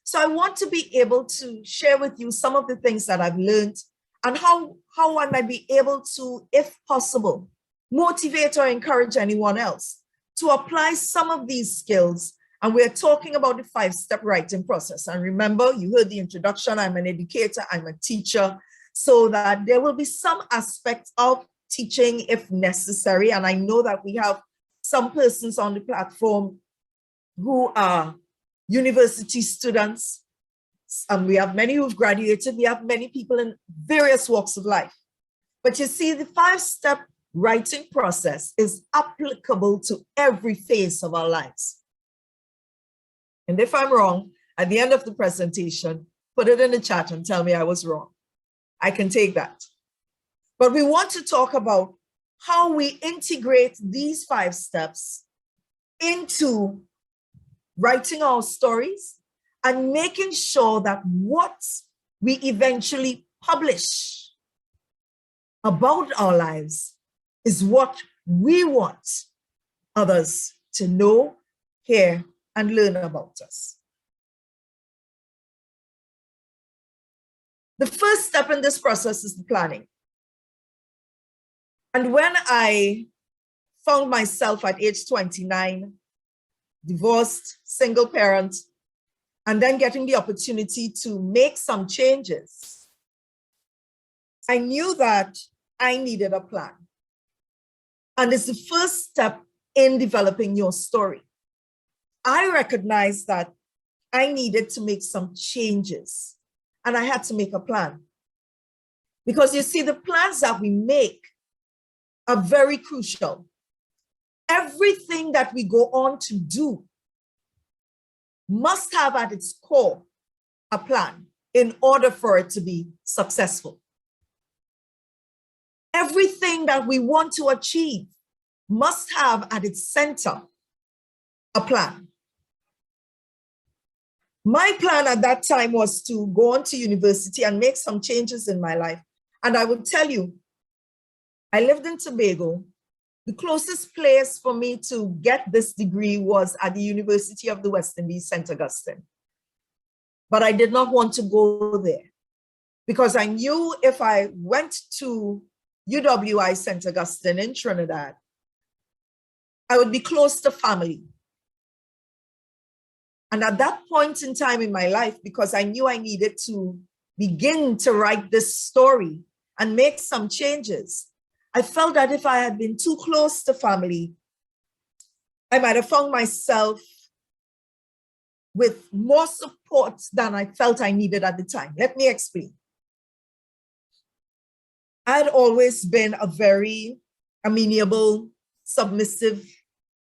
Speaker 4: So I want to be able to share with you some of the things that I've learned and how I might be able to, if possible, motivate or encourage anyone else to apply some of these skills. And we're talking about the 5-step writing process. And remember, you heard the introduction, I'm an educator, I'm a teacher, so that there will be some aspect of teaching if necessary. And I know that we have some persons on the platform who are university students. We have many who've graduated. We have many people in various walks of life. But you see, the 5-step writing process is applicable to every phase of our lives. And if I'm wrong, at the end of the presentation, put it in the chat and tell me I was wrong. I can take that. But we want to talk about how we integrate these 5 steps into writing our stories and making sure that what we eventually publish about our lives is what we want others to know, hear, and learn about us. The first step in this process is the planning. And when I found myself at age 29, divorced, single parent, and then getting the opportunity to make some changes, I knew that I needed a plan. And it's the first step in developing your story. I recognized that I needed to make some changes and I had to make a plan. Because you see, the plans that we make are very crucial. Everything that we go on to do must have at its core a plan in order for it to be successful. Everything that we want to achieve must have at its center a plan. My plan at that time was to go on to university and make some changes in my life. And I would tell you, I lived in Tobago. The closest place for me to get this degree was at the University of the West Indies, St. Augustine. But I did not want to go there because I knew if I went to UWI St. Augustine in Trinidad, I would be close to family. And at that point in time in my life, because I knew I needed to begin to write this story and make some changes, I felt that if I had been too close to family, I might have found myself with more support than I felt I needed at the time. Let me explain. I'd always been a very amenable, submissive,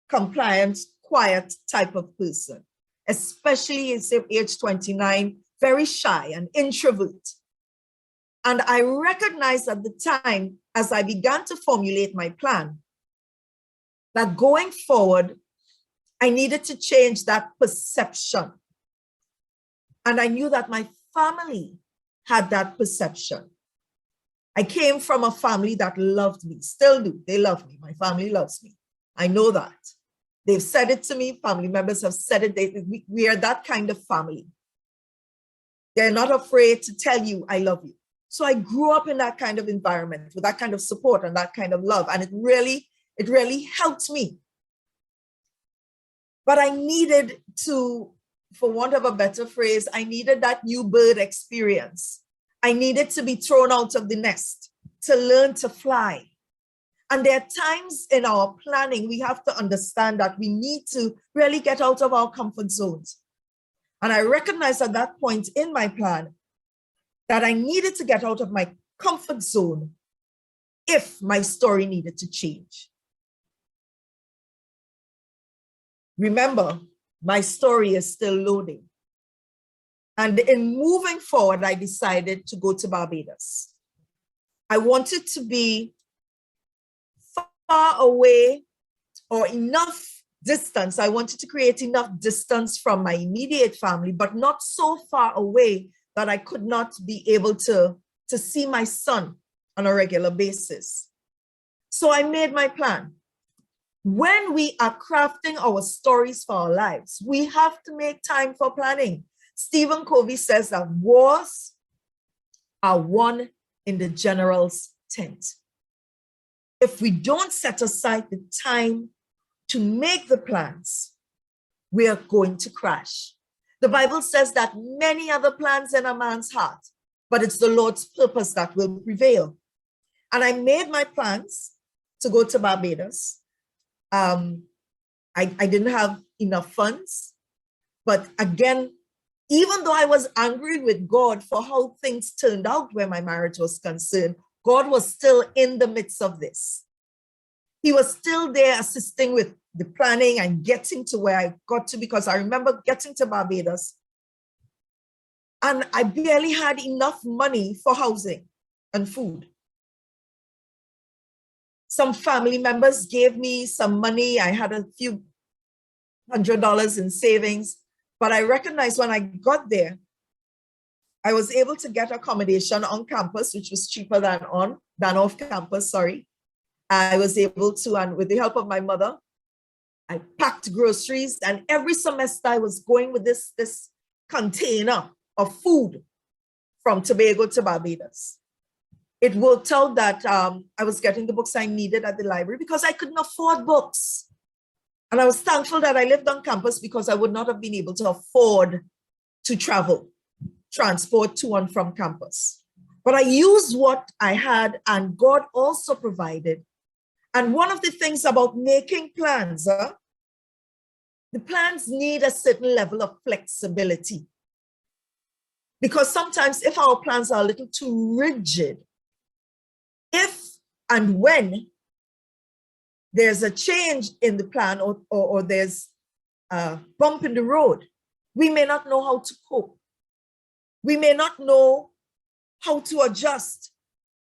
Speaker 4: compliant, quiet type of person, especially at age 29, very shy and introvert. And I recognized at the time, as I began to formulate my plan, that going forward, I needed to change that perception. And I knew that my family had that perception. I came from a family that loved me, still do. They love me. My family loves me. I know that. They've said it to me. Family members have said it. We are that kind of family. They're not afraid to tell you, I love you. So I grew up in that kind of environment with that kind of support and that kind of love. And it really helped me. But I needed to, for want of a better phrase, I needed that new bird experience. I needed to be thrown out of the nest to learn to fly. And there are times in our planning, we have to understand that we need to really get out of our comfort zones. And I recognized at that point in my plan that I needed to get out of my comfort zone if my story needed to change. Remember, my story is still loading. And in moving forward, I decided to go to Barbados. I wanted to be far away or enough distance. I wanted to create enough distance from my immediate family, but not so far away that I could not be able to see my son on a regular basis. So I made my plan. When we are crafting our stories for our lives, we have to make time for planning. Stephen Covey says that wars are won in the general's tent. If we don't set aside the time to make the plans, we are going to crash. The Bible says that many other plans in a man's heart, but it's the Lord's purpose that will prevail. And I made my plans to go to Barbados. I didn't have enough funds, but again, even though I was angry with God for how things turned out where my marriage was concerned, God was still in the midst of this. He was still there assisting with the planning and getting to where I got to, because I remember getting to Barbados and I barely had enough money for housing and food. Some family members gave me some money. I had a few $100 in savings, but I recognized when I got there, I was able to get accommodation on campus, which was cheaper than off campus, sorry. I was able to, and with the help of my mother, I packed groceries, and every semester I was going with this container of food from Tobago to Barbados. It worked out that I was getting the books I needed at the library because I couldn't afford books. And I was thankful that I lived on campus because I would not have been able to afford to travel, transport to and from campus. But I used what I had, and God also provided. And one of the things about making plans, the plans need a certain level of flexibility. Because sometimes if our plans are a little too rigid, if and when there's a change in the plan or there's a bump in the road, we may not know how to cope. We may not know how to adjust.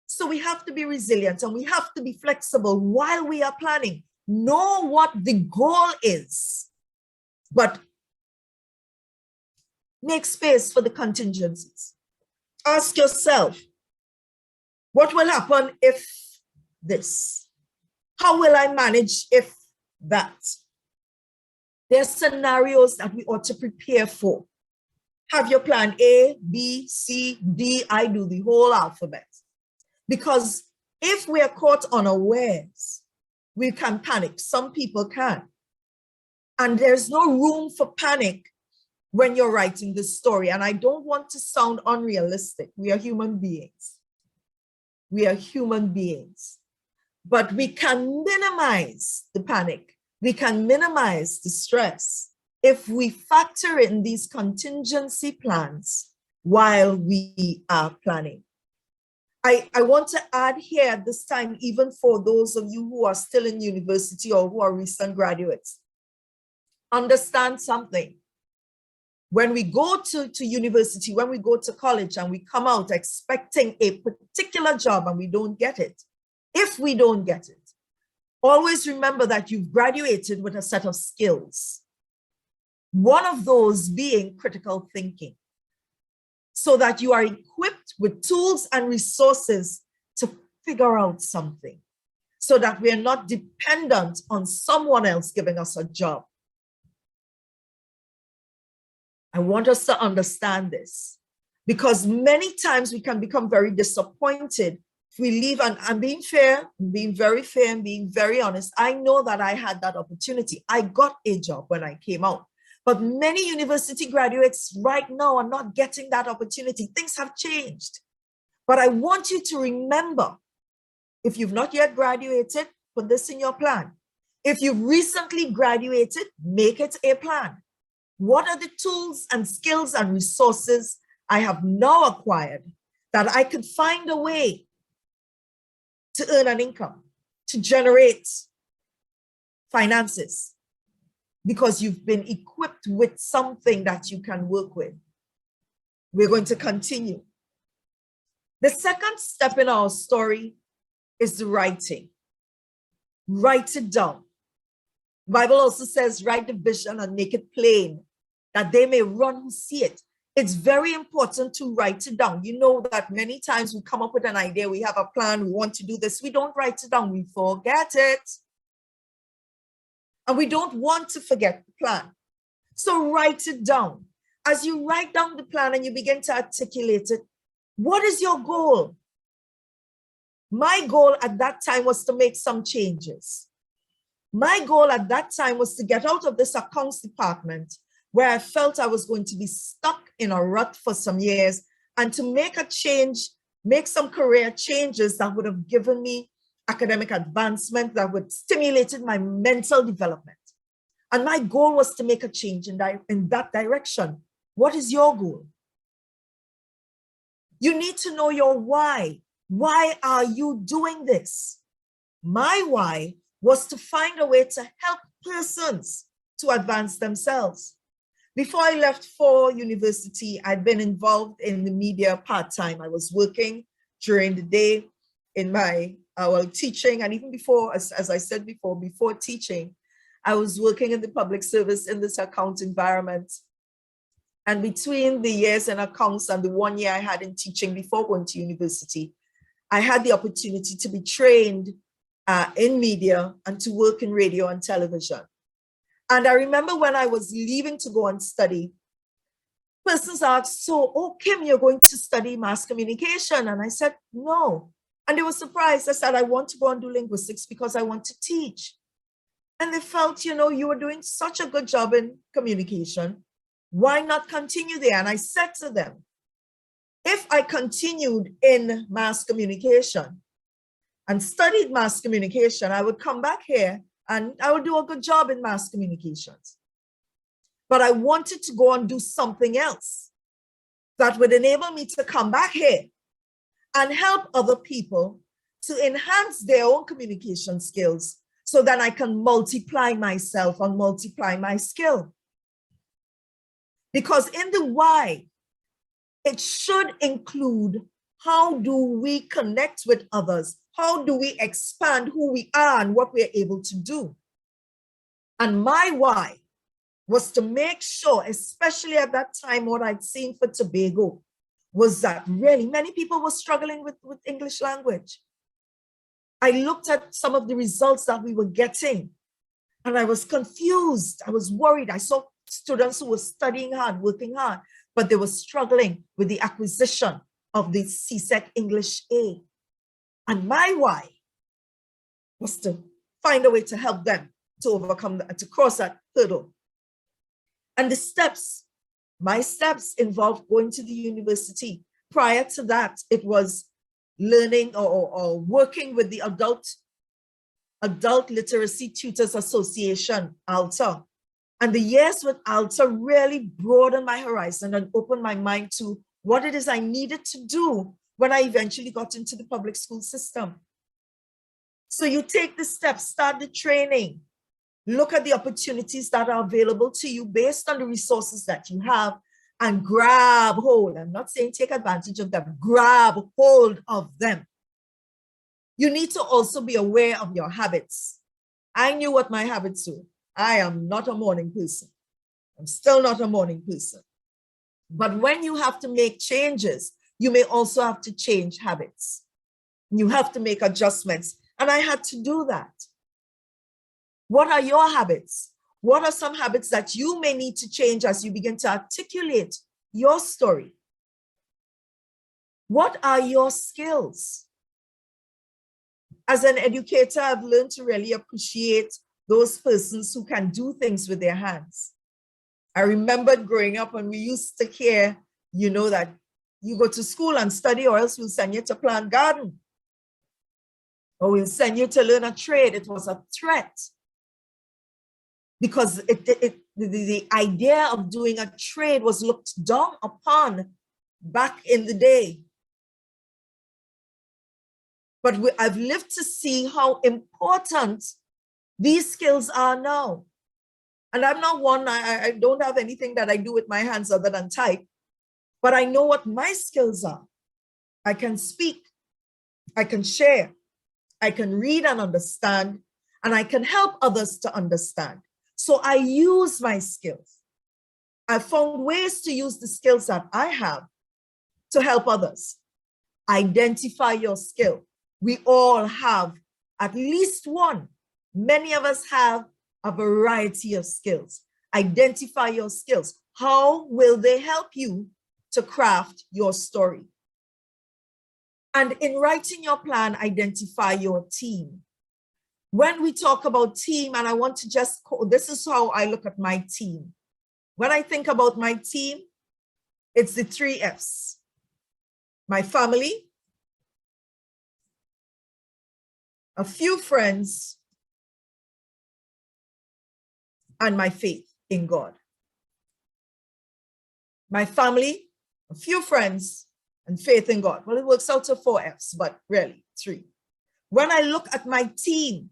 Speaker 4: So we have to be resilient and we have to be flexible while we are planning. Know what the goal is, but Make space for the contingencies. Ask yourself, what will happen if this? How will I manage if that? There are scenarios that we ought to prepare for. Have your plan A, B, C, D, I do the whole alphabet. Because if we are caught unawares, we can panic. Some people can. And there's no room for panic when you're writing this story. And I don't want to sound unrealistic. We are human beings. We are human beings. But we can minimize the panic. We can minimize the stress if we factor in these contingency plans while we are planning. I want to add here at this time, even for those of you who are still in university or who are recent graduates, understand something. When we go to university, when we go to college and we come out expecting a particular job and we don't get it, if we don't get it, always remember that you've graduated with a set of skills. One of those being critical thinking, so that you are equipped with tools and resources to figure out something, so that we are not dependent on someone else giving us a job. I want us to understand this, because many times we can become very disappointed if we leave, and I'm being fair, I'm being very fair, and being very honest. I know that I had that opportunity. I got a job when I came out. But many university graduates right now are not getting that opportunity. Things have changed. But I want you to remember, if you've not yet graduated, put this in your plan. If you've recently graduated, make it a plan. What are the tools and skills and resources I have now acquired that I could find a way to earn an income, to generate finances? Because you've been equipped with something that you can work with. We're going to continue. The second step in our story is the writing. Write it down. The Bible also says, write the vision and make it plain, that they may run who see it. It's very important to write it down. You know that many times we come up with an idea, we have a plan, we want to do this, we don't write it down, we forget it. And we don't want to forget the plan. So write it down. As you write down the plan and you begin to articulate it, what is your goal? My goal at that time was to make some changes. My goal at that time was to get out of this accounts department where I felt I was going to be stuck in a rut for some years, and to make a change, make some career changes that would have given me academic advancement, that would stimulated my mental development. And my goal was to make a change in that direction. What is your goal? You need to know your why. Why are you doing this? My why was to find a way to help persons to advance themselves. Before I left for university, I'd been involved in the media part-time. I was working during the day in my teaching, and even before, as I said before teaching, I was working in the public service in this account environment. And between the years in accounts and the 1 year I had in teaching before going to university, I had the opportunity to be trained in media and to work in radio and television. And I remember when I was leaving to go and study, persons asked, so, oh, Kim, you're going to study mass communication? And I said, no. And they were surprised. I said, I want to go and do linguistics because I want to teach. And they felt, you know, you were doing such a good job in communication. Why not continue there? And I said to them, if I continued in mass communication and studied mass communication, I would come back here and I would do a good job in mass communications. But I wanted to go and do something else that would enable me to come back here and help other people to enhance their own communication skills so that I can multiply myself and multiply my skill. Because in the why, it should include how do we connect with others? How do we expand who we are and what we're able to do? And my why was to make sure, especially at that time, what I'd seen for Tobago was that really many people were struggling with English language. I looked at some of the results that we were getting and I was confused. I was worried. I saw students who were studying hard, working hard, but they were struggling with the acquisition of the CSEC English A. And my why was to find a way to help them to overcome, to cross that hurdle. And the steps, my steps involved going to the university. Prior to that, it was learning or working with the Adult Literacy Tutors Association, ALTA. And the years with ALTA really broadened my horizon and opened my mind to what it is I needed to do when I eventually got into the public school system. So you take the steps, start the training, look at the opportunities that are available to you based on the resources that you have, and grab hold. I'm not saying take advantage of them, grab hold of them. You need to also be aware of your habits. I knew what my habits were. I am not a morning person. I'm still not a morning person. But when you have to make changes, you may also have to change habits. You have to make adjustments. And I had to do that. What are your habits? What are some habits that you may need to change as you begin to articulate your story? What are your skills? As an educator, I've learned to really appreciate those persons who can do things with their hands. I remembered growing up when we used to hear, you know, that you go to school and study or else we'll send you to plant garden. Or we'll send you to learn a trade. It was a threat. Because the idea of doing a trade was looked down upon back in the day. But I've lived to see how important these skills are now. And I'm not one, I don't have anything that I do with my hands other than type, but I know what my skills are. I can speak, I can share, I can read and understand, and I can help others to understand. So I use my skills. I found ways to use the skills that I have to help others. Identify your skill. We all have at least one. Many of us have a variety of skills. Identify your skills. How will they help you to craft your story? And in writing your plan, identify your team. When we talk about team, and I want to just, this is how I look at my team. When I think about my team, it's the 3 F's. My family, a few friends, and my faith in God. My family, a few friends, and faith in God. Well, it works out to 4 F's, but really 3. When I look at my team,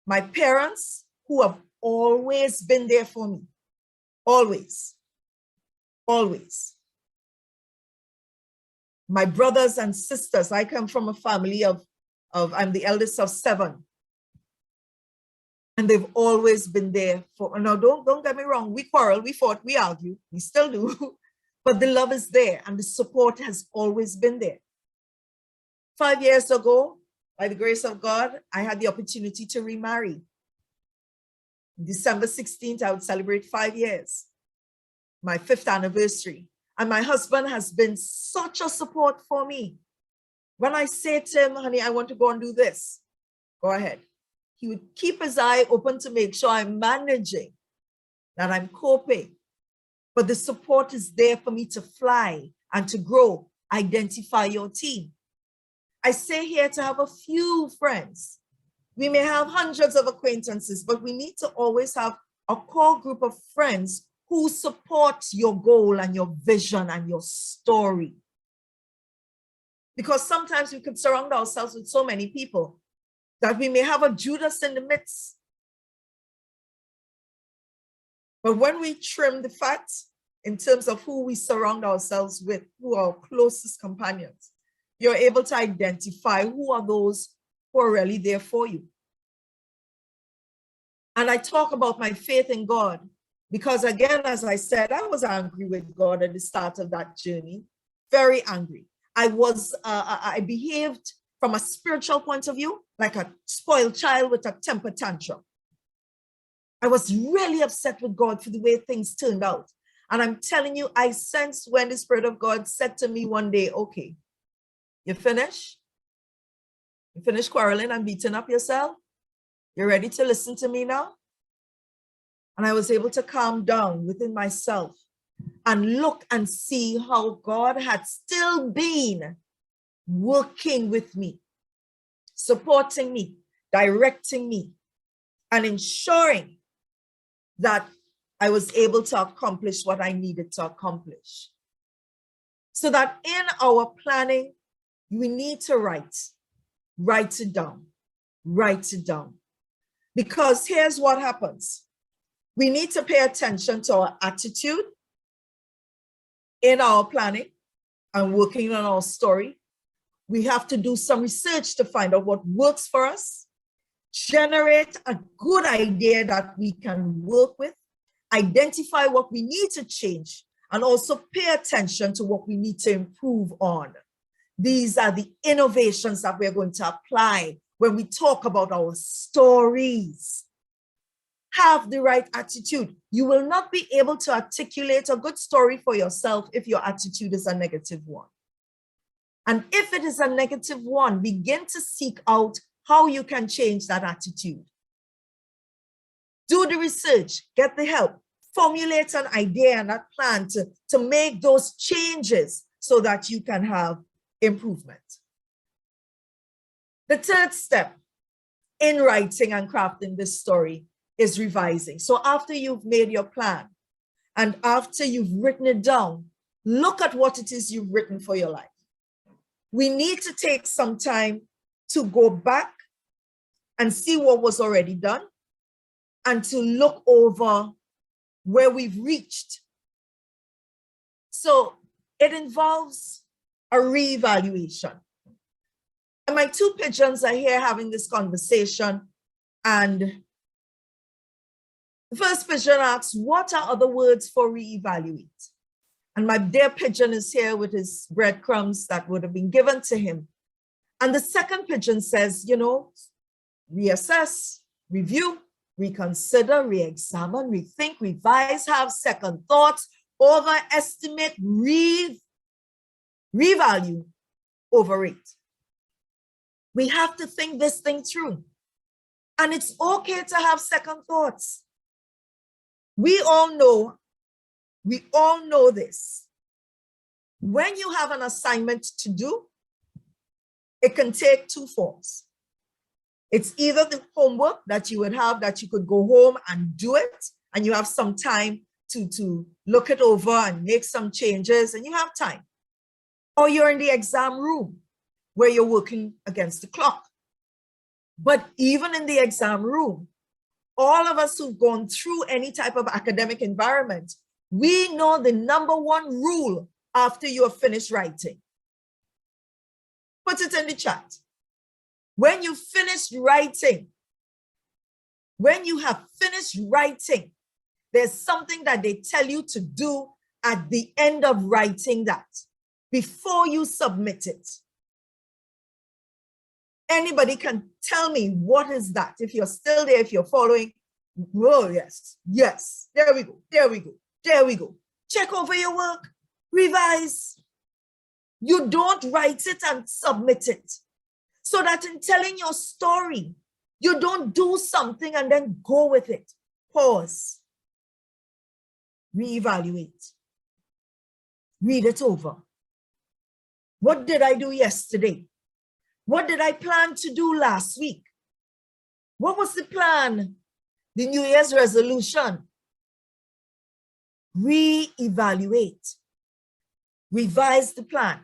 Speaker 4: my parents, who have always been there for me, always, always. My brothers and sisters, I come from a family of I'm the eldest of 7. And they've always been there for, now don't get me wrong, we quarrel, we fought, we argue, we still do, but the love is there and the support has always been there. 5 years ago, by the grace of God, I had the opportunity to remarry. December 16th, I would celebrate 5 years, my 5th anniversary. And my husband has been such a support for me. When I say to him, honey, I want to go and do this, go ahead. He would keep his eye open to make sure I'm managing, that I'm coping. But the support is there for me to fly and to grow. Identify your team. I say here to have a few friends. We may have hundreds of acquaintances, but we need to always have a core group of friends who support your goal and your vision and your story. Because sometimes we could surround ourselves with so many people that we may have a Judas in the midst. But when we trim the fat in terms of who we surround ourselves with, who are our closest companions, you're able to identify who are those who are really there for you. And I talk about my faith in God. Because again, as I said, I was angry with God at the start of that journey, very angry. I behaved from a spiritual point of view like a spoiled child with a temper tantrum. I was really upset with God for the way things turned out. And I'm telling you, I sensed when the Spirit of God said to me one day, okay, you finished? You finished quarreling and beating up yourself? You're ready to listen to me now? And I was able to calm down within myself and look and see how God had still been working with me, supporting me, directing me, and ensuring that I was able to accomplish what I needed to accomplish. So that in our planning, we need to write it down, write it down. Because here's what happens. We need to pay attention to our attitude in our planning and working on our story. We have to do some research to find out what works for us, generate a good idea that we can work with, identify what we need to change, and also pay attention to what we need to improve on. These are the innovations that we're going to apply when we talk about our stories. Have the right attitude. You will not be able to articulate a good story for yourself if your attitude is a negative one. And if it is a negative one, begin to seek out how you can change that attitude. Do the research, get the help, formulate an idea and a plan to make those changes so that you can have improvement. The third step in writing and crafting this story is revising. So after you've made your plan and after you've written it down, look at what it is you've written for your life. We need to take some time to go back and see what was already done and to look over where we've reached. So it involves a reevaluation. And my two pigeons are here having this conversation, and the first pigeon asks, what are other words for reevaluate? And my dear pigeon is here with his breadcrumbs that would have been given to him. And the second pigeon says, reassess, review, reconsider, re-examine, rethink, revise, have second thoughts, overestimate, revalue, overrate. We have to think this thing through. And it's okay to have second thoughts. We all know this. When you have an assignment to do, it can take two forms. It's either the homework that you would have that you could go home and do it, and you have some time to look it over and make some changes, and you have time. Or you're in the exam room where you're working against the clock. But even in the exam room, all of us who've gone through any type of academic environment, we know the number one rule after you have finished writing. Put it in the chat. When you finish writing, when you have finished writing, there's something that they tell you to do at the end of writing that, before you submit it. Anybody can tell me what is that? If you're still there, if you're following, oh yes, there we go. Check over your work, revise. You don't write it and submit it. So that in telling your story, you don't do something and then go with it. Pause. Reevaluate. Read it over. What did I do yesterday? What did I plan to do last week? What was the plan? The New Year's resolution? Reevaluate. Revise the plan.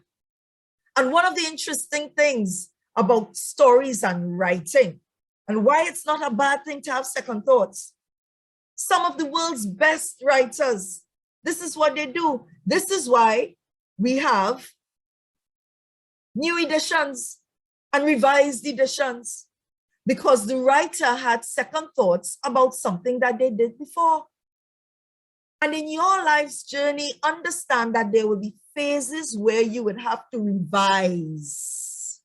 Speaker 4: And one of the interesting things about stories and writing, and why it's not a bad thing to have second thoughts. Some of the world's best writers, this is what they do. This is why we have new editions and revised editions, because the writer had second thoughts about something that they did before. And in your life's journey, understand that there will be phases where you would have to revise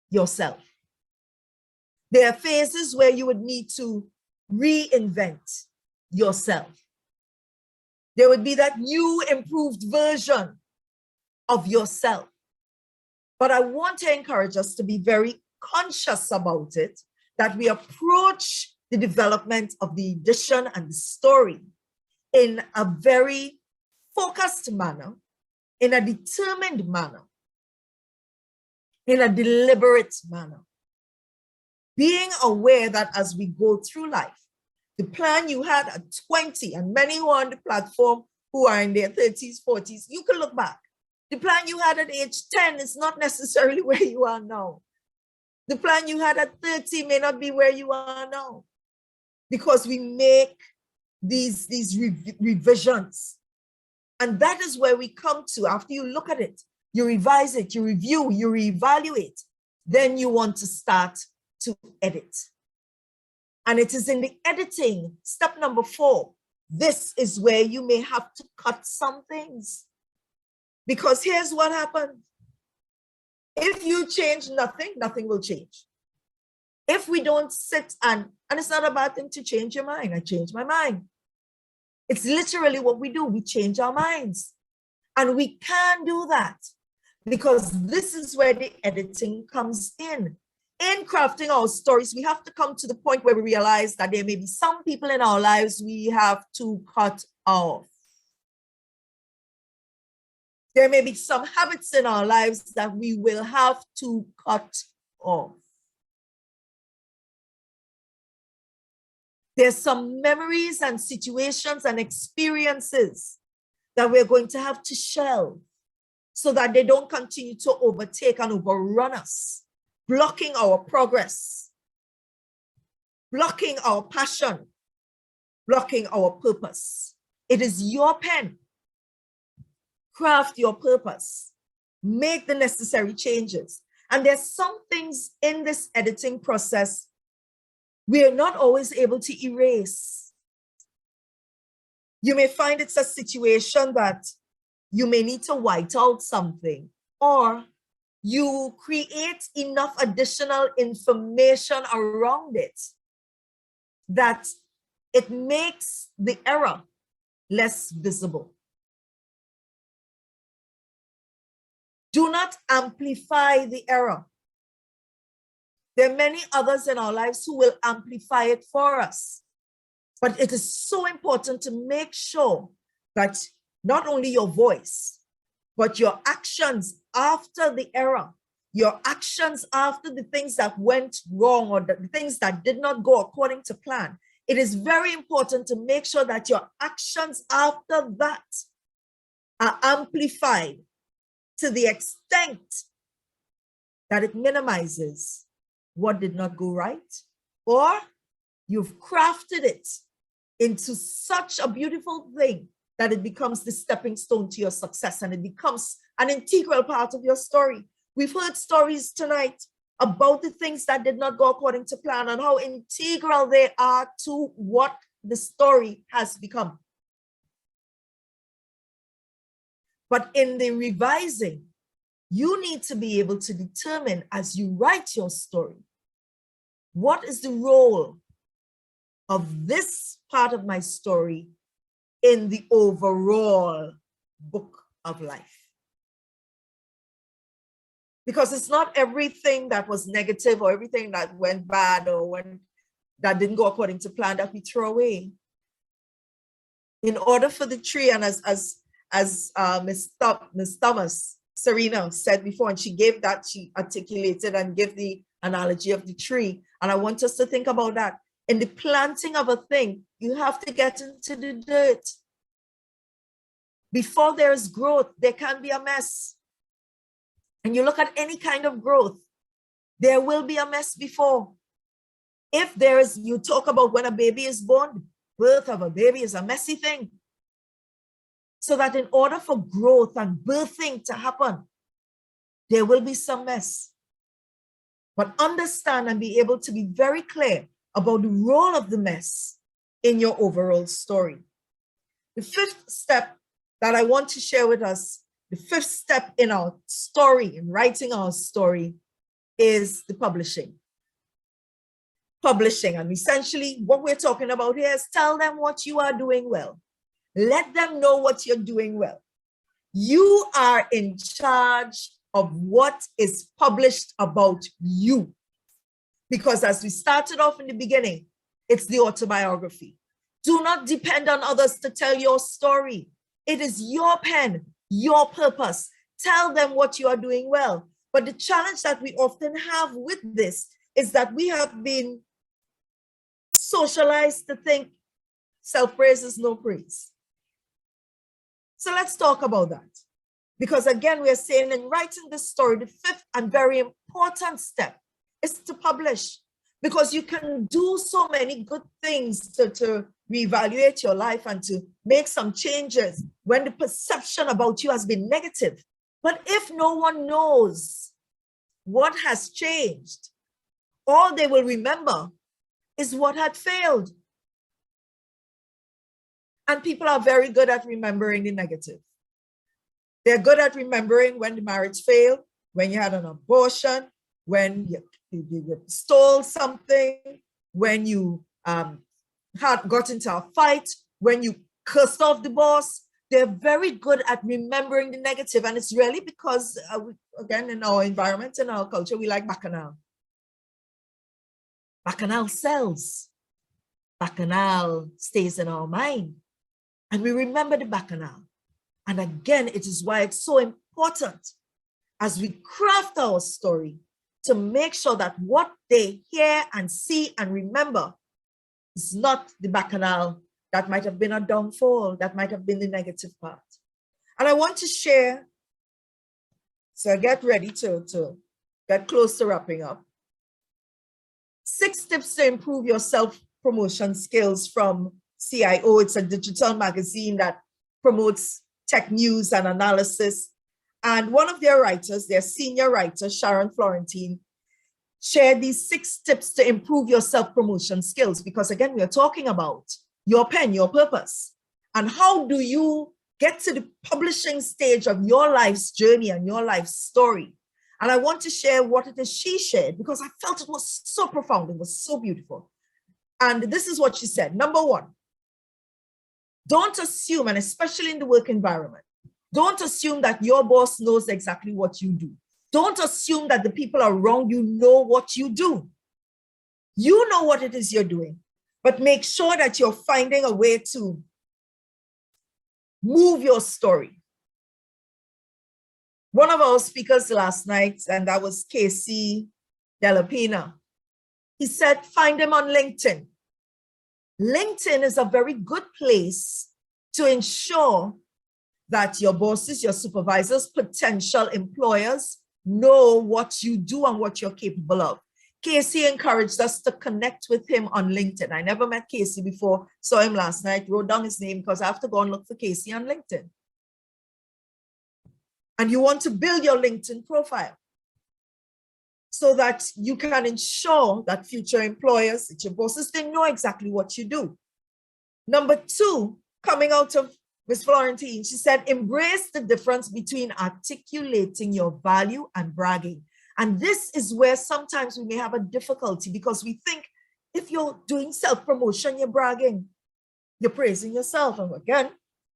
Speaker 4: yourself. There are phases where you would need to reinvent yourself. There would be that new, improved version of yourself. But I want to encourage us to be very conscious about it, that we approach the development of the edition and the story in a very focused manner, in a determined manner, in a deliberate manner. Being aware that as we go through life, the plan you had at 20, and many who are on the platform who are in their 30s, 40s, you can look back. The plan you had at age 10 is not necessarily where you are now. The plan you had at 30 may not be where you are now, because we make these revisions. And that is where we come to. After you look at it, you revise it, you review, you reevaluate, then you want to start to edit. And it is in the editing, step number 4, this is where you may have to cut some things. Because here's what happens. If you change nothing, nothing will change. If we don't sit and it's not a bad thing to change your mind. I changed my mind. It's literally what we do. We change our minds. And we can do that because this is where the editing comes in. In crafting our stories, we have to come to the point where we realize that there may be some people in our lives we have to cut off. There may be some habits in our lives that we will have to cut off. There's some memories and situations and experiences that we're going to have to shelve so that they don't continue to overtake and overrun us, blocking our progress, blocking our passion, blocking our purpose. It is your pen. Craft your purpose. Make the necessary changes. And there's some things in this editing process we are not always able to erase. You may find it's a situation that you may need to white out something, or you create enough additional information around it that it makes the error less visible. Do not amplify the error. There are many others in our lives who will amplify it for us. But it is so important to make sure that not only your voice, but your actions after the error, your actions after the things that went wrong or the things that did not go according to plan. It is very important to make sure that your actions after that are amplified to the extent that it minimizes what did not go right, or you've crafted it into such a beautiful thing that it becomes the stepping stone to your success and it becomes an integral part of your story. We've heard stories tonight about the things that did not go according to plan and how integral they are to what the story has become. But in the revising, you need to be able to determine as you write your story, what is the role of this part of my story in the overall book of life? Because it's not everything that was negative or everything that went bad or that didn't go according to plan that we throw away. In order for the tree, and as Ms. Thomas, Serena said before, and she articulated and gave the analogy of the tree. And I want us to think about that. In the planting of a thing, you have to get into the dirt. Before there is growth, there can be a mess. And you look at any kind of growth, there will be a mess before. If there is, you talk about when a baby is born, birth of a baby is a messy thing. So that in order for growth and birthing to happen, there will be some mess. But understand and be able to be very clear about the role of the mess in your overall story. The fifth step that I want to share with us, the fifth step in our story, in writing our story, is the publishing. Publishing, and essentially what we're talking about here is tell them what you are doing well. Let them know what you're doing well. You are in charge of what is published about you. Because as we started off in the beginning, it's the autobiography. Do not depend on others to tell your story. It is your pen, your purpose. Tell them what you are doing well. But the challenge that we often have with this is that we have been socialized to think self-praise is no praise. So let's talk about that. Because again, we're saying in writing this story, the fifth and very important step is to publish. Because you can do so many good things to reevaluate your life and to make some changes when the perception about you has been negative. But if no one knows what has changed, all they will remember is what had failed. And people are very good at remembering the negative. They're good at remembering when the marriage failed, when you had an abortion, when you stole something, when you got into a fight, when you cursed off the boss. They're very good at remembering the negative. And it's really because, again, in our environment, in our culture, we like bacchanal. Bacchanal sells. Bacchanal stays in our mind. And we remember the bacchanal. And again, it is why it's so important as we craft our story to make sure that what they hear and see and remember is not the bacchanal that might have been a downfall, that might have been the negative part. And I want to share, so get ready to get close to wrapping up. 6 tips to improve your self-promotion skills from CIO. It's a digital magazine that promotes tech news and analysis. And one of their writers, their senior writer, Sharon Florentine, shared these 6 tips to improve your self-promotion skills. Because again, we are talking about your pen, your purpose. And how do you get to the publishing stage of your life's journey and your life's story? And I want to share what it is she shared because I felt it was so profound. It was so beautiful. And this is what she said. Number 1, don't assume, and especially in the work environment, don't assume that your boss knows exactly what you do. Don't assume that the people around you know what you do. You know what it is you're doing, but make sure that you're finding a way to move your story. One of our speakers last night, and that was Casey Delapina, he said, find him on LinkedIn. LinkedIn is a very good place to ensure that your bosses, your supervisors, potential employers know what you do and what you're capable of. Casey encouraged us to connect with him on LinkedIn. I never met Casey before, saw him last night, wrote down his name because I have to go and look for Casey on LinkedIn. And you want to build your LinkedIn profile so that you can ensure that future employers, that your bosses, they know exactly what you do. Number 2, coming out of Ms. Florentine, she said, embrace the difference between articulating your value and bragging. And this is where sometimes we may have a difficulty because we think if you're doing self-promotion, you're bragging, you're praising yourself. And again,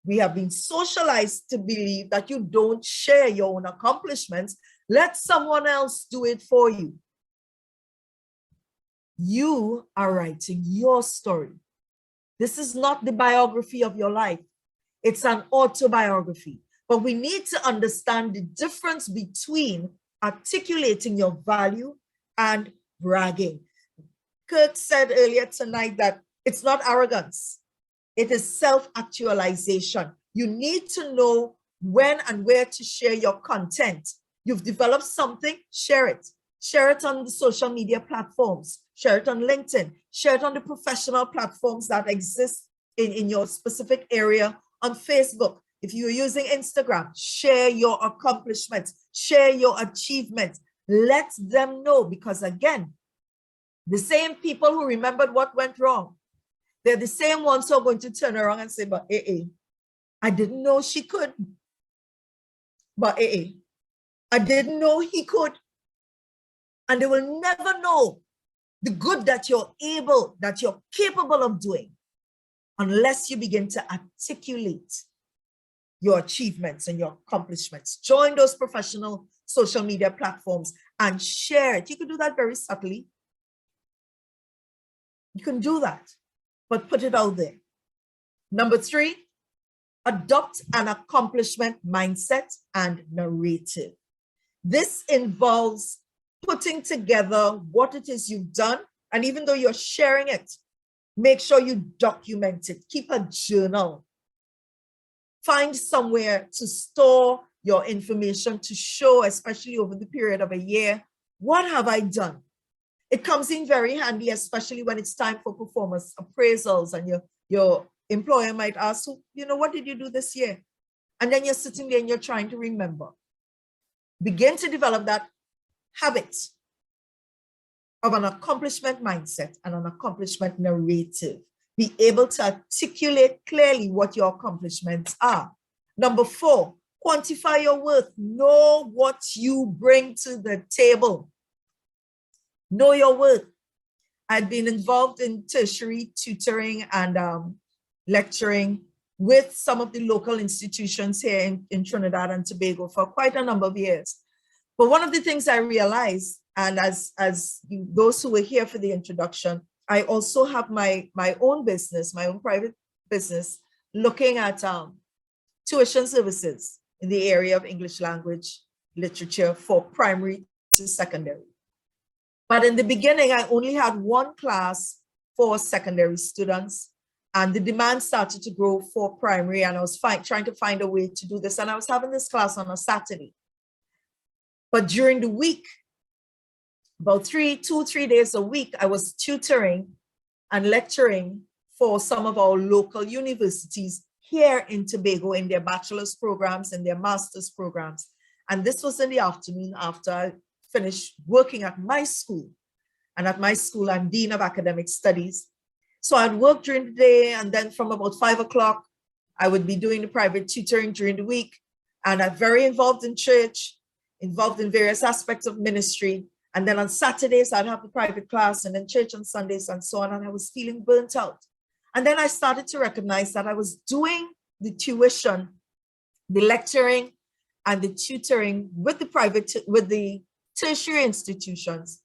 Speaker 4: we have been socialized to believe that you don't share your own accomplishments. Let someone else do it for you. You are writing your story. This is not the biography of your life. It's an autobiography. But we need to understand the difference between articulating your value and bragging. Kirk said earlier tonight that it's not arrogance. It is self-actualization. You need to know when and where to share your content. You've developed something, share it. Share it on the social media platforms. Share it on LinkedIn. Share it on the professional platforms that exist in your specific area on Facebook. If you're using Instagram, share your accomplishments. Share your achievements. Let them know because again, the same people who remembered what went wrong, they're the same ones who are going to turn around and say, but I didn't know she could, but I didn't know he could. And they will never know the good that you're capable of doing unless you begin to articulate your achievements and your accomplishments. Join those professional social media platforms and share it. You can do that very subtly. You can do that, but put it out there. Number 3, adopt an accomplishment mindset and narrative. This involves putting together what it is you've done, and even though you're sharing it, make sure you document it. Keep a journal. Find somewhere to store your information to show, especially over the period of a year, what have I done? It comes in very handy, especially when it's time for performance appraisals and your employer might ask, what did you do this year? And then you're sitting there and you're trying to remember. Begin to develop that habit of an accomplishment mindset and an accomplishment narrative. Be able to articulate clearly what your accomplishments are. Number 4, quantify your worth. Know what you bring to the table. Know your worth. I've been involved in tertiary tutoring and lecturing with some of the local institutions here in Trinidad and Tobago for quite a number of years. But one of the things I realized, and as those who were here for the introduction, I also have my own business, my own private business, looking at tuition services in the area of English language, literature for primary to secondary. But in the beginning, I only had one class for secondary students, and the demand started to grow for primary, and I was trying to find a way to do this, and I was having this class on a Saturday. But during the week, about 2-3 days a week, I was tutoring and lecturing for some of our local universities here in Tobago in their bachelor's programs and their master's programs. And this was in the afternoon after I finished working at my school. And at my school, I'm Dean of Academic Studies. So I'd work during the day, and then from about 5 o'clock, I would be doing the private tutoring during the week. And I'm very involved in church, involved in various aspects of ministry. And then on Saturdays, I'd have the private class, and then church on Sundays and so on. And I was feeling burnt out. And then I started to recognize that I was doing the tuition, the lecturing and the tutoring with the tertiary institutions.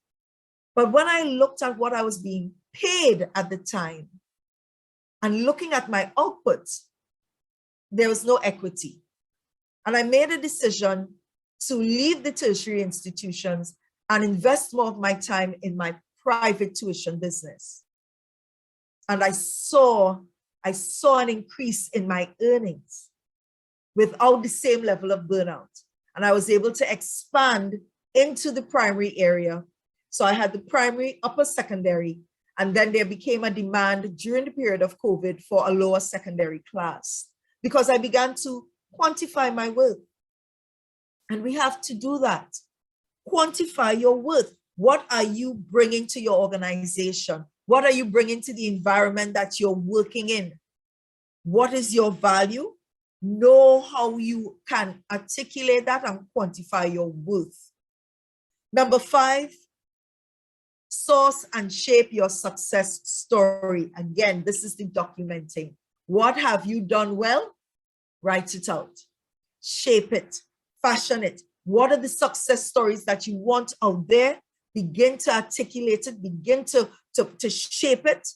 Speaker 4: But when I looked at what I was being paid at the time and looking at my output, there was no equity. And I made a decision to leave the tertiary institutions and invest more of my time in my private tuition business. And I saw an increase in my earnings without the same level of burnout. And I was able to expand into the primary area. So I had the primary, upper secondary, and then there became a demand during the period of COVID for a lower secondary class because I began to quantify my worth. And we have to do that. Quantify your worth. What are you bringing to your organization? What are you bringing to the environment that you're working in? What is your value? Know how you can articulate that and quantify your worth. Number 5, source and shape your success story. Again, this is the documenting. What have you done well? Write it out. Shape it. Fashion it. What are the success stories that you want out there? Begin to articulate it. Begin to shape it.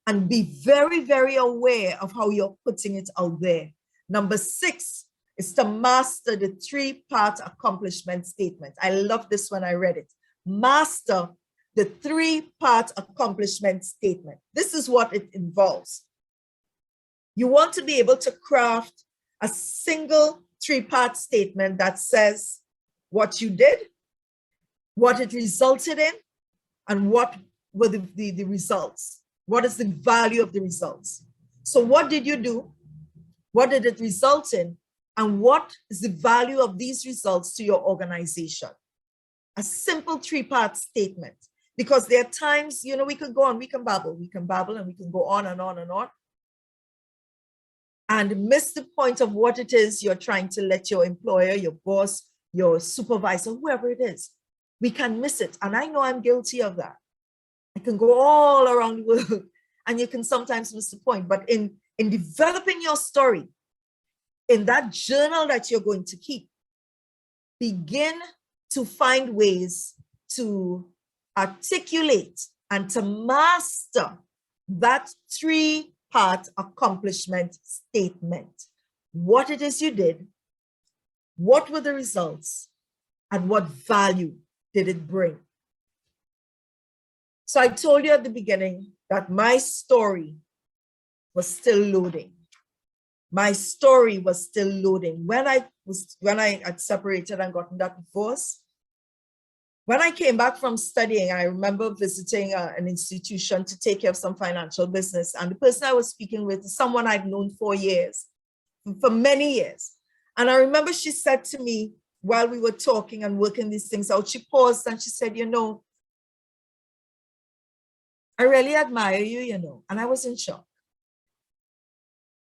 Speaker 4: And be very, very aware of how you're putting it out there. Number 6 is to master the 3-part accomplishment statement. I love this when I read it. Master the 3-part accomplishment statement. This is what it involves. You want to be able to craft a single 3-part statement that says what you did, what it resulted in, and what were the results. What is the value of the results? So what did you do? What did it result in? And what is the value of these results to your organization? A simple 3-part statement. Because there are times, we can go on, we can babble and we can go on and on and on. and miss the point of what it is you're trying to let your employer, your boss, your supervisor, whoever it is, we can miss it. And I know I'm guilty of that. I can go all around the world and you can sometimes miss the point. But in developing your story, in that journal that you're going to keep, begin to find ways to articulate and to master that 3-part accomplishment statement. What it is you did, what were the results, and what value did it bring? So I told you at the beginning that my story was still loading. My story was still loading. When I had separated and gotten that divorce, when I came back from studying, I remember visiting an institution to take care of some financial business. And the person I was speaking with is someone I've known for years, for many years. And I remember she said to me while we were talking and working these things out, she paused and she said, you know, I really admire you, you know. And I was in shock.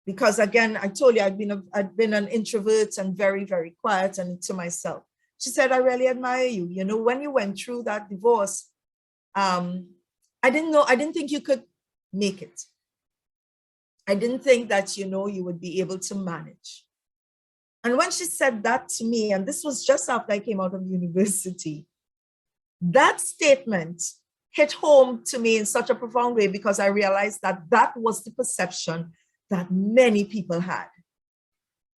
Speaker 4: Because again, I told you I'd been an introvert and very, very quiet and to myself. She said, I really admire you. You know, when you went through that divorce, I didn't think you could make it. I didn't think that, you know, you would be able to manage. And when she said that to me, and this was just after I came out of university, that statement hit home to me in such a profound way because I realized that that was the perception that many people had.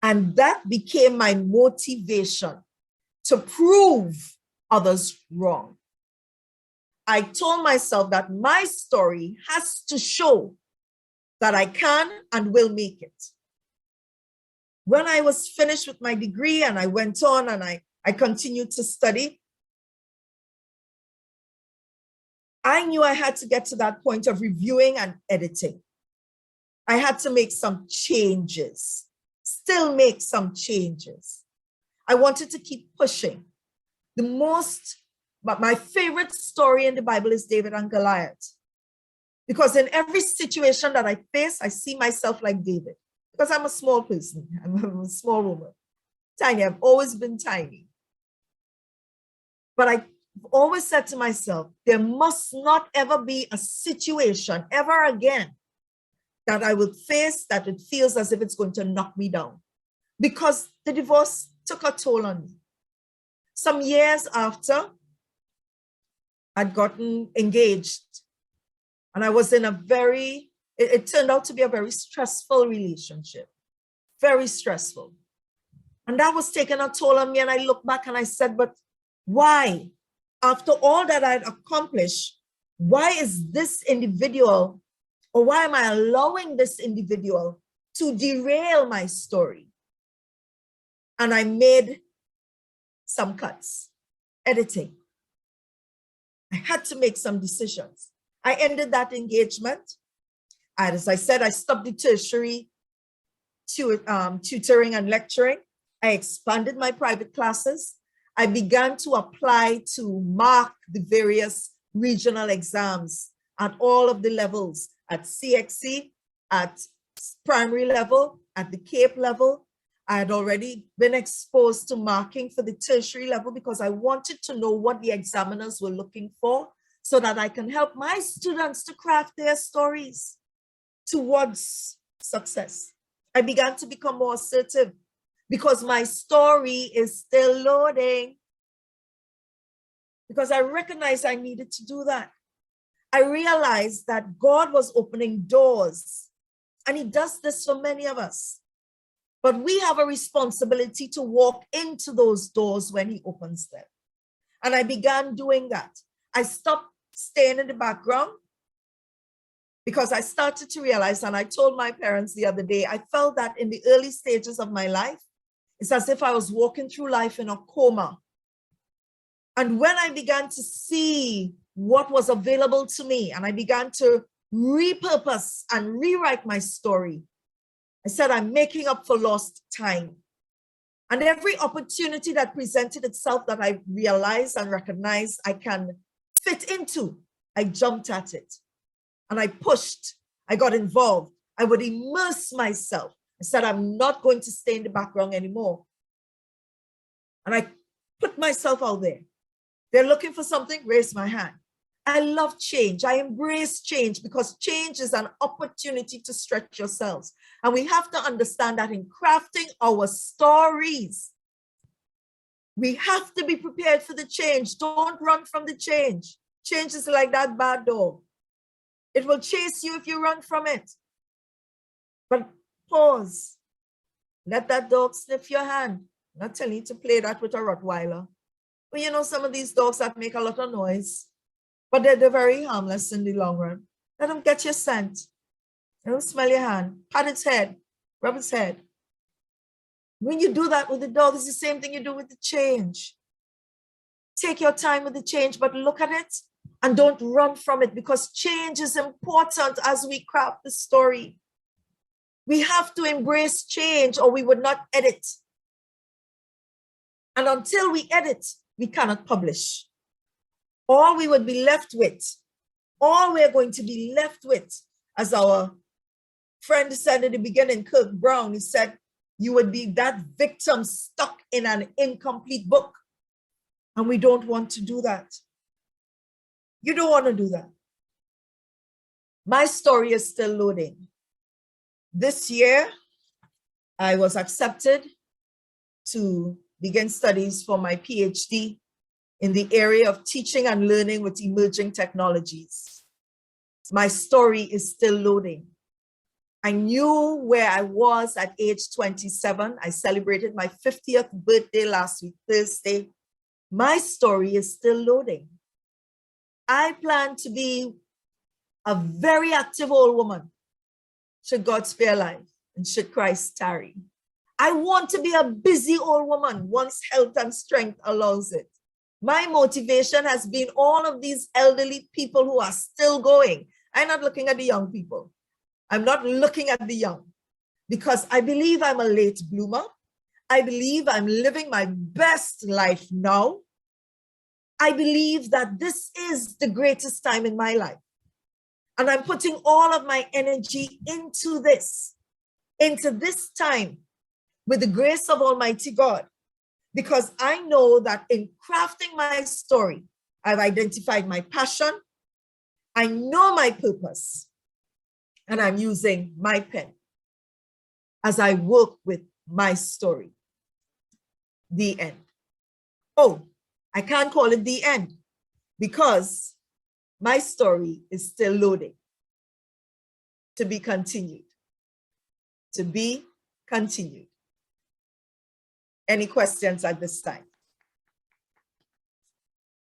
Speaker 4: And that became my motivation to prove others wrong. I told myself that my story has to show that I can and will make it. When I was finished with my degree and I went on and I continued to study, I knew I had to get to that point of reviewing and editing. I had to make some changes, still make some changes. I wanted to keep pushing. But my favorite story in the Bible is David and Goliath. Because in every situation that I face, I see myself like David. Because I'm a small person, I'm a small woman. Tiny, I've always been tiny. But I've always said to myself, there must not ever be a situation ever again that I would face that it feels as if it's going to knock me down. Because the divorce took a toll on me. Some years after, I'd gotten engaged. And I was in it turned out to be a very stressful relationship. Very stressful. And that was taking a toll on me. And I look back and I said, but why? After all that I'd accomplished, why is this individual, or why am I allowing this individual to derail my story? And I made some cuts, editing. I had to make some decisions. I ended that engagement. As I said, I stopped the tertiary tutoring and lecturing. I expanded my private classes. I began to apply to mark the various regional exams at all of the levels, at CXC, at primary level, at the Cape level. I had already been exposed to marking for the tertiary level because I wanted to know what the examiners were looking for so that I can help my students to craft their stories towards success. I began to become more assertive because my story is still loading. Because I recognized I needed to do that. I realized that God was opening doors, and He does this for many of us. But we have a responsibility to walk into those doors when He opens them. And I began doing that. I stopped staying in the background because I started to realize, and I told my parents the other day, I felt that in the early stages of my life, it's as if I was walking through life in a coma. And when I began to see what was available to me, and I began to repurpose and rewrite my story, I said, I'm making up for lost time. And every opportunity that presented itself that I realized and recognized I can fit into, I jumped at it. And I pushed, I got involved. I would immerse myself. I said, I'm not going to stay in the background anymore. And I put myself out there. They're looking for something, raise my hand. I love change. I embrace change because change is an opportunity to stretch yourselves. And we have to understand that in crafting our stories, we have to be prepared for the change. Don't run from the change. Change is like that bad dog. It will chase you if you run from it. But pause. Let that dog sniff your hand. I'm not telling you to play that with a Rottweiler. But you know, some of these dogs that make a lot of noise, but they're very harmless in the long run. Let them get your scent. Let them smell your hand. Pat its head. Rub its head. When you do that with the dog, it's the same thing you do with the change. Take your time with the change, but look at it and don't run from it, because change is important as we craft the story. We have to embrace change or we would not edit. And until we edit, we cannot publish. All we would be left with, all we're going to be left with, as our friend said in the beginning, Kirk Brown, he said, you would be that victim stuck in an incomplete book. And we don't want to do that. You don't want to do that. My story is still loading. This year, I was accepted to begin studies for my PhD in the area of teaching and learning with emerging technologies. My story is still loading. I knew where I was at age 27. I celebrated my 50th birthday last week, Thursday. My story is still loading. I plan to be a very active old woman, should God spare life and should Christ tarry. I want to be a busy old woman once health and strength allows it. My motivation has been all of these elderly people who are still going. I'm not looking at the young people. I'm not looking at the young, because I believe I'm a late bloomer. I believe I'm living my best life now. I believe that this is the greatest time in my life. And I'm putting all of my energy into this time with the grace of Almighty God, because I know that in crafting my story, I've identified my passion, I know my purpose, and I'm using my pen as I work with my story. The end. Oh, I can't call it the end because my story is still loading. To be continued. To be continued. Any questions at this time?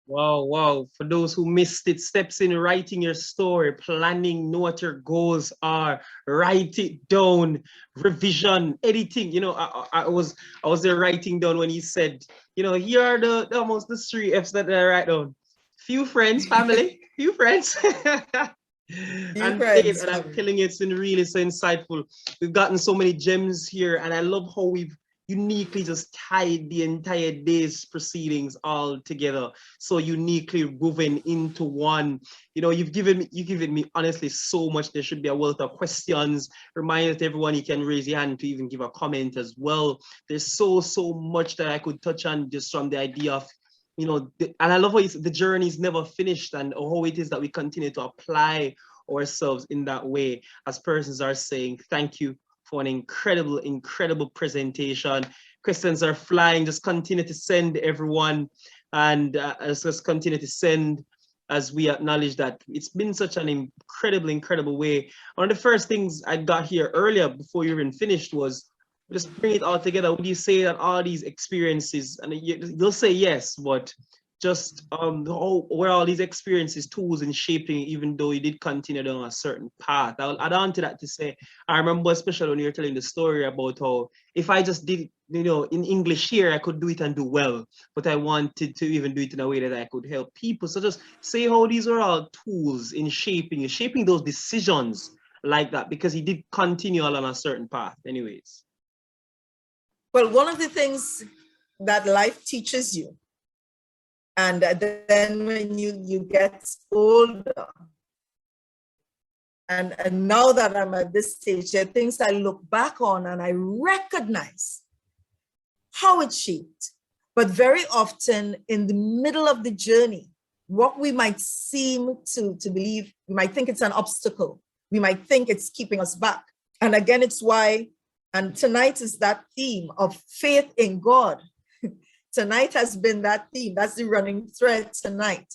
Speaker 1: Wow, wow. For those who missed it, steps in writing your story, planning, know what your goals are, write it down, revision, editing. You know, I was there writing down when he said, you know, here are the almost the 3 F's that I write down. Few friends, family, few friends. And faith, and I'm telling you, it's been really so insightful. We've gotten so many gems here, and I love how we've uniquely just tied the entire day's proceedings all together, so uniquely woven into one. You know, you've given me honestly so much. There should be a wealth of questions. Remind everyone you can raise your hand to even give a comment as well. There's so much that I could touch on just from the idea of, you know, and I love how the journey is never finished, and how it is that we continue to apply ourselves in that way. As persons are saying, thank you for an incredible presentation. Questions are flying. Just continue to send, everyone, and just continue to send as we acknowledge that it's been such an incredible way. One of the first things I got here earlier before you even finished was just bring it all together. Would you say that all these experiences, and you'll say yes, but just where all these experiences, tools in shaping, even though you did continue down a certain path? I'll add on to that to say, I remember especially when you were telling the story about how if I just did, you know, in English here, I could do it and do well, but I wanted to even do it in a way that I could help people. So just say how these are all tools in shaping those decisions like that, because he did continue along a certain path anyways.
Speaker 4: Well, one of the things that life teaches you, and then when you get older, And now that I'm at this stage, there are things I look back on and I recognize how it shaped. But very often in the middle of the journey, what we might seem to believe, we might think it's an obstacle. We might think it's keeping us back. And again, it's why, and tonight is that theme of faith in God. Tonight has been that theme. That's the running thread tonight.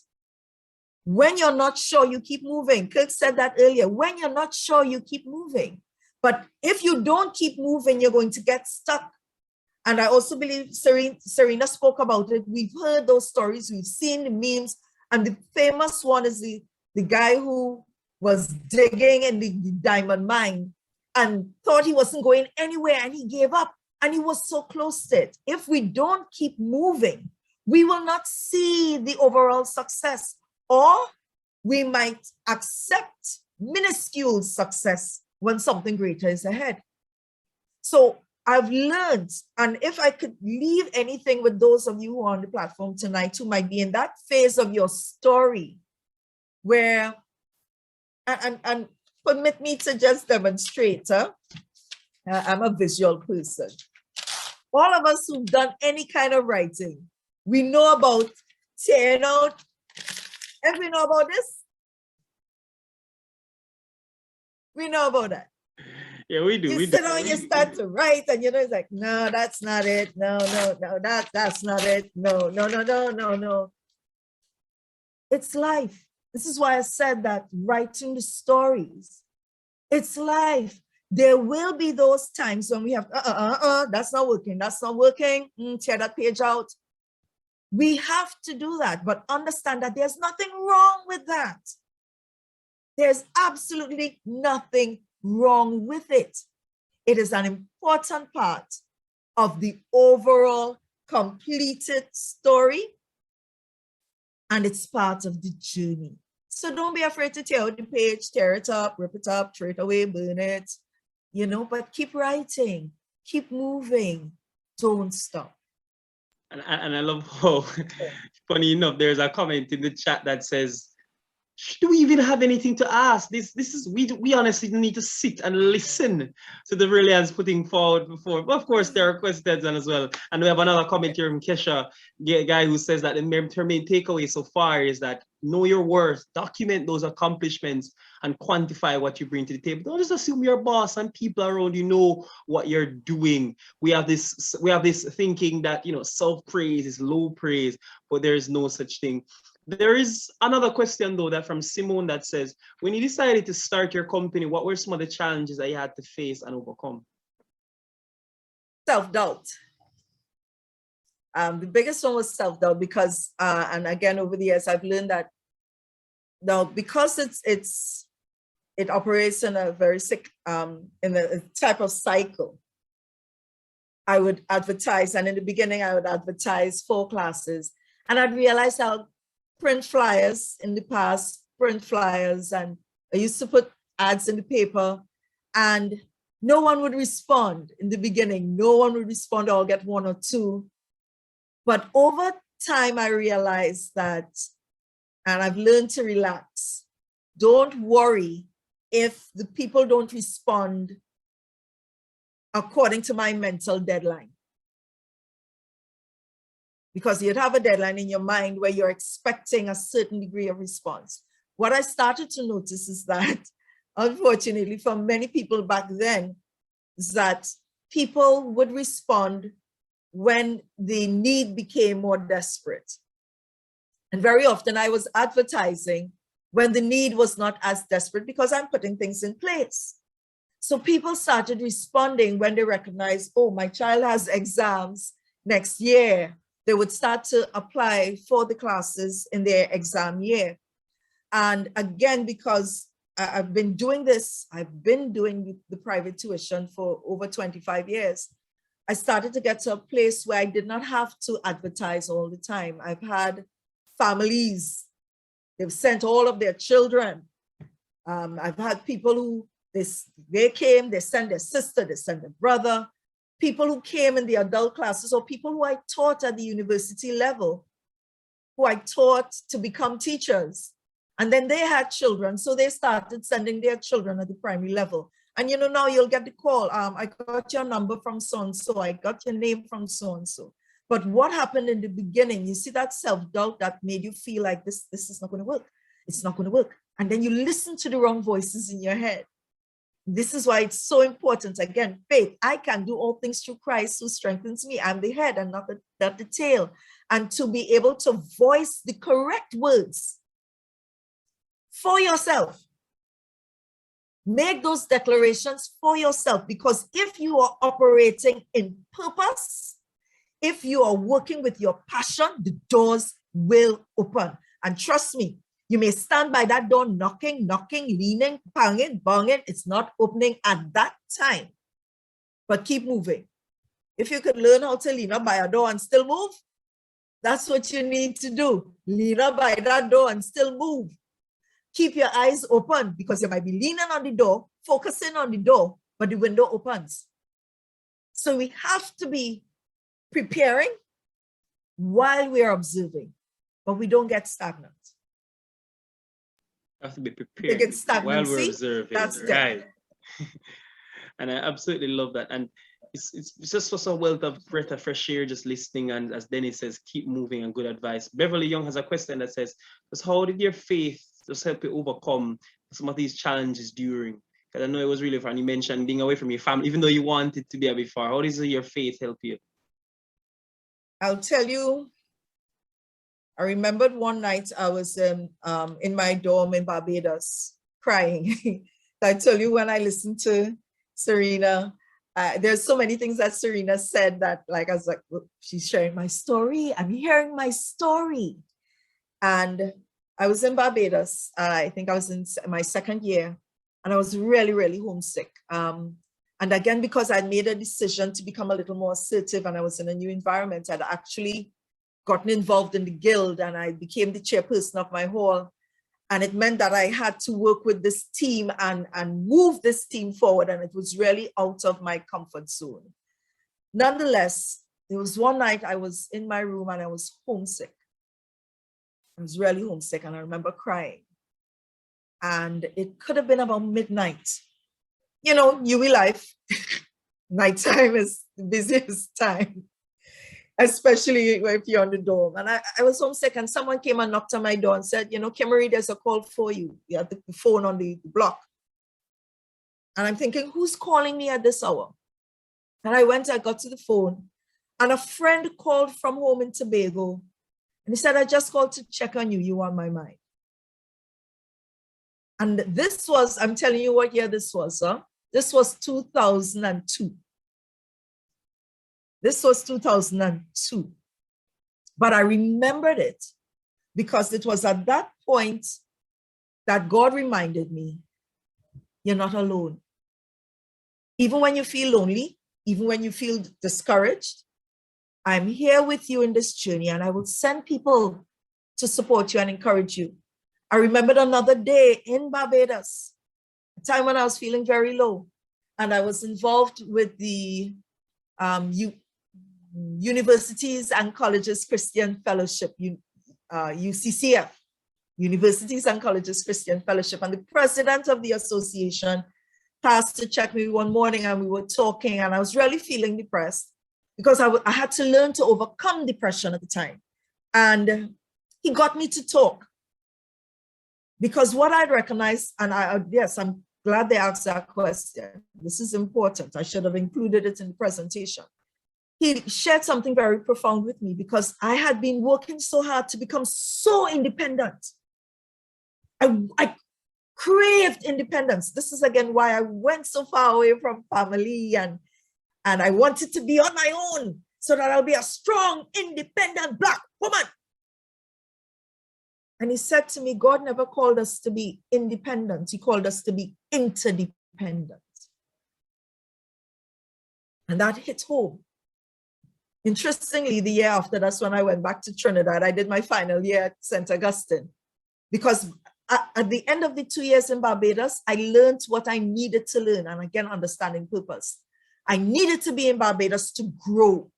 Speaker 4: When you're not sure, you keep moving. Kirk said that earlier. When you're not sure, you keep moving. But if you don't keep moving, you're going to get stuck. And I also believe Serena spoke about it. We've heard those stories. We've seen the memes. And the famous one is the guy who was digging in the diamond mine and thought he wasn't going anywhere, and he gave up, and he was so close to it. If we don't keep moving, we will not see the overall success, or we might accept minuscule success when something greater is ahead. So I've learned, and if I could leave anything with those of you who are on the platform tonight who might be in that phase of your story where, and permit me to just demonstrate, I'm a visual person. All of us who've done any kind of writing, we know about tearing out. Everybody know about this? We know about that.
Speaker 1: Yeah, we do.
Speaker 4: You sit down, you start to write, and it's like, no, that's not it. No, that's not it. No. It's life. This is why I said that writing the stories, it's life. There will be those times when we have, that's not working. That's not working. Tear that page out. We have to do that, but understand that there's nothing wrong with that. There's absolutely nothing wrong with it. It is an important part of the overall completed story, and it's part of the journey. So don't be afraid to tear out the page, tear it up, rip it up, throw it away, burn it, but keep writing, keep moving, don't stop.
Speaker 1: And I love how, funny enough, there's a comment in the chat that says, do we even have anything to ask? This is, we honestly need to sit and listen to the brilliance putting forward before. But of course, there are questions as well. And we have another comment here from Kesha, a guy who says that the main takeaway so far is that know your worth, document those accomplishments, and quantify what you bring to the table. Don't just assume your boss and people around you know what you're doing. We have this thinking that self-praise is low praise, but there is no such thing. There is another question though that from Simone that says, when you decided to start your company, what were some of the challenges that you had to face and overcome?
Speaker 4: Self-doubt. The biggest one was self-doubt because, and again, over the years, I've learned that now because it operates in a very in a type of cycle. I would advertise, and in the beginning, I would advertise 4 classes, and I'd realize how print flyers in the past, and I used to put ads in the paper, and no one would respond in the beginning. No one would respond, or I'll get 1 or 2. But over time, I realized that, and I've learned to relax. Don't worry if the people don't respond according to my mental deadline. Because you'd have a deadline in your mind where you're expecting a certain degree of response. What I started to notice is that, unfortunately, for many people back then, is that people would respond when the need became more desperate. And very often I was advertising when the need was not as desperate because I'm putting things in place. So people started responding when they recognized, oh, my child has exams next year. They would start to apply for the classes in their exam year. And again, because I've been doing this, I've been doing the private tuition for over 25 years. I started to get to a place where I did not have to advertise all the time. I've had families, they've sent all of their children. I've had people who, they came, they sent their sister, they sent their brother. People who came in the adult classes, or people who I taught at the university level, who I taught to become teachers. And then they had children, so they started sending their children at the primary level. And now you'll get the call, I got your number from so-and-so, I got your name from so-and-so. But what happened in the beginning, you see that self-doubt that made you feel like this is not going to work. It's not going to work. And then you listen to the wrong voices in your head. This is why it's so important. Again, faith. I can do all things through Christ who strengthens me. I'm the head and not the tail. And to be able to voice the correct words for yourself. Make those declarations for yourself, because if you are operating in purpose, if you are working with your passion, the doors will open. And trust me, you may stand by that door knocking, leaning, banging. It's not opening at that time, but keep moving. If you could learn how to lean up by a door and still move, that's what you need to do. Lean up by that door and still move. Keep your eyes open, because you might be leaning on the door, focusing on the door, but the window opens. So we have to be preparing while we are observing, but we don't get stagnant.
Speaker 1: We have to be prepared while we're observing.
Speaker 4: That's
Speaker 1: right. And I absolutely love that. And it's just for some wealth of breath of fresh air, just listening. And as Dennis says, keep moving, and good advice. Beverly Young has a question that says, just how did your faith just help you overcome some of these challenges during? Because I know it was really fun. You mentioned being away from your family, even though you wanted to be a bit far. How does your faith help you?
Speaker 4: I'll tell you, I remembered one night I was in my dorm in Barbados crying. I tell you, when I listened to Serena, there's so many things that Serena said that, like, I was like, she's sharing my story. I'm hearing my story. And I was in Barbados. I think I was in my second year, and I was really, really homesick. And again, because I'd made a decision to become a little more assertive and I was in a new environment, I'd actually gotten involved in the guild, and I became the chairperson of my hall. And it meant that I had to work with this team and move this team forward. And it was really out of my comfort zone. Nonetheless, there was one night I was in my room and I was homesick. I was really homesick, and I remember crying. And it could have been about midnight. UWI life, nighttime is the busiest time, especially if you're on the dorm. And I was homesick, and someone came and knocked on my door and said, Kimarie, there's a call for you. You have the phone on the block. And I'm thinking, who's calling me at this hour? And I got to the phone, and a friend called from home in Tobago. And he said, I just called to check on you. You are on my mind. And this was, I'm telling you what year this was, huh? This was 2002. This was 2002. But I remembered it because it was at that point that God reminded me, you're not alone. Even when you feel lonely, even when you feel discouraged, I'm here with you in this journey, and I will send people to support you and encourage you. I remembered another day in Barbados, a time when I was feeling very low, and I was involved with the Universities and Colleges Christian Fellowship, UCCF, Universities and Colleges Christian Fellowship, and the president of the association passed to check me one morning, and we were talking, and I was really feeling depressed because I had to learn to overcome depression at the time. And he got me to talk, because what I'd recognized, and yes, I'm glad they asked that question. This is important. I should have included it in the presentation. He shared something very profound with me, because I had been working so hard to become so independent. I craved independence. This is again why I went so far away from family, and I wanted to be on my own so that I'll be a strong, independent Black woman. And he said to me, God never called us to be independent. He called us to be interdependent. And that hit home. Interestingly, the year after, that's when I went back to Trinidad. I did my final year at St. Augustine, because at the end of the 2 years in Barbados, I learned what I needed to learn. And again, understanding purpose. I needed to be in Barbados to grow.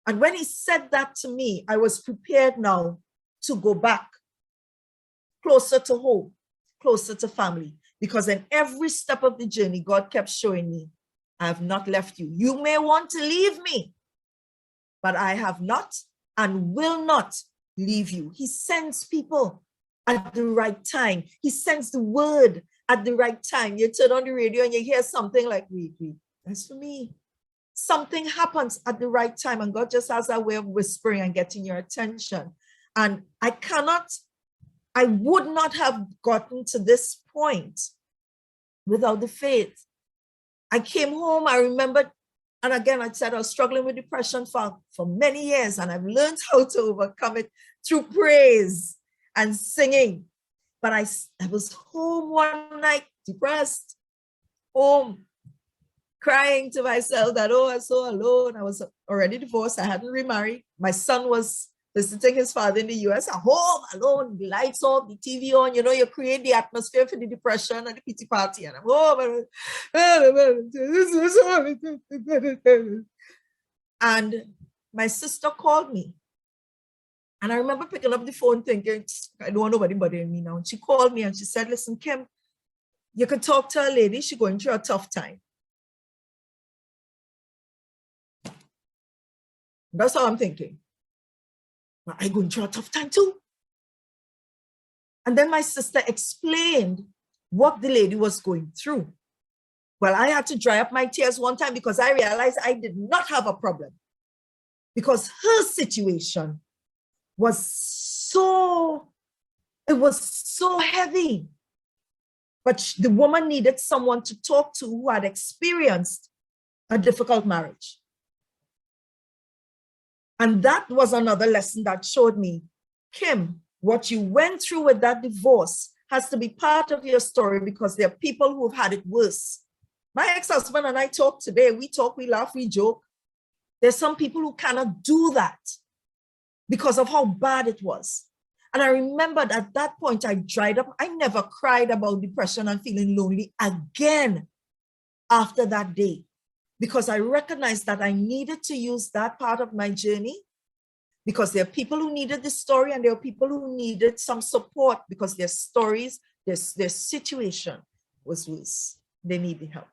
Speaker 4: And when he said that to me, I was prepared now to go back closer to home, closer to family. Because in every step of the journey, God kept showing me, I have not left you. You may want to leave me, but I have not and will not leave you. He sends people at the right time. He sends the word at the right time. You turn on the radio and you hear something like, wait, that's for me. Something happens at the right time, and God just has a way of whispering and getting your attention. And I would not have gotten to this point without the faith. I came home, I remembered, and again, I said I was struggling with depression for many years, and I've learned how to overcome it through praise and singing. But I was home one night, depressed, home, crying to myself that, oh, I'm so alone. I was already divorced. I hadn't remarried. My son was visiting his father in the US, at home, alone, the lights off, the TV on. You know, you create the atmosphere for the depression and the pity party. And I'm home. And my sister called me. And I remember picking up the phone thinking, I don't want nobody bothering me now. And she called me and she said, listen, Kim, you can talk to a lady. She's going through a tough time. That's how I'm thinking. But I'm going through a tough time too. And then my sister explained what the lady was going through. Well, I had to dry up my tears one time because I realized I did not have a problem. Because her situation was so heavy. But the woman needed someone to talk to who had experienced a difficult marriage. And that was another lesson that showed me, Kim, what you went through with that divorce has to be part of your story because there are people who've had it worse. My ex-husband and I talk today. We talk, we laugh, we joke. There's some people who cannot do that because of how bad it was. And I remembered at that point, I dried up. I never cried about depression and feeling lonely again after that day, because I recognized that I needed to use that part of my journey because there are people who needed this story and there are people who needed some support because their stories, their situation was worse. They needed help.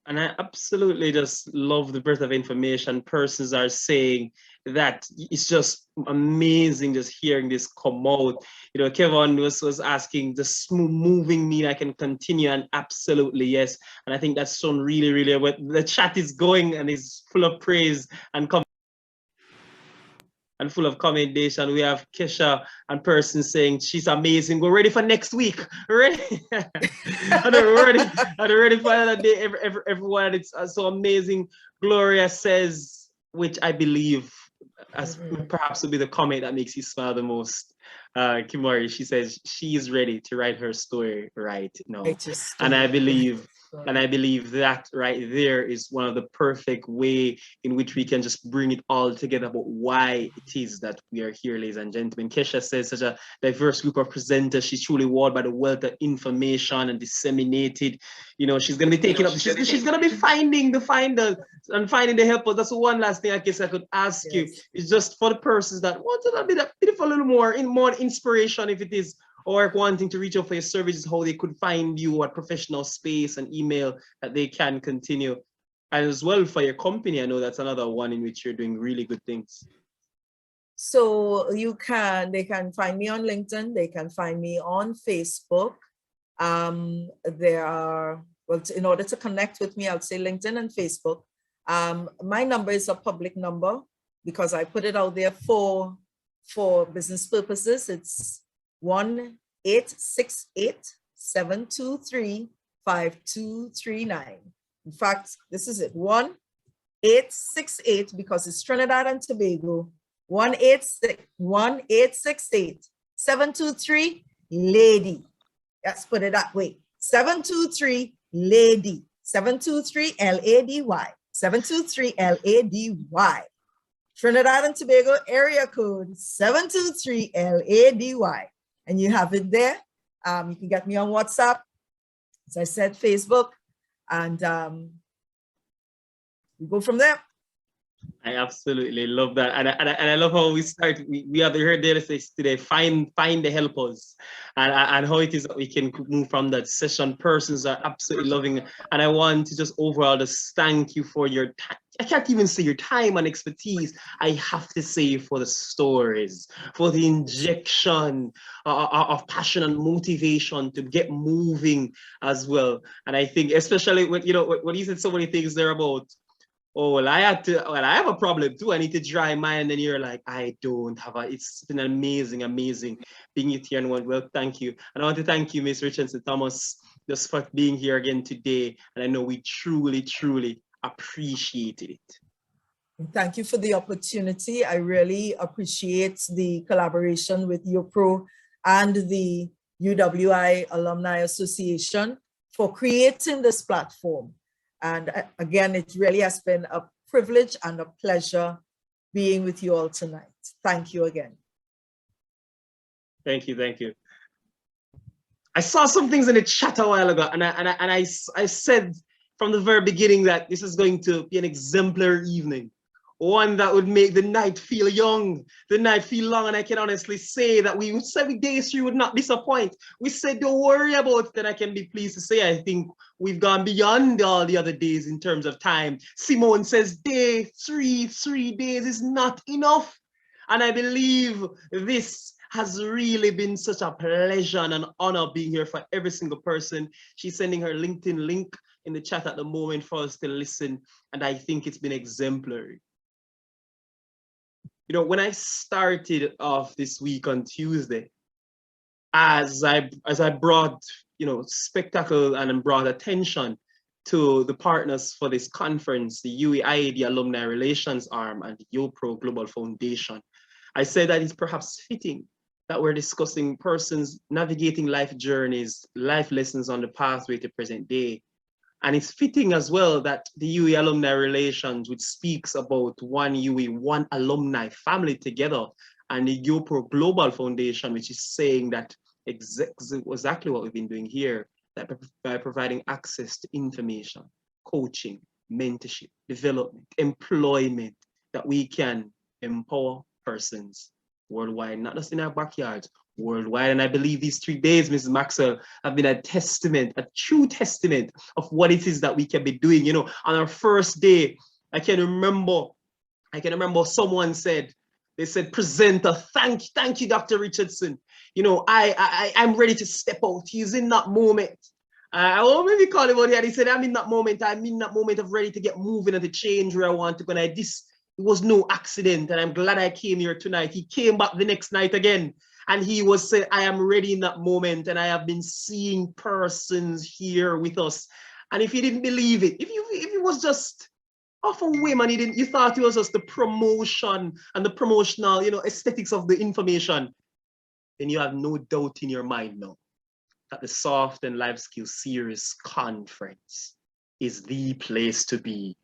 Speaker 1: And I absolutely just love the breadth of information persons are saying that. It's just amazing just hearing this come out. You know, Kevin was asking, the smooth moving me, I can continue, and absolutely yes. And I think that's shown really, really well. The chat is going and is full of praise and full of commendation. We have Kesha and person saying she's amazing. We're ready for next week. Ready? and we're ready for another day. Everyone, it's so amazing. Gloria says, which I believe as perhaps will be the comment that makes you smile the most. Kimarie, she says she is ready to write her story right now. And I believe that right there is one of the perfect way in which we can just bring it all together about why it is that we are here, ladies and gentlemen. Kesha says such a diverse group of presenters. She's truly wowed by the wealth of information and disseminated. You know, she's going to be taking up, she's going to be finding the finders and finding the helpers. That's one last thing I guess I could ask you. It's just for the persons that want a bit of a little more inspiration, if it is, or wanting to reach out for your services, how they could find you at professional space and email that they can continue. And as well for your company, I know that's another one in which you're doing really good things.
Speaker 4: So they can find me on LinkedIn, they can find me on Facebook. In order to connect with me, I would say LinkedIn and Facebook. My number is a public number because I put it out there for business purposes. It's 1-868-723-5239. In fact, this is it, 1-868, because it's Trinidad and Tobago, 1-868-723-LADY. Let's put it that way, 723-LADY, 723-LADY, 723-LADY. Trinidad and Tobago area code 723-LADY. And you have it there. You can get me on WhatsApp, as I said, Facebook, and we go from there.
Speaker 1: I I absolutely love that, and I love how we start. We have heard the say today. Find the helpers, and how it is that we can move from that session. Persons are absolutely loving, and I want to just overall just thank you for your time. I can't even say your time and expertise. I have to say for the stories, for the injection of passion and motivation to get moving as well. And I think especially when when you said so many things there about, oh, well, I have a problem too. I need to dry mine. And then you're like, I don't have it's been amazing, amazing being with you. And well, thank you. And I want to thank you, Miss Richardson Thomas, just for being here again today. And I know we truly, truly appreciated it.
Speaker 4: Thank you for the opportunity. I really appreciate the collaboration with UPRO and the UWI Alumni Association for creating this platform. And again, it really has been a privilege and a pleasure being with you all tonight. Thank you again.
Speaker 1: Thank you, thank you. I saw some things in the chat a while ago, and I said from the very beginning that this is going to be an exemplary evening. One that would make the night feel young, the night feel long, and I can honestly say that we said day 3 would not disappoint. We said don't worry about it, and I can be pleased to say I think we've gone beyond all the other days in terms of time. Simone says day 3 days is not enough, and I believe this has really been such a pleasure and an honor being here for every single person. She's sending her LinkedIn link in the chat at the moment for us to listen, and I think it's been exemplary. You know, when I started off this week on Tuesday, as I brought, spectacle and brought attention to the partners for this conference, the UEI, the Alumni Relations Arm, and the UPRO Global Foundation, I said that it's perhaps fitting that we're discussing persons navigating life journeys, life lessons on the pathway to present day. And it's fitting as well that the UE Alumni Relations, which speaks about one UE, one alumni family together, and the UPRO Global Foundation, which is saying that exactly what we've been doing here, that by providing access to information, coaching, mentorship, development, employment, that we can empower persons worldwide, not just in our backyards, worldwide. And I believe these 3 days, Mrs. Maxwell, have been a testament, a true testament of what it is that we can be doing. You know, on our first day, I can remember someone said, they said, presenter, thank you, Dr. Richardson. You know, I'm ready to step out. He's in that moment. I won't maybe call him out here. He said, I'm in that moment of ready to get moving and to change where I want to go. And it was no accident. And I'm glad I came here tonight. He came back the next night again. And he was saying, I am ready in that moment. And I have been seeing persons here with us. And if you didn't believe it, if it was just off a whim and you thought it was just the promotion and the promotional, aesthetics of the information, then you have no doubt in your mind now that the Soft and Life Skills Series Conference is the place to be.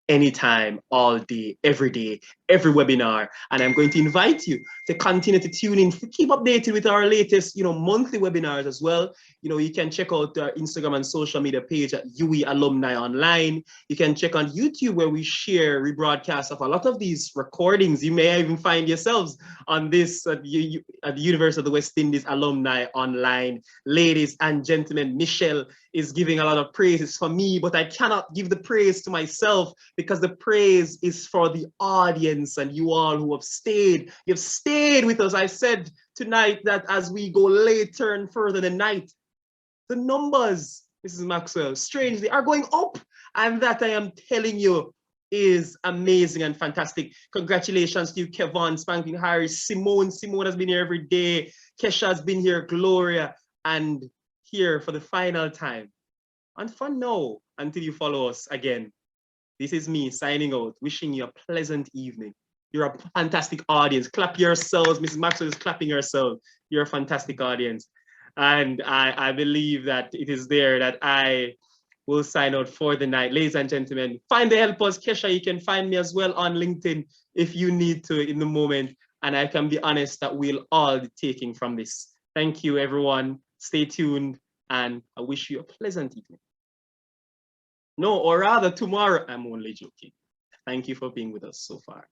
Speaker 1: Anytime, all day, every webinar. And I'm going to invite you to continue to tune in, to keep updated with our latest, monthly webinars as well. You can check out our Instagram and social media page at UE Alumni Online. You can check on YouTube where we share rebroadcasts of a lot of these recordings. You may even find yourselves on this at the University of the West Indies Alumni Online. Ladies and gentlemen, Michelle is giving a lot of praises for me, but I cannot give the praise to myself because the praise is for the audience and you all who have stayed. You've stayed with us. I said tonight that as we go later and further in the night, the numbers, Mrs. Maxwell, strangely are going up. And that, I am telling you, is amazing and fantastic. Congratulations to you, Kevon, Spanking Harris, Simone. Simone has been here every day. Kesha has been here, Gloria, and here for the final time. And for now, until you follow us again, this is me signing out, wishing you a pleasant evening. You're a fantastic audience. Clap yourselves. Mrs. Maxwell is clapping herself. You're a fantastic audience. And I believe that it is there that I will sign out for the night. Ladies and gentlemen, find the helpers. Kesha, you can find me as well on LinkedIn if you need to in the moment. And I can be honest that we'll all be taking from this. Thank you, everyone. Stay tuned, and I wish you a pleasant evening. No, or rather tomorrow. I'm only joking. Thank you for being with us so far.